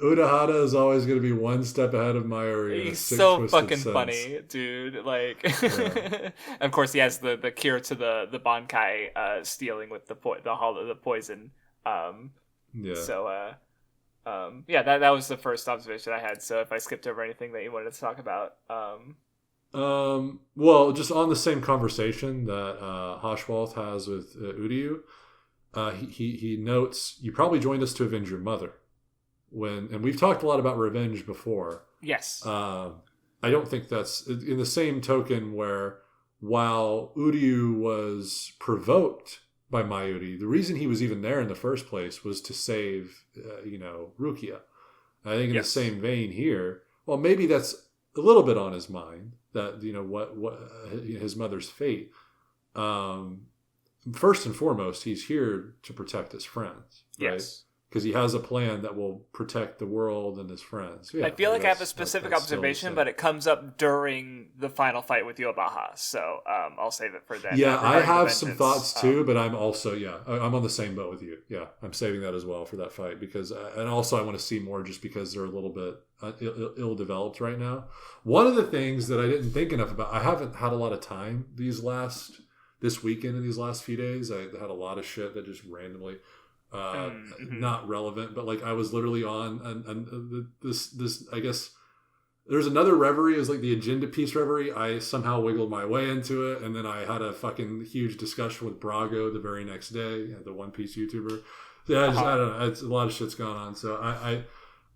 Urahara is always going to be one step ahead of Mayuri. He's so fucking funny, dude. Like, yeah. Of course, he has the cure to the Bankai stealing with the poison. Yeah. So that was the first observation I had. So if I skipped over anything that you wanted to talk about, well, just on the same conversation that Hashwalt has with Uryu. He notes, you probably joined us to avenge your mother. And we've talked a lot about revenge before. Yes. I don't think that's in the same token where while Uryu was provoked by Mayuri, the reason he was even there in the first place was to save, Rukia. I think in the same vein here, well, maybe that's a little bit on his mind that, what his mother's fate. First and foremost, he's here to protect his friends, right? Yes. because he has a plan that will protect the world and his friends. Yeah, I feel like I have a specific observation, but it comes up during the final fight with Yobaha, so I'll save it for then. Yeah, I have some thoughts too, but I'm also I'm on the same boat with you. Yeah, I'm saving that as well for that fight because, and also I want to see more just because they're a little bit ill developed right now. One of the things that I didn't think enough about, I haven't had a lot of time this weekend and these last few days. I had a lot of shit that just randomly. Not relevant, but like I was literally on this I guess there's another reverie. It was like the agenda piece reverie. I somehow wiggled my way into it, and then I had a fucking huge discussion with Brago the very next day, the One Piece YouTuber. Yeah, I don't know. It's a lot of shit's going on. So I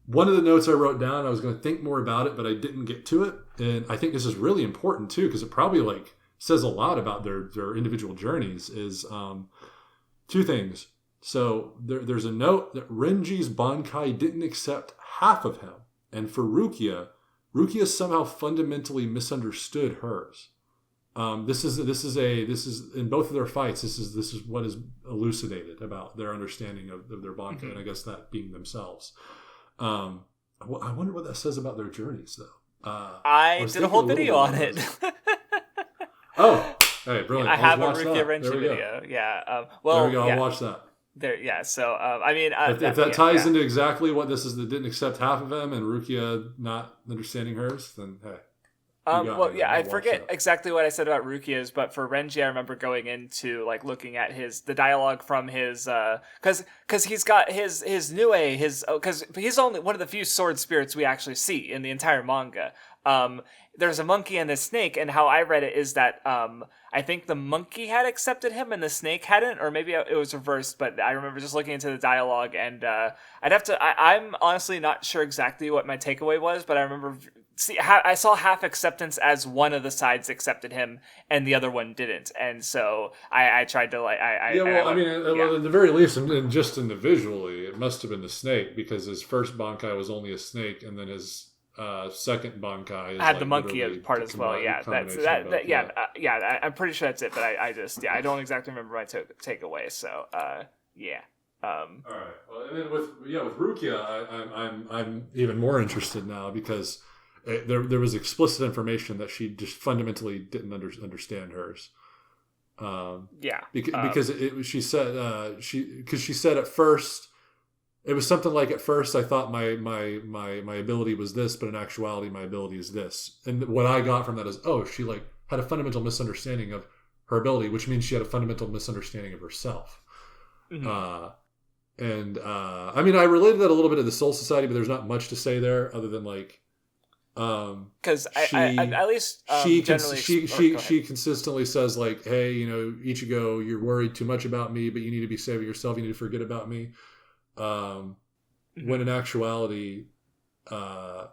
one of the notes I wrote down, I was going to think more about it, but I didn't get to it, and I think this is really important too because it probably like says a lot about their individual journeys. Is two things. So there's a note that Renji's Bankai didn't accept half of him. And for Rukia somehow fundamentally misunderstood hers. This is in both of their fights, this is what is elucidated about their understanding of their Bankai, and I guess that being themselves. I wonder what that says about their journeys though. I did a whole video on it. Oh, hey, brilliant. I have a Rukia Renji video. Yeah. Well, there we go. I'll watch that. There, yeah. So, I mean, if that ties into exactly what this is, that didn't accept half of him, and Rukia not understanding hers, then hey. Well, yeah, I forget exactly what I said about Rukia's, but for Renji, I remember going into like looking at the dialogue from his, because he's got his Nue, because he's only one of the few sword spirits we actually see in the entire manga. There's a monkey and a snake, and how I read it is that I think the monkey had accepted him and the snake hadn't, or maybe it was reversed, but I remember just looking into the dialogue, and I'm honestly not sure exactly what my takeaway was, but I remember I saw half acceptance as one of the sides accepted him and the other one didn't, and so I tried to well, at the very least, and just individually, it must have been the snake, because his first Bankai was only a snake, and then his second Bankai had the monkey part as well. Yeah, I'm pretty sure that's it, but I don't exactly remember my takeaway. So yeah. All right. Well, and then with Rukia, I'm even more interested now because there was explicit information that she just fundamentally didn't understand hers. Because she said at first. It was something like, at first I thought my ability was this, but in actuality my ability is this. And what I got from that is, she like had a fundamental misunderstanding of her ability, which means she had a fundamental misunderstanding of herself. Mm-hmm. I mean, I related that a little bit to the Soul Society, but there's not much to say there other than like, because at least she consistently says like, hey, Ichigo, you're worried too much about me, but you need to be saving yourself. You need to forget about me. When in actuality, if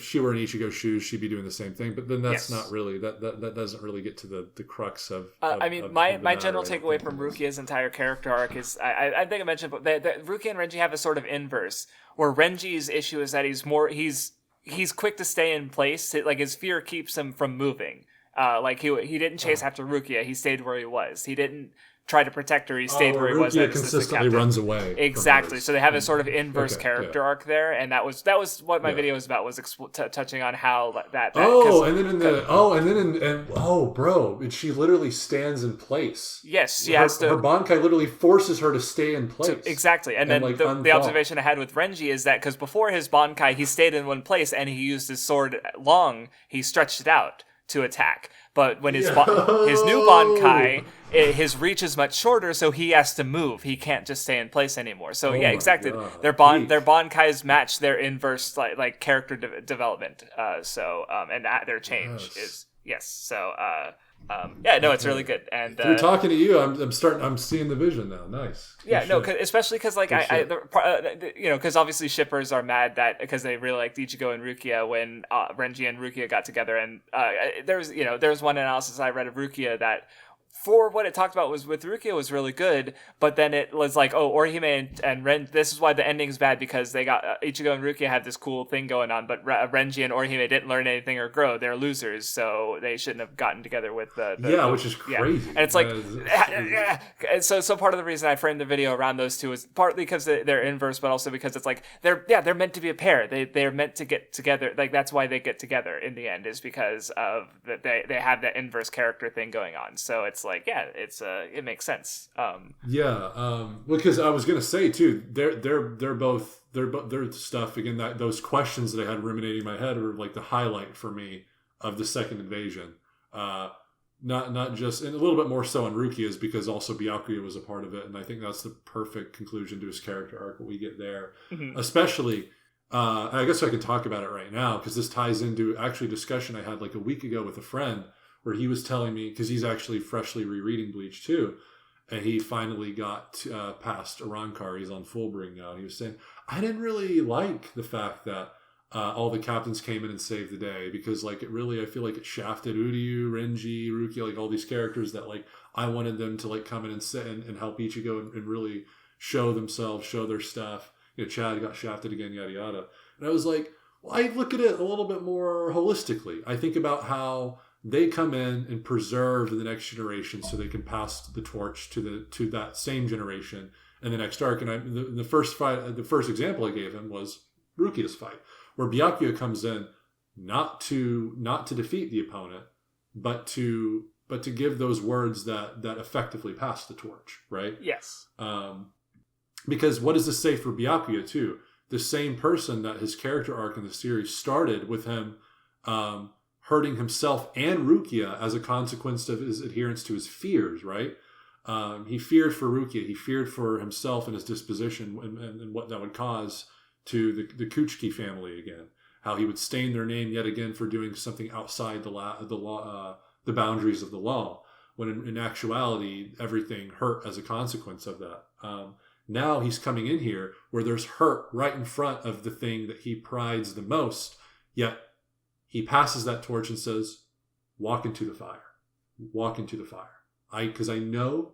she were in Ichigo's shoes, she'd be doing the same thing. But then that's not really that doesn't really get to the crux of. My general takeaway from Rukia's entire character arc is I think I mentioned, but that Rukia and Renji have a sort of inverse, where Renji's issue is that he's quick to stay in place. Like his fear keeps him from moving. Like he didn't chase after Rukia. He stayed where he was. He didn't try to protect her. He stayed where he was. Rukia consistently runs away. Exactly. So they have a sort of inverse character arc there, and that was what my video was about, was touching on how that. And she literally stands in place. Yes, she has to. Her Bankai literally forces her to stay in place. Exactly, and then the observation I had with Renji is that because before his Bankai, he stayed in one place and he used his sword long. He stretched it out to attack. But when his new Bankai, his reach is much shorter, so he has to move. He can't just stay in place anymore. So exactly. God. Their Bankais match their inverse like character development. And their change is yes. So it's really good. And through talking to you, I'm seeing the vision now. Nice. Especially because like because obviously shippers are mad that because they really liked Ichigo and Rukia when Renji and Rukia got together, and there was one analysis I read of Rukia that for what it talked about was with Rukia was really good, but then it was like, oh, Orihime and Ren, this is why the ending's bad, because they got Ichigo and Rukia had this cool thing going on, but Renji and Orihime didn't learn anything or grow. They're losers, so they shouldn't have gotten together with which is crazy. And it's like, and so part of the reason I framed the video around those two is partly because they're inverse, but also because it's like they're meant to be a pair. They're meant to get together. Like that's why they get together in the end, is because of that they have that inverse character thing going on. So it's like, yeah, it makes sense. Because I was gonna say too, they're both their stuff again. That those questions that I had ruminating in my head were like the highlight for me of the second invasion. Not just, and a little bit more so on Rukia's, because also Byakuya was a part of it, and I think that's the perfect conclusion to his character arc. What we get there, especially. I guess I can talk about it right now because this ties into actually a discussion I had like a week ago with a friend, where he was telling me, because he's actually freshly rereading Bleach too, and he finally got past Arrancar. He's on Fullbring now, and he was saying, I didn't really like the fact that all the captains came in and saved the day, because like it really, I feel like it shafted Uryu, Renji, Rukia, like all these characters that like I wanted them to like come in and sit and help Ichigo and really show themselves, show their stuff. Chad got shafted again, yada yada. And I was like, well, I look at it a little bit more holistically. I think about how they come in and preserve the next generation so they can pass the torch to that same generation in the next arc. And the first fight, the first example I gave him was Rukia's fight, where Byakuya comes in not to defeat the opponent, but to give those words that effectively pass the torch, right? Yes. Because what does this say for Byakuya too? The same person that his character arc in the series started with him hurting himself and Rukia as a consequence of his adherence to his fears, right? He feared for Rukia. He feared for himself and his disposition and what that would cause to the Kuchiki family again. How he would stain their name yet again for doing something outside the boundaries of the law, when in actuality, everything hurt as a consequence of that. Now he's coming in here where there's hurt right in front of the thing that he prides the most, yet he passes that torch and says, walk into the fire. Walk into the fire. Because I know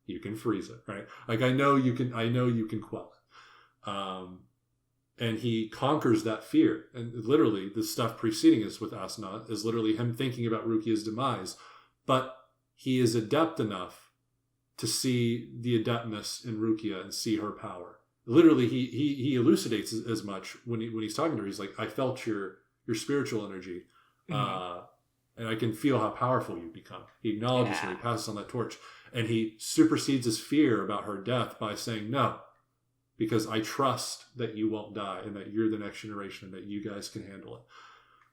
you can freeze it, right? Like I know you can quell it. And he conquers that fear. And literally the stuff preceding us with Asuna is literally him thinking about Rukia's demise. But he is adept enough to see the adeptness in Rukia and see her power. Literally, he elucidates as much when he's talking to her. He's like, I felt your spiritual energy, and I can feel how powerful you've become. He acknowledges her. He passes on that torch, and he supersedes his fear about her death by saying, no, because I trust that you won't die and that you're the next generation and that you guys can handle it.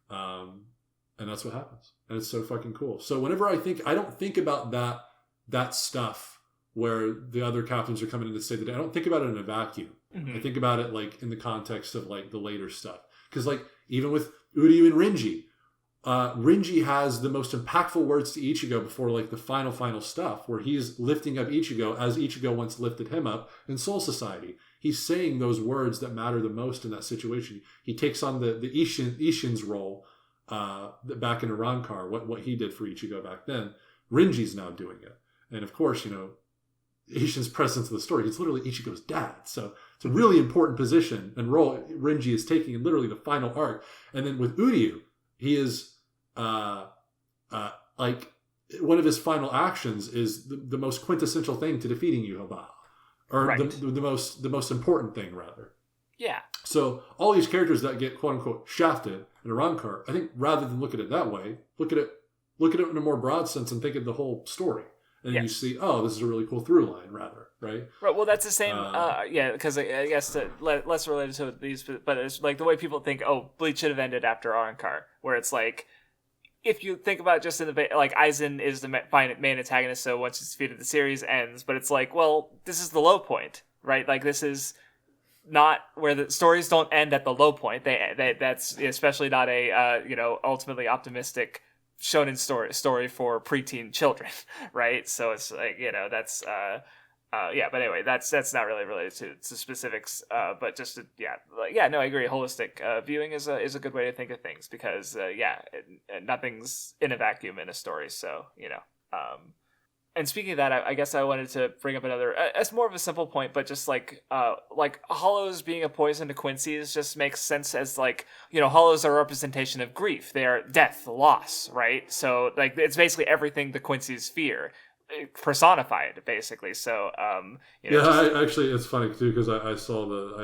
And that's what happens. And it's so fucking cool. So whenever I don't think about that stuff where the other captains are coming in to save the day. I don't think about it in a vacuum. I think about it like in the context of like the later stuff. Because like even with Uryu and Renji, Renji has the most impactful words to Ichigo before like the final stuff, where he's lifting up Ichigo as Ichigo once lifted him up in Soul Society. He's saying those words that matter the most in that situation. He takes on the Ishin's role back in Arrancar, what he did for Ichigo back then. Renji's now doing it. And of course, Ishin's presence in the story, it's literally Ichigo's dad. So it's a really important position and role Renji is taking in literally the final arc. And then with Uryu, he is like one of his final actions is the most quintessential thing to defeating Yhwach. Or right. the most important thing, rather. Yeah. So all these characters that get quote unquote shafted in Arrancar, I think rather than look at it that way, look at it in a more broad sense and think of the whole story. And you see, oh, this is a really cool through line, rather, right? Right. Well, that's the same. Because I guess less related to these, but it's like the way people think, oh, Bleach should have ended after Arrancar, where it's like, if you think about it just in the like Aizen is the main antagonist, so once he's defeated, the series ends. But it's like, well, this is the low point, right? Like this is not where the stories don't end at the low point. That's especially not a ultimately optimistic shonen story for preteen children, right? So it's like, that's but anyway, that's not really related to specifics, but just I agree. Holistic viewing is a good way to think of things, because nothing's in a vacuum in a story, so And speaking of that, I guess I wanted to bring up another. It's more of a simple point, but just like hollows being a poison to Quincy's just makes sense as like hollows are a representation of grief. They are death, loss, right? So like it's basically everything the Quincy's fear personified, basically. So actually, it's funny too because I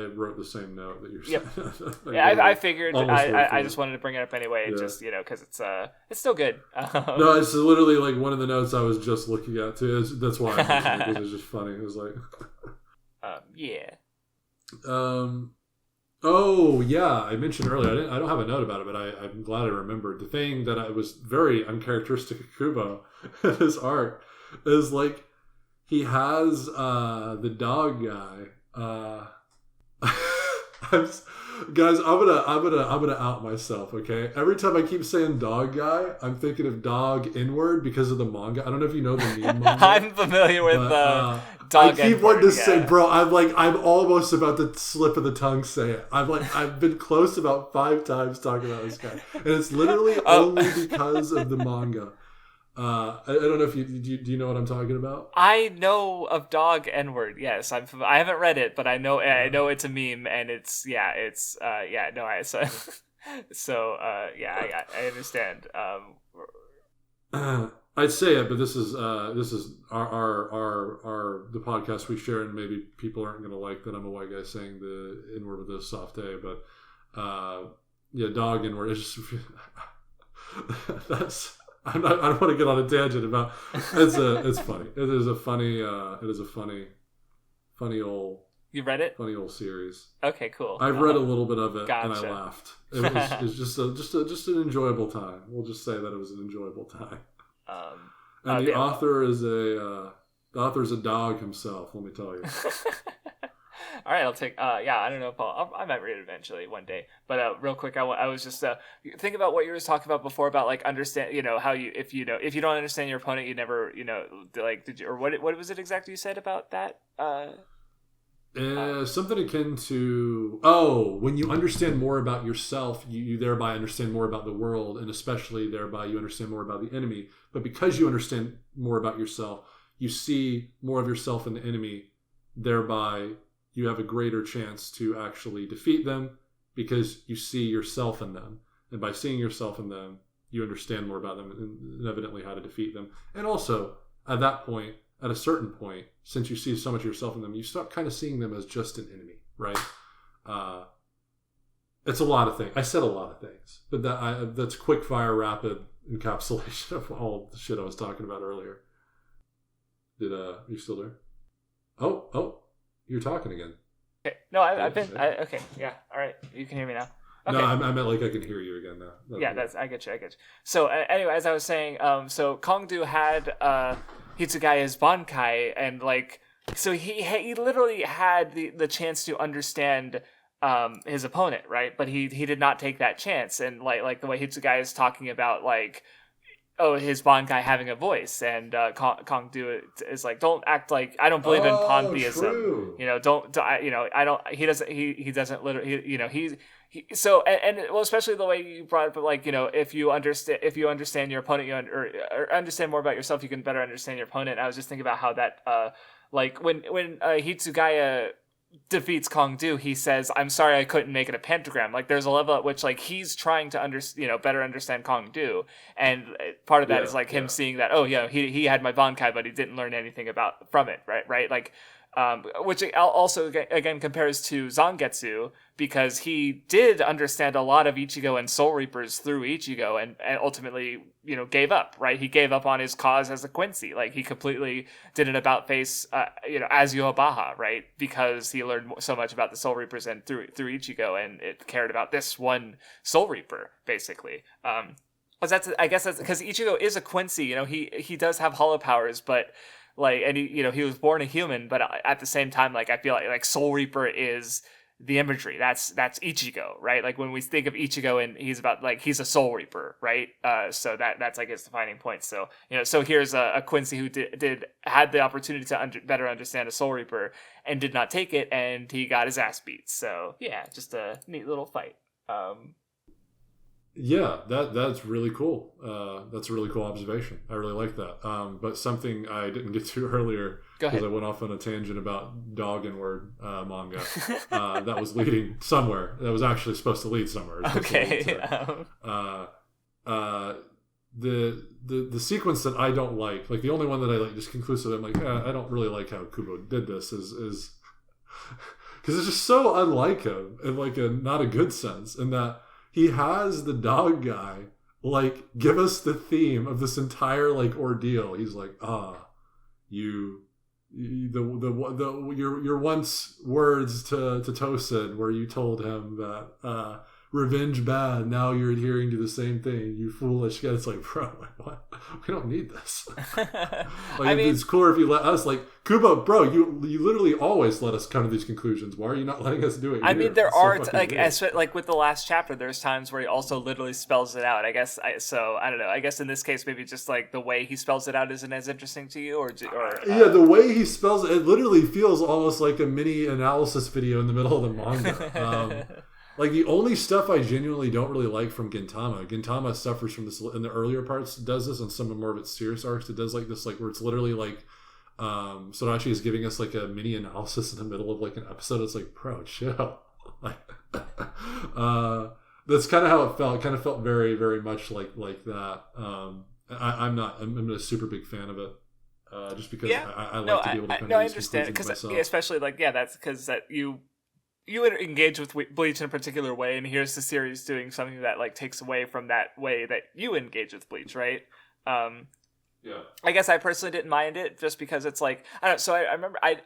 wrote the same note that you're saying. Yep. Yeah, I figured. I just wanted to bring it up anyway, just because it's still good. No, it's literally like one of the notes I was just looking at too. That's why I mentioned it, because it's just funny. It was like, yeah. Oh yeah, I mentioned earlier. I don't have a note about it, but I'm glad I remembered. The thing that I was very uncharacteristic of Kubo, his art, is like he has the dog guy. Guys, I'm gonna out myself. Okay, every time I keep saying dog guy, I'm thinking of dog inward because of the manga. I don't know if you know the meme manga. I'm familiar with dog. I keep wanting to say, bro. I'm almost about to slip of the tongue say it. I've been close about 5 times talking about this guy, and it's literally only because of the manga. I don't know if do you know what I'm talking about? I know of dog N-word. Yes, I haven't read it, but I know it's a meme, and I understand. I'd say it, but this is our the podcast we share, and maybe people aren't going to like that I'm a white guy saying the N-word with a soft A, but dog N-word is just that's. I don't want to get on a tangent about it's funny. It is a funny old. You read it? Funny old series. Okay, cool. I've read a little bit of it, gotcha. and I laughed. It was just an enjoyable time. We'll just say that it was an enjoyable time. And the author is a dog himself. Let me tell you. All right, I'll take. I don't know if I might read it eventually one day. But real quick, I was just think about what you were talking about before about like understand. How if you don't understand your opponent, you never like did you or what was it exactly you said about that? Something akin to when you understand more about yourself, you thereby understand more about the world, and especially thereby you understand more about the enemy. But because you understand more about yourself, you see more of yourself in the enemy, thereby you have a greater chance to actually defeat them because you see yourself in them. And by seeing yourself in them, you understand more about them and evidently how to defeat them. And also, at that point, at a certain point, since you see so much of yourself in them, you start kind of seeing them as just an enemy, right? It's a lot of things. I said a lot of things, but that's quick fire, rapid encapsulation of all the shit I was talking about earlier. Are you still there? Oh. You're talking again. Okay. No, I've been. Okay, yeah. All right, you can hear me now. Okay. No, I meant like I can hear you again now. I get you. So anyway, as I was saying, so Kongdu had Hitsugaya's Bankai, and like, so he literally had the chance to understand his opponent, right? But he did not take that chance, and like the way Hitsugaya is talking about like. His Bankai having a voice, and Kongdu is like, don't act like I don't believe in pantheism. True. I don't. He doesn't literally. So especially the way you brought it up, like if you understand your opponent, or understand more about yourself, you can better understand your opponent. I was just thinking about how that like when Hitsugaya defeats Kongdu, he says, "I'm sorry I couldn't make it a pentagram." Like there's a level at which like he's trying to better understand Kongdu, and part of that is like him seeing that he had my Bankai, but he didn't learn anything from it, right? Like which also again compares to Zangetsu, because he did understand a lot of Ichigo and Soul Reapers through Ichigo, and ultimately gave up, right? He gave up on his cause as a Quincy. Like he completely did an about face as Yobaha, right? Because he learned so much about the Soul Reapers and through Ichigo, and it cared about this one Soul Reaper basically. I guess that's because Ichigo is a Quincy. He does have hollow powers, but like, and he was born a human, but at the same time, like I feel like Soul Reaper is the imagery. That's Ichigo, right? Like when we think of Ichigo, and he's about like he's a Soul Reaper, right? So that's like his defining point. So so here's a Quincy who had the opportunity to better understand a Soul Reaper and did not take it, and he got his ass beat. So yeah, just a neat little fight. Yeah, that's really cool. That's a really cool observation. I really like that. But something I didn't get to earlier Go because ahead. I went off on a tangent about dog and word manga. That was leading somewhere. That was actually supposed to lead somewhere. It was supposed to lead Okay. to, uh, the sequence that I don't like the only one that I like, just conclusive. I'm like, I don't really like how Kubo did this. Is because it's just so unlike him in like a not a good sense, in that he has the dog guy like give us the theme of this entire like ordeal. He's like, your once words to Tosin, where you told him that revenge bad, now you're adhering to the same thing, you foolish guy. It's like, bro, like, what? We don't need this. I mean, it's cooler if you let us, like, Kubo, bro, you literally always let us come to these conclusions. Why are you not letting us do it I here? mean, there It's so are fucking weird. like with the last chapter, there's times where he also literally spells it out. So I don't know. I guess in this case, maybe just like the way he spells it out isn't as interesting to you, Yeah, the way he spells it, it literally feels almost like a mini analysis video in the middle of the manga. Like, the only stuff I genuinely don't really like from Gintama suffers from this in the earlier parts, does this, and some of more of its serious arcs, it does like this, like, where it's literally like Sorachi is giving us like a mini analysis in the middle of like an episode. It's like, bro, chill. Like, that's kind of how it felt. It kind of felt very, very much like that. I'm a super big fan of it. Just because yeah. I No, like to be able to come no, to I these understand conclusions because myself. especially like that's because that you engage with Bleach in a particular way, and here's the series doing something that like takes away from that way that you engage with Bleach, right? Um, Yeah. I guess I personally didn't mind it just because it's like I don't know. So I remember I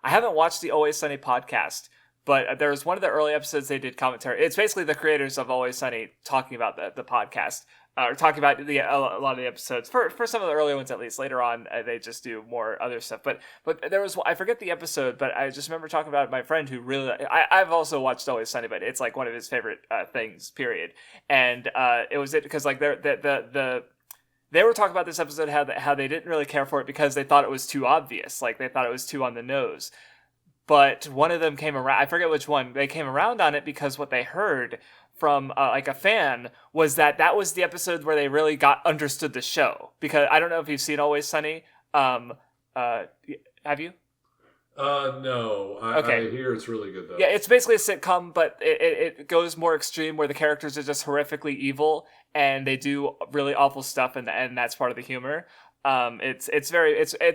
haven't watched the Always Sunny podcast, but there was one of the early episodes they did commentary. It's basically the creators of Always Sunny talking about the podcast. Or talking about a lot of the episodes for some of the earlier ones at least. Later on, they just do more other stuff. But there was, I forget the episode, but I just remember talking about it with my friend who really I've also watched Always Sunny, but it's like one of his favorite things. Period. And it was it because like they were talking about this episode how they didn't really care for it because they thought it was too obvious, like they thought it was too on the nose. But one of them came around. I forget which one. They came around on it because what they heard from like a fan was that was the episode where they really got understood the show. Because I don't know if you've seen Always Sunny. Uh, have you? No. Okay. I hear it's really good though. Yeah, it's basically a sitcom, but it goes more extreme where the characters are just horrifically evil and they do really awful stuff, and that's part of the humor. It's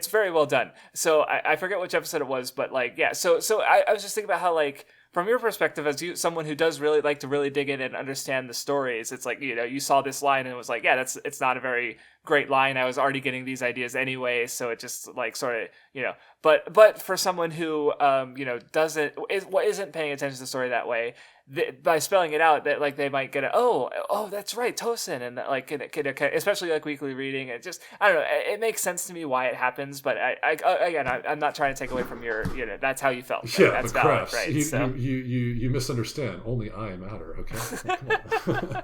very well done. So I forget which episode it was, but like yeah. So I was just thinking about how like from your perspective as someone who does really like to really dig in and understand the stories, it's like you saw this line and it was like yeah, it's not a very great line. I was already getting these ideas anyway, so it just like sort of But for someone who isn't paying attention to the story that way, by spelling it out, that like they might get that's right, Tosin, and that, like especially like weekly reading. It just I don't know. It makes sense to me why it happens, but I'm not trying to take away from your that's how you felt. Right? Yeah, That's but valid, Krabs, right? you misunderstand. Only I matter. Okay. Come on.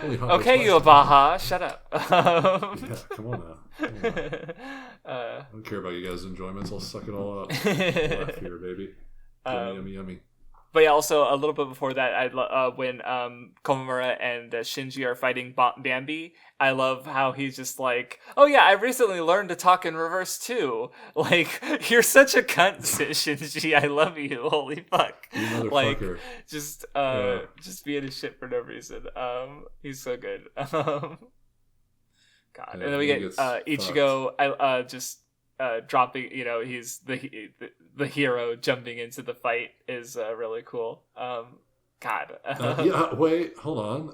Only Okay, you HotBoySpicy. Baha, shut up. Yeah, come on now. I don't care about you guys' enjoyments. I'll suck it all up. Laugh here, baby. Yummy, yummy, yummy. But yeah, also a little bit before that, when Komamura and Shinji are fighting Bambi, I love how he's just like, "Oh yeah, I recently learned to talk in reverse too." Like, you're such a cunt, Shinji. I love you. Holy fuck! You Like, motherfucker. just being a shit for no reason. He's so good. God, and then we he get gets Ichigo. Just dropping. He's the hero jumping into the fight is really cool. God. Yeah, wait, hold on.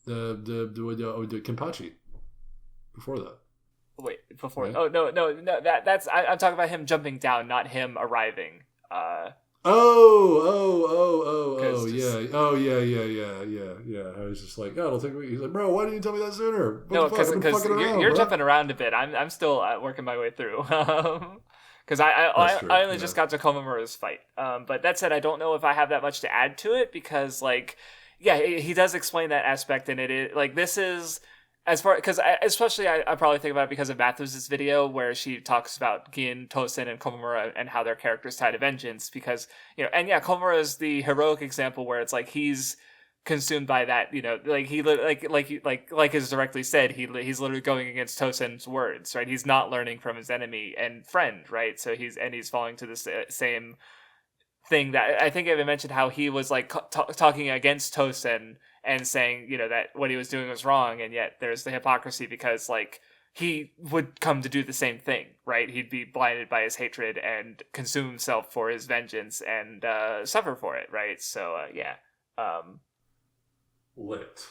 The Kenpachi. Before that. Wait, before. Right? Oh no. That's I'm talking about him jumping down, not him arriving. Oh, Just, yeah. Oh, yeah. I was just like, it'll take me. He's like, bro, why didn't you tell me that sooner? What no, the fuck? I've been because fucking around, you're bro. jumping around a bit. I'm still working my way through. Because That's true, I only yeah. just got to Komamura's fight. But that said, I don't know if I have that much to add to it because, like, yeah, he does explain that aspect, and it is like this is as far because especially I probably think about it because of Mathews's video where she talks about Gin, Tosin, and Komamura and how their characters tie to vengeance because and yeah, Komamura is the heroic example where it's like he's consumed by that, like he like is directly said, he's literally going against Tosen's words, right? He's not learning from his enemy and friend, right? So he's falling to this same thing that I think I even mentioned, how he was like talking against Tosen and saying, that what he was doing was wrong, and yet there's the hypocrisy because like he would come to do the same thing, right? He'd be blinded by his hatred and consume himself for his vengeance and suffer for it, right? So yeah. Lit.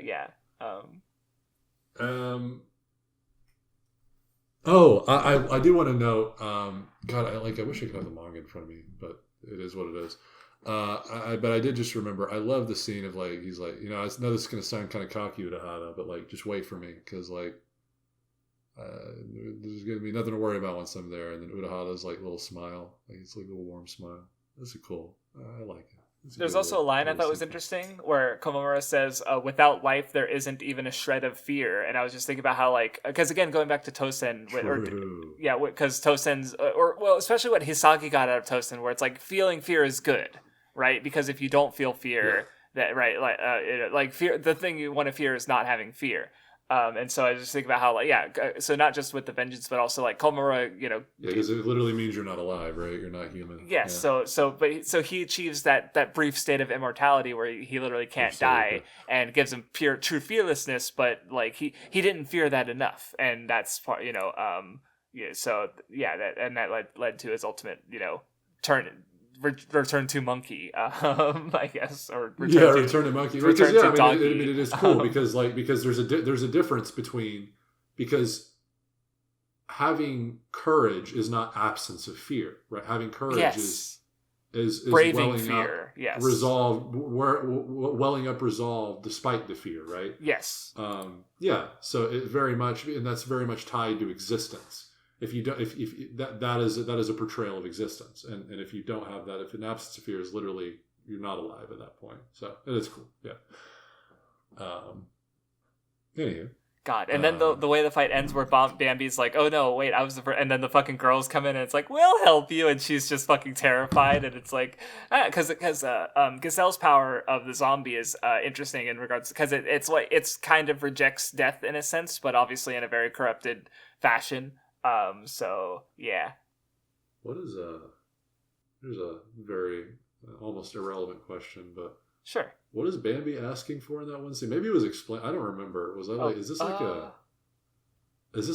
Yeah. Oh, I do want to note. God, I wish I could have the manga in front of me, but it is what it is. But I did just remember. I love the scene of like he's like, I know this is gonna sound kind of cocky, Urahara, but like just wait for me because like there's gonna be nothing to worry about once I'm there. And then Urahara's like little smile, like it's like a little warm smile. That's cool. I like it. There's also a line I thought was interesting where Komamura says, without life, there isn't even a shred of fear. And I was just thinking about how, like, because again, going back to Tosen, because Tosen's, especially what Hisagi got out of Tosen, where it's like feeling fear is good, right? Because if you don't feel fear, that, right, like fear, the thing you want to fear is not having fear. And so I just think about how, like, so not just with the vengeance, but also like Komamura, because it literally means you're not alive, right? You're not human. Yeah. So he achieves that brief state of immortality where he literally can't die, and gives him true fearlessness. But like he didn't fear that enough, and that's part, that led to his ultimate, return to monkey, I guess, or return to monkey. Return to donkey. I mean, it is cool because there's a difference between, because having courage is not absence of fear, right? Having courage is braving welling fear, up, yes, welling up resolve despite the fear, right? Yes. So it very much, and that's very much tied to existence. If you don't, if that is a portrayal of existence, and if you don't have that, if an absence of fear is literally you're not alive at that point, so it is cool, yeah. Anywho, God, and then the way the fight ends, where Bambi's like, "Oh no, wait, I was the first," and then the fucking girls come in, and it's like, "We'll help you," and she's just fucking terrified, and it's like, because Gazelle's power of the zombie is interesting in regards, because it's kind of rejects death in a sense, but obviously in a very corrupted fashion. So yeah. What is here's a very almost irrelevant question, but sure. What is Bambi asking for in that one scene? Maybe it was explained. I don't remember. Was that like? Is this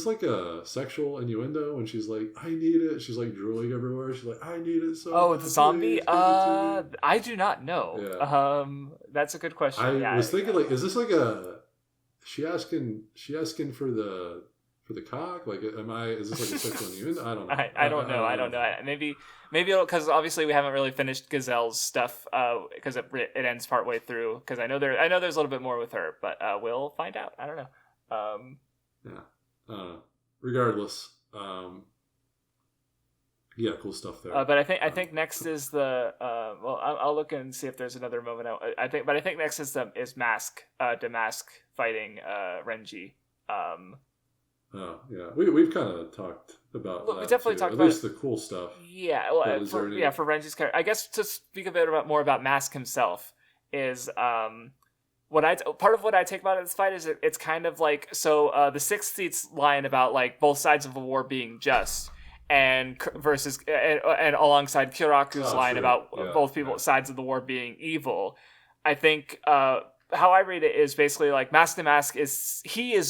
like a sexual innuendo when she's like, "I need it"? She's like drooling everywhere. She's like, "I need it so." Oh, the zombie. I do not know. Yeah. That's a good question. I was thinking like, is this like a? She asking for the cock? Like, is this like a sexual innuendo? I don't know. I don't know. I don't know. Maybe because obviously we haven't really finished Gazelle's stuff because it ends partway through. Because I know there's a little bit more with her, but we'll find out. I don't know. Regardless, cool stuff there. But I think next is the I'll look and see if there's another moment. I think next is Damask fighting Renji. Oh yeah, we've kind of talked about. We definitely talked at about least the cool stuff. Yeah, well, for Renji's character, I guess to speak a bit more about Mask himself is part of what I take about this fight is it's kind of like the Sixth Seat's line about like both sides of a war being just and versus and alongside Kyoraku's line about both sides of the war being evil. I think how I read it is basically like Mask to Mask is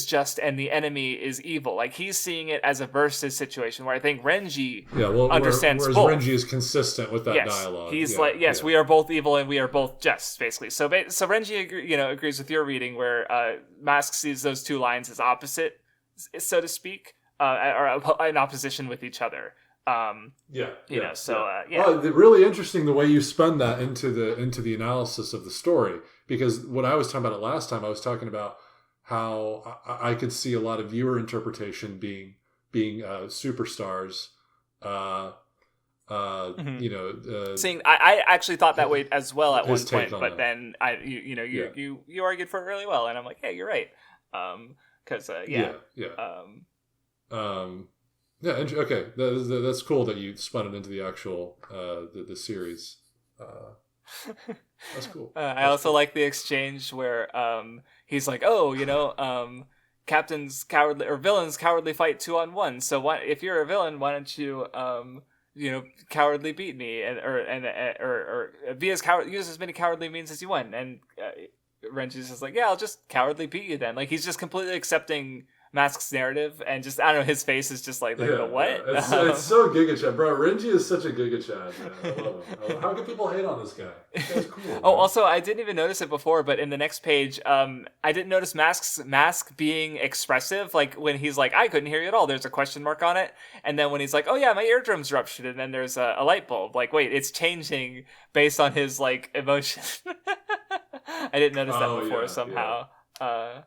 just and the enemy is evil. Like he's seeing it as a versus situation where I think Renji understands whereas both. Renji is consistent with that dialogue. He's we are both evil and we are both just, basically. So Renji agrees with your reading where Mask sees those two lines as opposite, so to speak, or in opposition with each other. Really interesting the way you spun that into the analysis of the story, because what I was talking about last time, I was talking about how I could see a lot of viewer interpretation being superstars. Seeing, I actually thought that way as well at one point, but then you argued for it really well, and I'm like, hey, you're right. Okay, that's cool that you spun it into the actual the series. That's cool. I also like the exchange where he's like, "Oh, captains cowardly or villains cowardly fight 2-on-1. So why, if you're a villain, why don't you cowardly beat me or be as coward, use as many cowardly means as you want." And Renji's just like, "Yeah, I'll just cowardly beat you then." Like he's just completely accepting Mask's narrative, and just I don't know, his face is just like the what? Yeah. It's so Giga Chad, bro. Renji is such a Giga Chad, man. I love him. How can people hate on this guy? This guy's cool. Oh, also, I didn't even notice it before, but in the next page, I didn't notice Mask being expressive. Like when he's like, "I couldn't hear you at all," there's a question mark on it, and then when he's like, "Oh yeah, my eardrums ruptured," and then there's a light bulb. Like, wait, it's changing based on his like emotion. I didn't notice that before somehow. Yeah.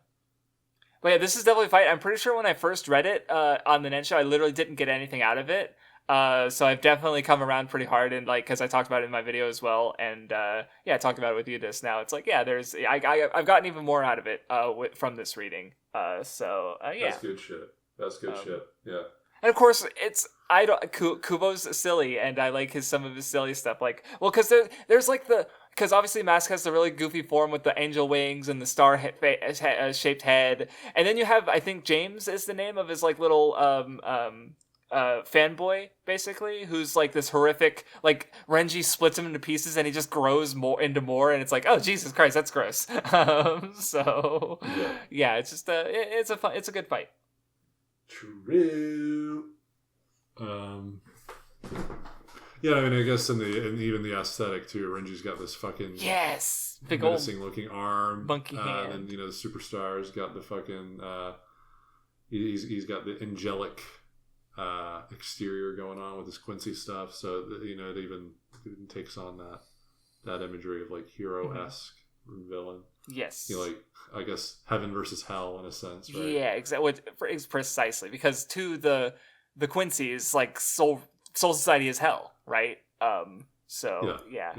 But yeah, this is definitely a fight. I'm pretty sure when I first read it on the Nen show, I literally didn't get anything out of it. So I've definitely come around pretty hard, and like because I talked about it in my video as well, and I talked about it with you just now. It's like I've gotten even more out of it from this reading. That's good shit. That's good shit. Yeah. And of course, Kubo's silly, and I like some of his silly stuff. Like, well, because there's like because obviously Mask has the really goofy form with the angel wings and the star shaped head, and then you have, I think James is the name of his like little fanboy basically, who's like this horrific, like Renji splits him into pieces and he just grows into more, and it's like, oh Jesus Christ, that's gross. So yeah, it's just it's a good fight. True. Yeah, I mean, I guess in even the aesthetic too. Renji's got this fucking big menacing looking arm, monkey hand, and the superstar's got the fucking he's got the angelic exterior going on with his Quincy stuff. So it even takes on that imagery of like hero-esque villain. Yes, like I guess heaven versus hell in a sense, right? Yeah, exactly. Precisely because to the Quincy's like Soul Society is hell, right? Yeah.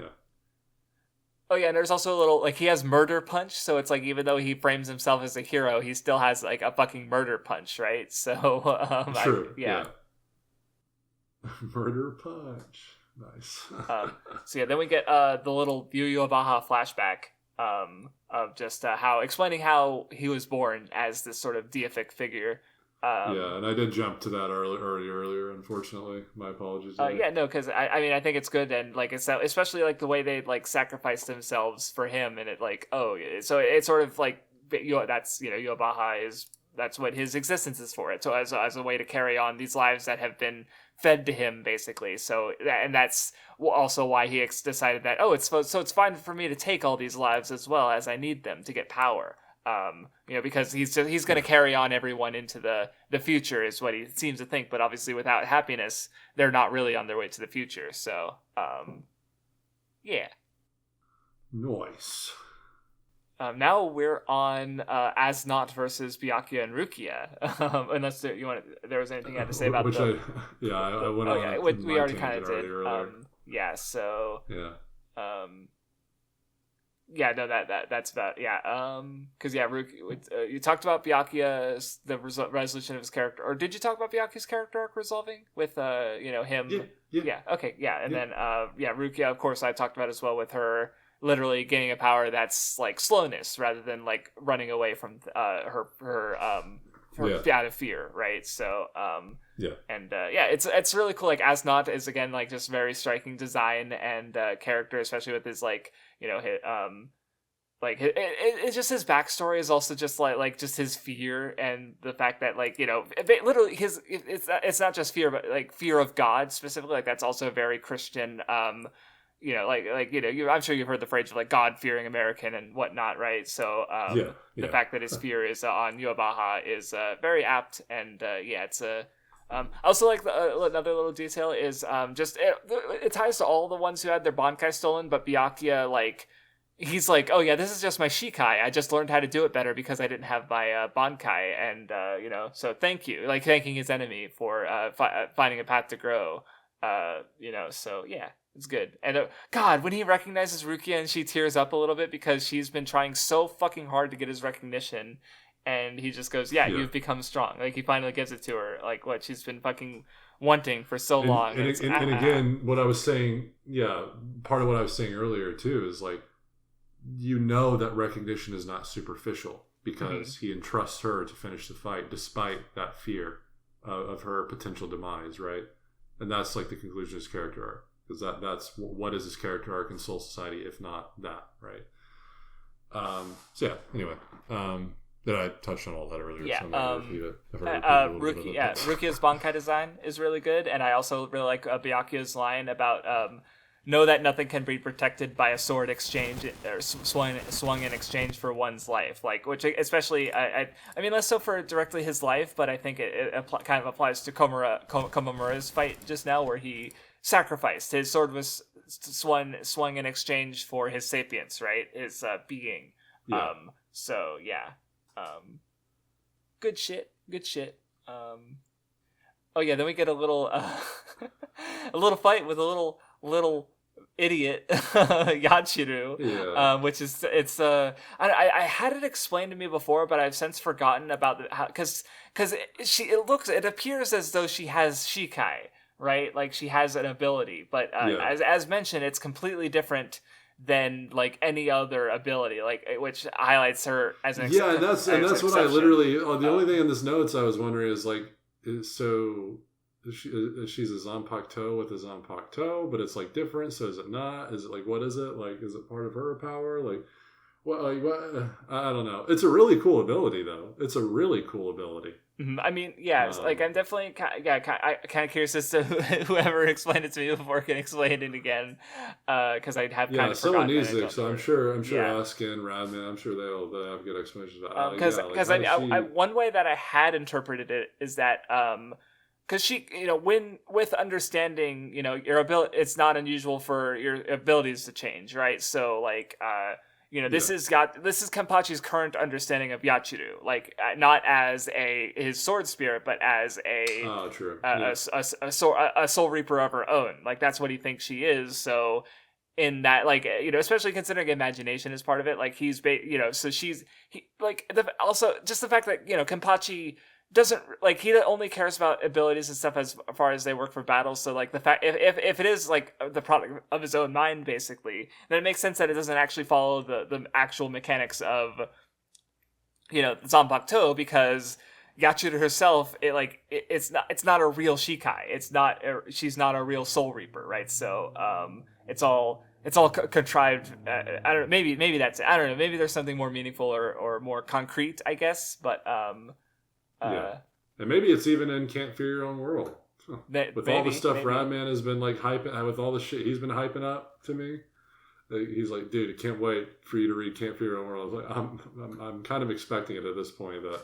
Oh yeah, and there's also a little like he has murder punch, so it's like even though he frames himself as a hero, he still has like a fucking murder punch, right? So true. Yeah. Murder punch, nice. So yeah, then we get the little Yu Yu Baha flashback of just explaining how he was born as this sort of deific figure. And I did jump to that earlier. Unfortunately, my apologies. Because I mean I think it's good, and like it's especially like the way they like sacrificed themselves for him, and it like so it's sort of like that's Yobaha that's what his existence is for. It so as a way to carry on these lives that have been fed to him basically. So and that's also why he decided that it's fine for me to take all these lives as well as I need them to get power. Because he's going to carry on everyone into the future is what he seems to think, but obviously without happiness, they're not really on their way to the future. So, yeah. Nice. Now we're on Asnot versus Byakuya and Rukia. Unless there was anything you had to say about I went on. We already kind of did. That's about because Rukia. You talked about Byakuya's the resolution of his character, or did you talk about Byakuya's character arc resolving with him? And then Rukia, of course, I talked about as well with her literally gaining a power that's like slowness rather than like running away from her out of fear, right? So it's really cool. Like Asnot is again like just very striking design and character, especially with his like it's just his backstory is also just like just his fear and the fact that like literally it's not just fear but like fear of God specifically, like that's also very Christian. I'm sure you've heard the phrase of like God-fearing American and whatnot, right? So the fact that his fear is on Yuabaha is very apt, and it's a. Also, like another little detail is it ties to all the ones who had their Bankai stolen, but Byakuya like he's like, oh yeah, this is just my Shikai. I just learned how to do it better because I didn't have my Bankai, and so thank you, like thanking his enemy for finding a path to grow. So yeah. It's good. And God, when he recognizes Rukia and she tears up a little bit because she's been trying so fucking hard to get his recognition, and he just goes, you've become strong. Like he finally gives it to her, like what she's been fucking wanting for so long. And again, what I was saying, part of what I was saying earlier too is like you know that recognition is not superficial because he entrusts her to finish the fight despite that fear of her potential demise, right? And that's like the conclusion of his character arc, because that's what is his character arc in Soul Society if not that, right? So yeah, anyway, that I touched on all that earlier. Yeah. So I'm not gonna Rukia's Bankai design is really good, and I also really like Byakuya's line about know that nothing can be protected by a sword exchange or swung in exchange for one's life. Like, which especially I mean less so for directly his life, but I think it kind of applies to Komamura's fight just now, where he sacrificed his sword was swung in exchange for his sapience, right? His being. Yeah. So yeah. Good shit. Oh yeah, then we get a little a little fight with a little idiot Yachiru, which is I had it explained to me before, but I've since forgotten about how, because it appears as though she has Shikai, right? Like she has an ability, but as mentioned, it's completely different than like any other ability, like which highlights her as an and that's what I literally. The only thing in this notes I was wondering is like, she's a Zanpakuto with a Zanpakuto, but it's like different. So is it not? Is it like, what is it? Like, is it part of her power? Like, what? I don't know. It's a really cool ability, though. It's a really cool ability. I mean, yeah, like I'm definitely kind of curious as to whoever explained it to me before can explain it again, because I'd have kind of someone forgotten. needs it. So I'm sure Askin, Radman, I'm sure they'll have good explanations. Because one way that I had interpreted it is that because she, with understanding, your ability, it's not unusual for your abilities to change, right? So like, this is Kenpachi's current understanding of Yachiru, like not as his sword spirit, but as a soul reaper of her own. Like that's what he thinks she is. So in that, like, especially considering imagination is part of it, like so also just the fact that Kenpachi doesn't, like, he only cares about abilities and stuff as far as they work for battles. So like the fact if it is like the product of his own mind, basically, then it makes sense that it doesn't actually follow the actual mechanics of Zanpakuto, because Yachiru herself, it's not a real Shikai. She's not a real Soul Reaper, right? So it's all contrived. I don't know. Maybe that's it. I don't know. Maybe there's something more meaningful or more concrete, I guess. But and maybe it's even in Can't Fear Your Own World. With all the stuff Radman has been like hyping, with all the shit he's been hyping up to me, he's like, dude, I can't wait for you to read Can't Fear Your Own World. I was like, I'm kind of expecting it at this point. That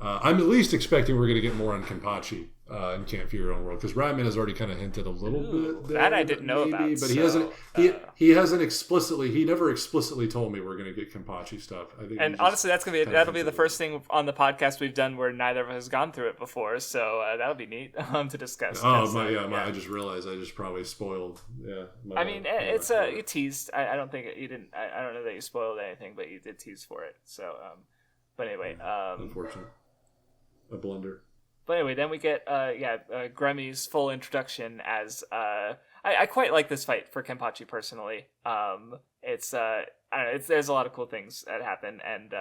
I'm at least expecting we're going to get more on Kenpachi in Can't Fear Your Own World, because Radman has already kind of hinted a little bit there, that I didn't know about, but so, he never explicitly told me we're going to get Kenpachi stuff. I think, and honestly, that'll be the first thing on the podcast we've done where neither of us has gone through it before, so that'll be neat to discuss. I just realized I just probably spoiled. You teased. I don't think you didn't. I don't know that you spoiled anything, but you did tease for it. So, but anyway, unfortunate, a blunder. But anyway, then we get Gremmy's full introduction as I quite like this fight for Kenpachi personally. It's I don't know, there's a lot of cool things that happen, and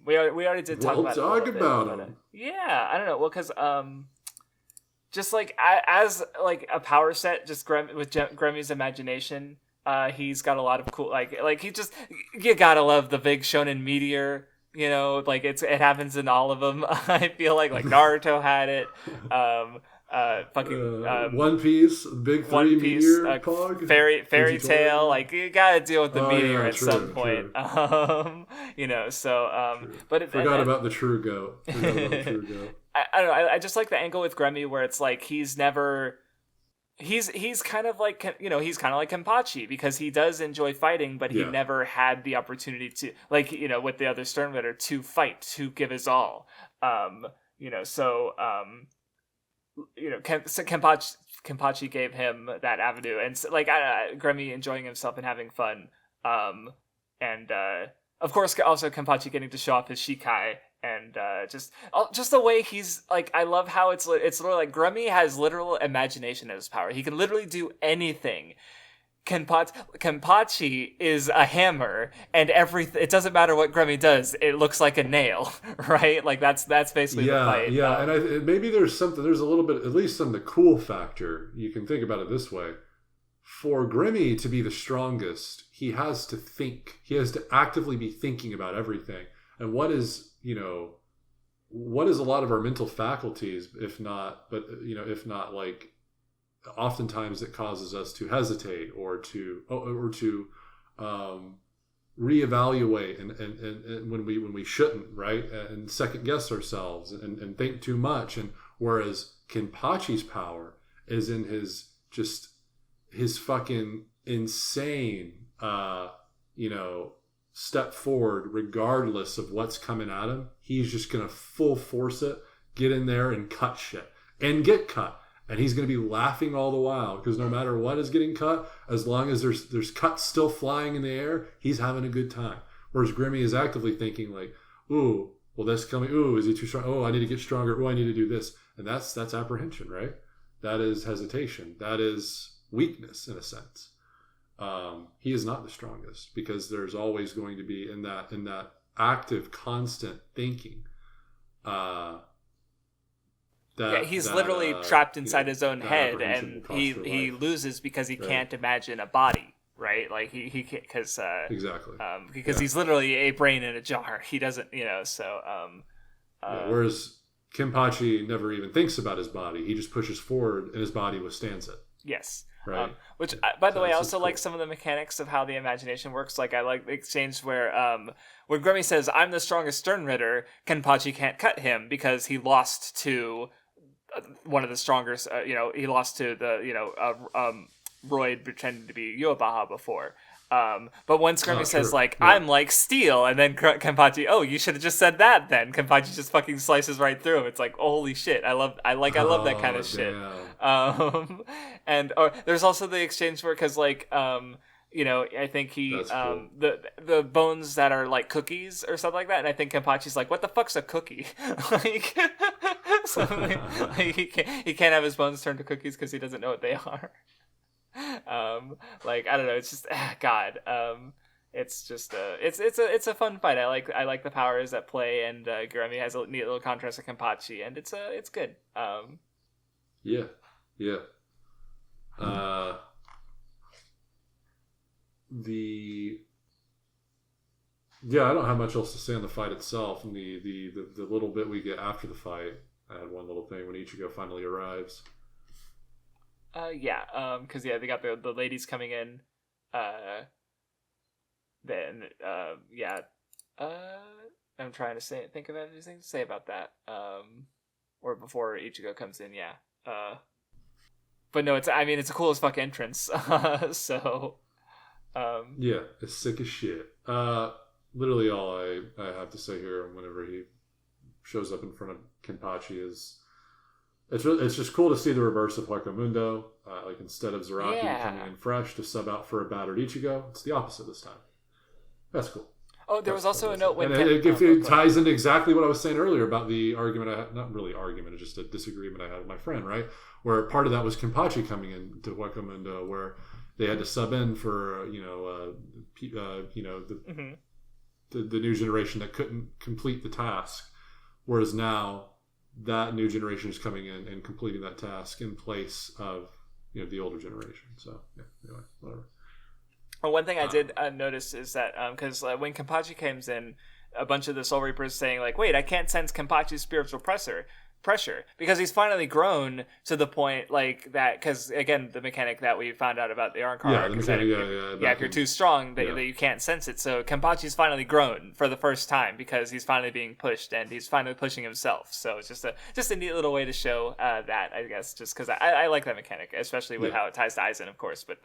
we already did talk about them. Yeah, I don't know. Well, because just like as like a power set, just with Gremmy's imagination, he's got a lot of cool like he just, you gotta love the big shonen meteor. Like it happens in all of them. I feel like Naruto had it. One Piece, big three One Piece, meteor pog, fairy tale. Like you gotta deal with the meteor at true, some point. True. But forgot about the true goat. I don't know. I just like the angle with Grammy where it's like he's kind of like Kenpachi, because he does enjoy fighting, but he never had the opportunity to, with the other Sternritter, to fight, to give his all. Kenpachi gave him that avenue, and Grammy enjoying himself and having fun. And of course, also Kenpachi getting to show off his Shikai. And just the way he's like, I love how it's literally like Grummy has literal imagination as his power. He can literally do anything. Kenpachi is a hammer, and it doesn't matter what Grimmy does, it looks like a nail, right? Like that's basically the fight. Yeah, and maybe there's a little bit, at least some of the cool factor. You can think about it this way. For Grimmy to be the strongest, he has to think. He has to actively be thinking about everything. And what is a lot of our mental faculties, if not like, oftentimes it causes us to hesitate or to reevaluate and when we shouldn't, right? And second guess ourselves and think too much. And whereas Kenpachi's power is in his fucking insane step forward regardless of what's coming at him. He's just gonna full force it, get in there and cut shit and get cut. And he's going to be laughing all the while because no matter what is getting cut, as long as there's cuts still flying in the air, he's having a good time. Whereas Grimmy is actively thinking like, ooh, well, that's coming. Ooh, is he too strong? Oh, I need to get stronger. Oh, I need to do this. And that's apprehension, right? That is hesitation. That is weakness in a sense. He is not the strongest because there's always going to be in that active, constant thinking. He's literally trapped inside his own head, and he loses because he can't imagine a body, right? Like he can't because exactly because he's literally a brain in a jar. He doesn't, whereas Kenpachi never even thinks about his body. He just pushes forward, and his body withstands it. Yes. Right. Which, by the way, I also like some of the mechanics of how the imagination works. Like, I like the exchange where when Grimmy says, "I'm the strongest Sternritter," Kenpachi can't cut him because he lost to one of the strongest. He lost to the Royd pretending to be Yuabaha before. But once Grimmy says, I'm like steel, and then Kenpachi, oh, you should have just said that then. Kenpachi just fucking slices right through him. It's like, oh, holy shit. I love that kind of shit. And there's also the exchange where, because I think he, cool. the bones that are like cookies or something like that, and I think Kenpachi's like, what the fuck's a cookie? He can't have his bones turned to cookies because he doesn't know what they are. I don't know, it's just God. It's just it's a fun fight. I like the powers at play, and Grimmy has a neat little contrast to Kenpachi, and it's good. I don't have much else to say on the fight itself, and the little bit we get after the fight. I had one little thing when Ichigo finally arrives. Because they got the ladies coming in. I'm trying to think of anything to say about that. Or before Ichigo comes in, but no, it's a cool as fuck entrance. So, it's sick as shit. Literally all I have to say here, whenever he shows up in front of Kenpachi, is it's just cool to see the reverse of Hueco instead of Zaraki coming in fresh to sub out for a battered Ichigo, it's the opposite this time. That's cool. Oh, there was also a note when... it ties into exactly what I was saying earlier about the argument I had, not really argument, it's just a disagreement I had with my friend, right? Where part of that was Kenpachi coming in to Hueco, where they had to sub in for, the new generation that couldn't complete the task. Whereas now, that new generation is coming in and completing that task in place of the older generation. So anyway, whatever. Well, one thing I did notice is that because when Kenpachi comes in, a bunch of the Soul Reapers saying like, "Wait, I can't sense Kenpachi's spiritual pressure," because he's finally grown to the point like that. Because again, the mechanic that we found out about the Arnkar, if you're too strong, that you can't sense it. So Kenpachi's finally grown for the first time because he's finally being pushed and he's finally pushing himself. So it's just a neat little way to show that, I guess, just because I like that mechanic, especially with how it ties to Aizen, of course. But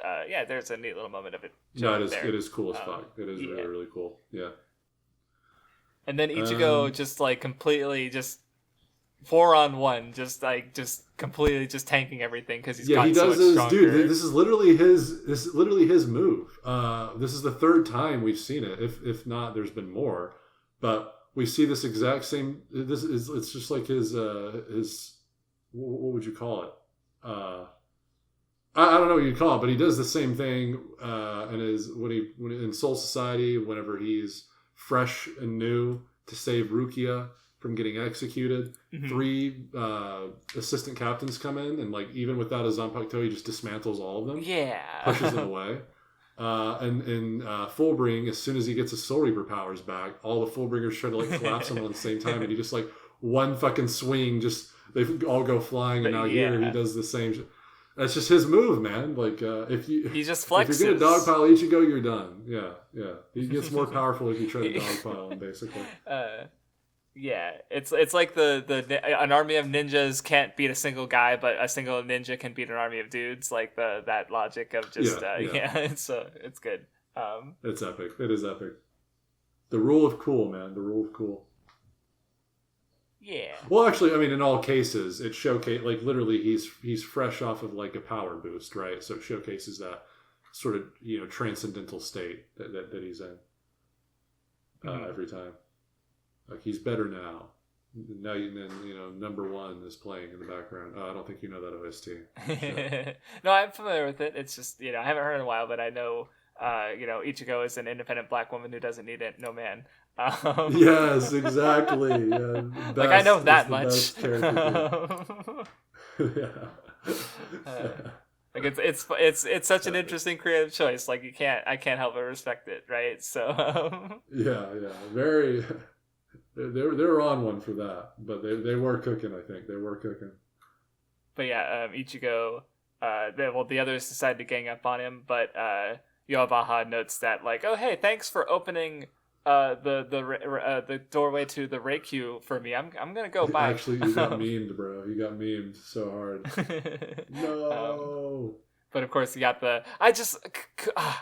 there's a neat little moment of it. It is cool as fuck. It is really, really cool. Yeah. And then Ichigo just like completely just 4-on-1, just completely just tanking everything because he's gotten so much stronger. Dude, this is literally his move. This is the third time we've seen it. If not, there's been more. But we see this exact same. It's just like his what would you call it? I don't know what you call it, but he does the same thing when in Soul Society, whenever he's fresh and new to save Rukia from getting executed. Mm-hmm. 3 assistant captains come in, and like even without a Zanpakuto, he just dismantles all of them. Yeah, pushes them away. And in Fullbring, as soon as he gets his Soul Reaper powers back, all the Fullbringers try to like collapse him at the same time, and he just like one fucking swing, just they all go flying, and now here he does the same. That's just his move, man. Like he just flexes. If you're gonna dogpile Ichigo, you're done. Yeah. He gets more powerful if you try to dogpile him, basically. Yeah, it's like an army of ninjas can't beat a single guy, but a single ninja can beat an army of dudes. Like that logic of just it's good. It's epic. It is epic. The rule of cool, man. The rule of cool. Yeah. Well, actually, I mean, in all cases, it showcase like literally he's fresh off of like a power boost, right? So it showcases that sort of transcendental state that he's in every time. Like he's better now. Now number 1 is playing in the background. I don't think you know that OST. So. No, I'm familiar with it. It's just I haven't heard in a while, but I know Ichigo is an independent black woman who doesn't need it, no man. Yes, exactly. Yeah, like I know that much. Like it's such an interesting creative choice. Like I can't help but respect it, right? So yeah, very. They're on one for that, but they were cooking. I think they were cooking. But yeah, Ichigo. The others decided to gang up on him, but Yoabaha notes that like, oh hey, thanks for opening the doorway to the Reikyu for me. I'm gonna go bye. Actually, you got memed, bro. You got memed so hard. No. But of course, you got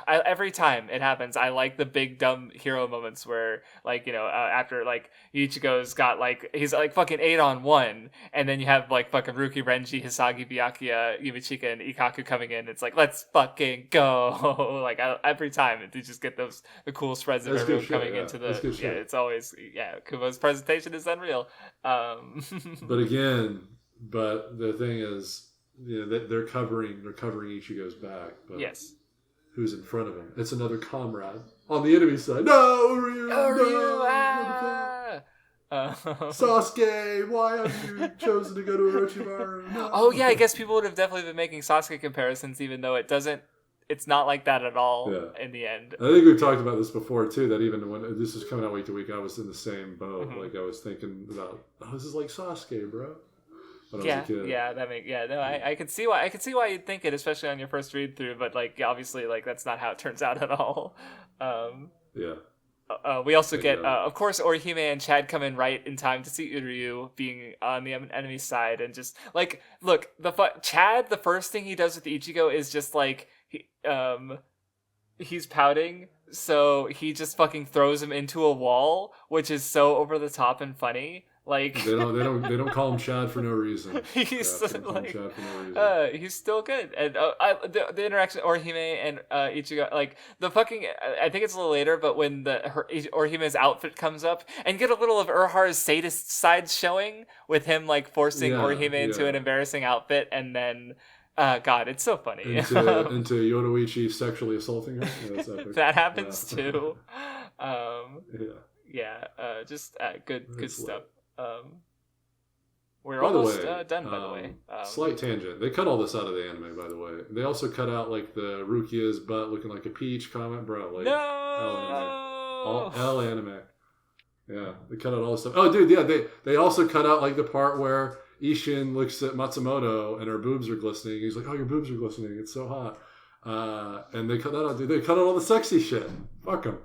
every time it happens, I like the big dumb hero moments where, like, after, like, Ichigo's got, like, he's, like, fucking 8-on-1, and then you have, like, fucking Ruki, Renji, Hisagi, Byakuya, Yumichika, and Ikaku coming in. It's like, let's fucking go. Like, every time, you just get the cool spreads of everyone coming into the... Yeah, it's always... Yeah, Kubo's presentation is unreal. But again, the thing is... they're covering Ichigo's back, but yes, who's in front of him? It's another comrade on the enemy side. No, Ryu, no! Sasuke, why have you chosen to go to Orochimaru? No. Oh yeah, I guess people would have definitely been making Sasuke comparisons, even though it's not like that at all in the end. I think we've talked about this before too, that even when this was coming out week to week, I was in the same boat. Mm-hmm. Like I was thinking about, this is like Sasuke, bro. I can see why you'd think it, especially on your first read through, but like obviously like that's not how it turns out at all. We also get of course Orihime and Chad come in right in time to see Uryu being on the enemy side, and just like look, Chad, the first thing he does with Ichigo is just like he's pouting, so he just fucking throws him into a wall, which is so over the top and funny. Like they don't call him Chad for no reason. He's still good, and the interaction Orihime and Ichigo, like the fucking, I think it's a little later, but when Orihime's outfit comes up, and get a little of Urhar's sadist side showing with him like forcing Orihime into an embarrassing outfit, and then God, it's so funny. Into Yoruichi sexually assaulting her. Yeah, that happens too. Just good stuff. We're almost done, by the way. Slight tangent. They cut all this out of the anime, by the way. They also cut out like the Rukia's butt looking like a peach comment, bro. Like, no! L anime. Yeah, they cut out all this stuff. Oh, dude, yeah, they also cut out like the part where Ishin looks at Matsumoto and her boobs are glistening. He's like, "Oh, your boobs are glistening. It's so hot." And they cut that out, dude. They cut out all the sexy shit. Fuck them.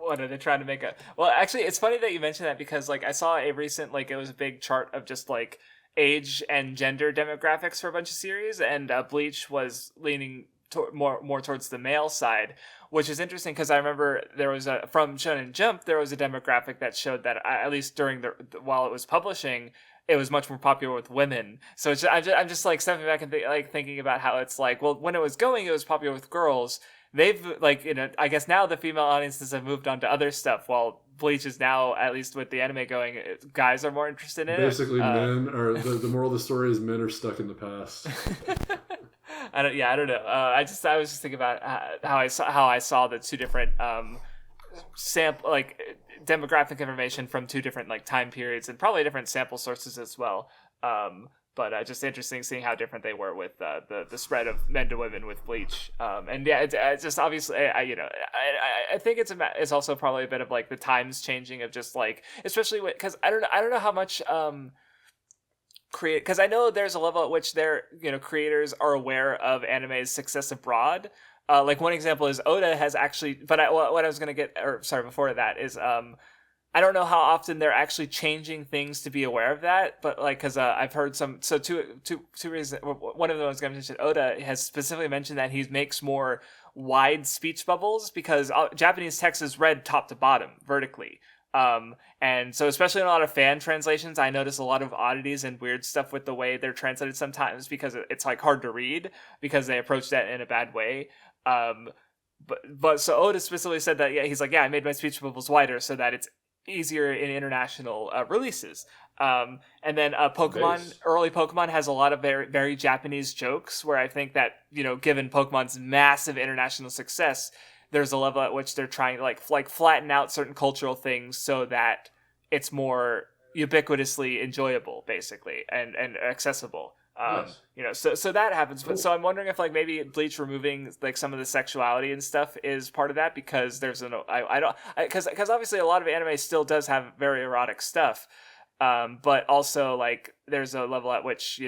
What are they trying to make well, actually, it's funny that you mentioned that, because like I saw a recent, like, it was a big chart of just like age and gender demographics for a bunch of series, and Bleach was leaning more towards the male side, which is interesting because I remember there was from Shonen Jump there was a demographic that showed that at least during while it was publishing, it was much more popular with women. So I'm just like stepping back and thinking about how it's like, well, when it was popular with girls. They've, like, I guess now the female audiences have moved on to other stuff, while Bleach is now, at least with the anime going, guys are more interested in it. Basically, men are, the moral of the story is men are stuck in the past. I don't know. I was just thinking about how I saw the two different sample like demographic information from two different like time periods and probably different sample sources as well. But just interesting seeing how different they were with the spread of men to women with Bleach. And yeah, it's just obviously I think it's also probably a bit of like the times changing of just like, especially because I don't know how much because I know there's a level at which their creators are aware of anime's success abroad. Like one example is Oda has actually, but what I was gonna get, or sorry, before that is I don't know how often they're actually changing things to be aware of that, but like because I've heard two reasons. One of them was going to mention Oda has specifically mentioned that he makes more wide speech bubbles because Japanese text is read top to bottom vertically. And so especially in a lot of fan translations, I notice a lot of oddities and weird stuff with the way they're translated sometimes because it's like hard to read because they approach that in a bad way. But so Oda specifically said that he's like, I made my speech bubbles wider so that it's easier in international releases. And then early Pokemon has a lot of very, very Japanese jokes where I think that, given Pokemon's massive international success, there's a level at which they're trying to like flatten out certain cultural things so that it's more ubiquitously enjoyable, basically, and accessible. So that happens. But so I'm wondering if like maybe Bleach removing like some of the sexuality and stuff is part of that because there's because obviously a lot of anime still does have very erotic stuff, but also like there's a level at which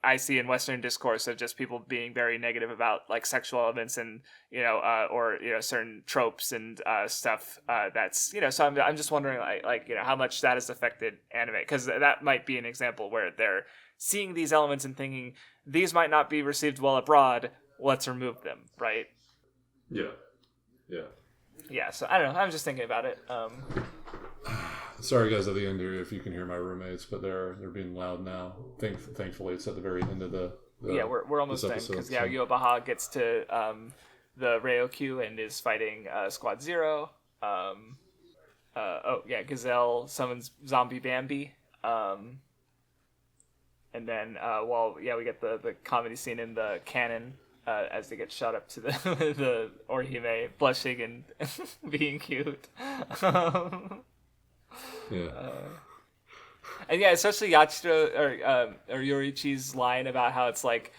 I see in Western discourse of just people being very negative about like sexual elements and or certain tropes and stuff that's so I'm just wondering like how much that has affected anime because that might be an example where they're seeing these elements and thinking these might not be received well abroad, let's remove them, right? Yeah. So I don't know, I'm just thinking about it. Sorry guys at the end here if you can hear my roommates, but they're being loud now. Thankfully it's at the very end of the we're almost done because Yobaha gets to the Ryokyu and is fighting Squad Zero. Gazelle summons Zombie Bambi. And then, we get the comedy scene in the cannon as they get shot up to the Orihime blushing and being cute. And especially Yachiro or Yorichi's line about how it's like,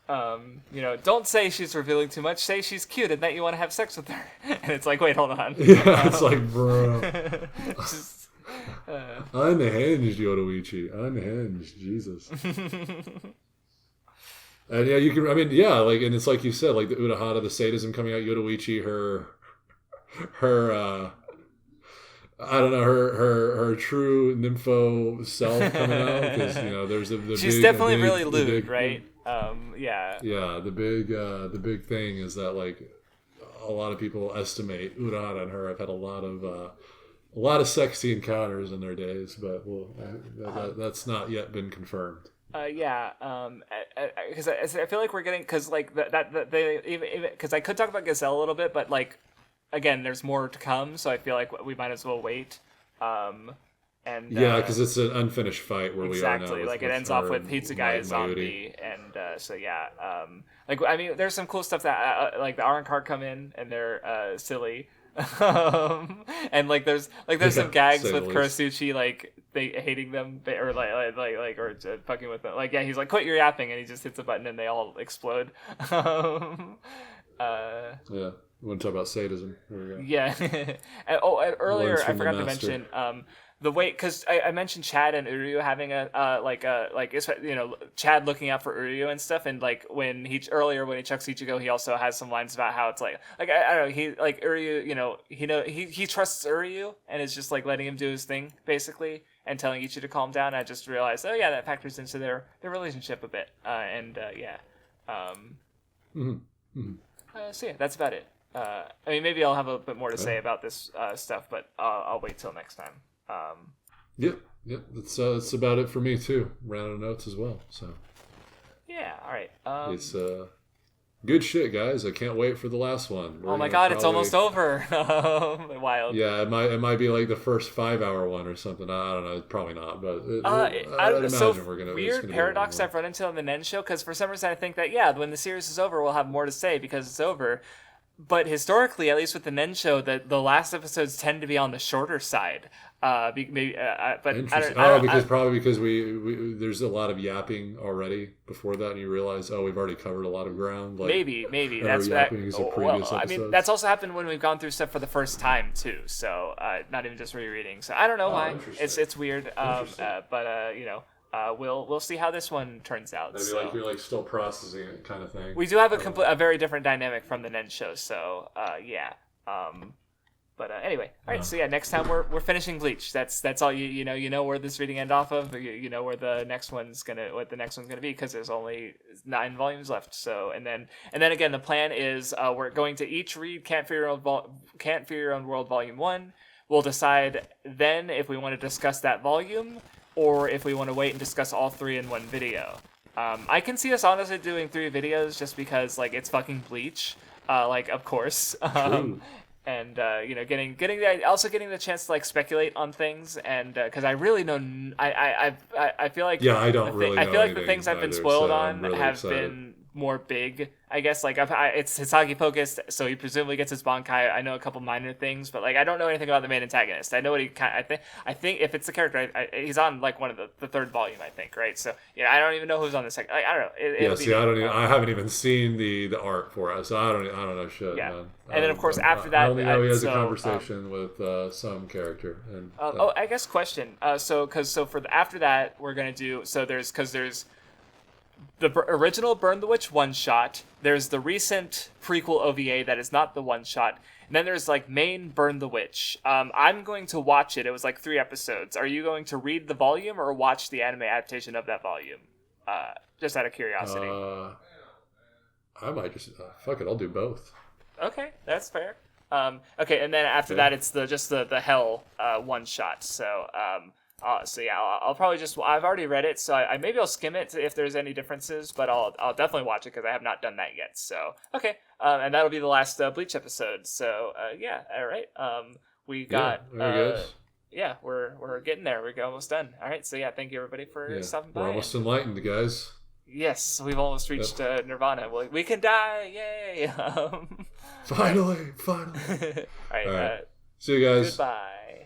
don't say she's revealing too much. Say she's cute and that you want to have sex with her. And it's like, wait, hold on. It's like, bro. Unhinged, Yoruichi. Unhinged, Jesus. And you can. And it's like you said, like the Urahara, the sadism coming out. Yoruichi, her. I don't know her true nympho self coming out because there's the. She's definitely really lewd, right? Yeah. Yeah, the big thing is that like a lot of people estimate Urahara and her have had a lot of sexy encounters in their days, but that's not yet been confirmed. Because I feel like we're getting because like that they even because I could talk about Gazelle a little bit, but like again, there's more to come, so I feel like we might as well wait. Because it's an unfinished fight where we are now. Exactly, like it ends off with Hitsugai as zombie, and there's some cool stuff that like the Arankar come in and they're silly. And like there's some gags with Kurasuchi like they hating them or fucking with them, like he's like quit your yapping and he just hits a button and they all explode. We want to talk about sadism. And earlier I forgot to mention the way, because I mentioned Chad and Uryu having Chad looking out for Uryu and stuff, and like when he chucks Ichigo, he also has some lines about how it's like I don't know, he like Uryu, he trusts Uryu and is just like letting him do his thing basically and telling Ichi to calm down. I just realized, that factors into their relationship a bit, So that's about it. Maybe I'll have a bit more to say about this stuff, but I'll wait till next time. Yep. That's about it for me too. Round of notes as well. So. Yeah. All right. It's good shit, guys. I can't wait for the last one. Oh my god, it's almost over. Wild. Yeah, it might be like the first 5-hour one or something. I don't know. Probably not, but I'd imagine we're gonna. Weird paradox I've run into on the Nen show, because for some reason I think that when the series is over, we'll have more to say because it's over. But historically, at least with the Nen show, the last episodes tend to be on the shorter side. Maybe, but because we there's a lot of yapping already before that, and you realize, we've already covered a lot of ground. Like, maybe that's yapping is previous episodes. I mean, that's also happened when we've gone through stuff for the first time too. So not even just rereading. So I don't know why. It's weird. We'll see how this one turns out. Maybe like you're like still processing it, kind of thing. We do have a very different dynamic from the Nen show. So yeah. Anyway, all right. So yeah, next time we're finishing Bleach. That's all you know where this reading end off of. You know where the next one's gonna be, because there's only 9 volumes left. So and then again, the plan is we're going to each read Can't Fear Your Own World Volume 1. We'll decide then if we want to discuss that volume or if we want to wait and discuss all 3 in one video. I can see us honestly doing 3 videos just because it's fucking Bleach. Of course. And getting the chance to speculate on things, and because I really know I feel like I feel like the things I've been spoiled on have been more big, I guess. It's Hisagi focused, so he presumably gets his Bankai. I know a couple minor things, but I don't know anything about the main antagonist. I know what I think if it's the character, he's on one of the 3rd volume, I think, right? So I don't even know who's on the second. I don't know. I haven't even seen the art for it, so I don't know shit. Yeah, man. And then of course after that, I only know he has a conversation with some character. And I guess question. After that we're gonna do there's the original Burn the Witch one-shot, there's the recent prequel OVA that is not the one-shot, and then there's main Burn the Witch. I'm going to watch it. It was 3 episodes. Are you going to read the volume or watch the anime adaptation of that volume? Just out of curiosity. I might just fuck it. I'll do both. Okay, that's fair. Okay, and then after that, it's just the Hell one-shot. So I'll probably I've already read it, so maybe I'll skim it if there's any differences, but I'll definitely watch it because I have not done that yet. So okay, and that'll be the last Bleach episode. So all right. We got we're getting there. We're almost done. All right, so thank you everybody for stopping by. We're almost enlightened, guys. Yes, we've almost reached Nirvana. We can die, yay! Finally. All right. See you guys. Goodbye.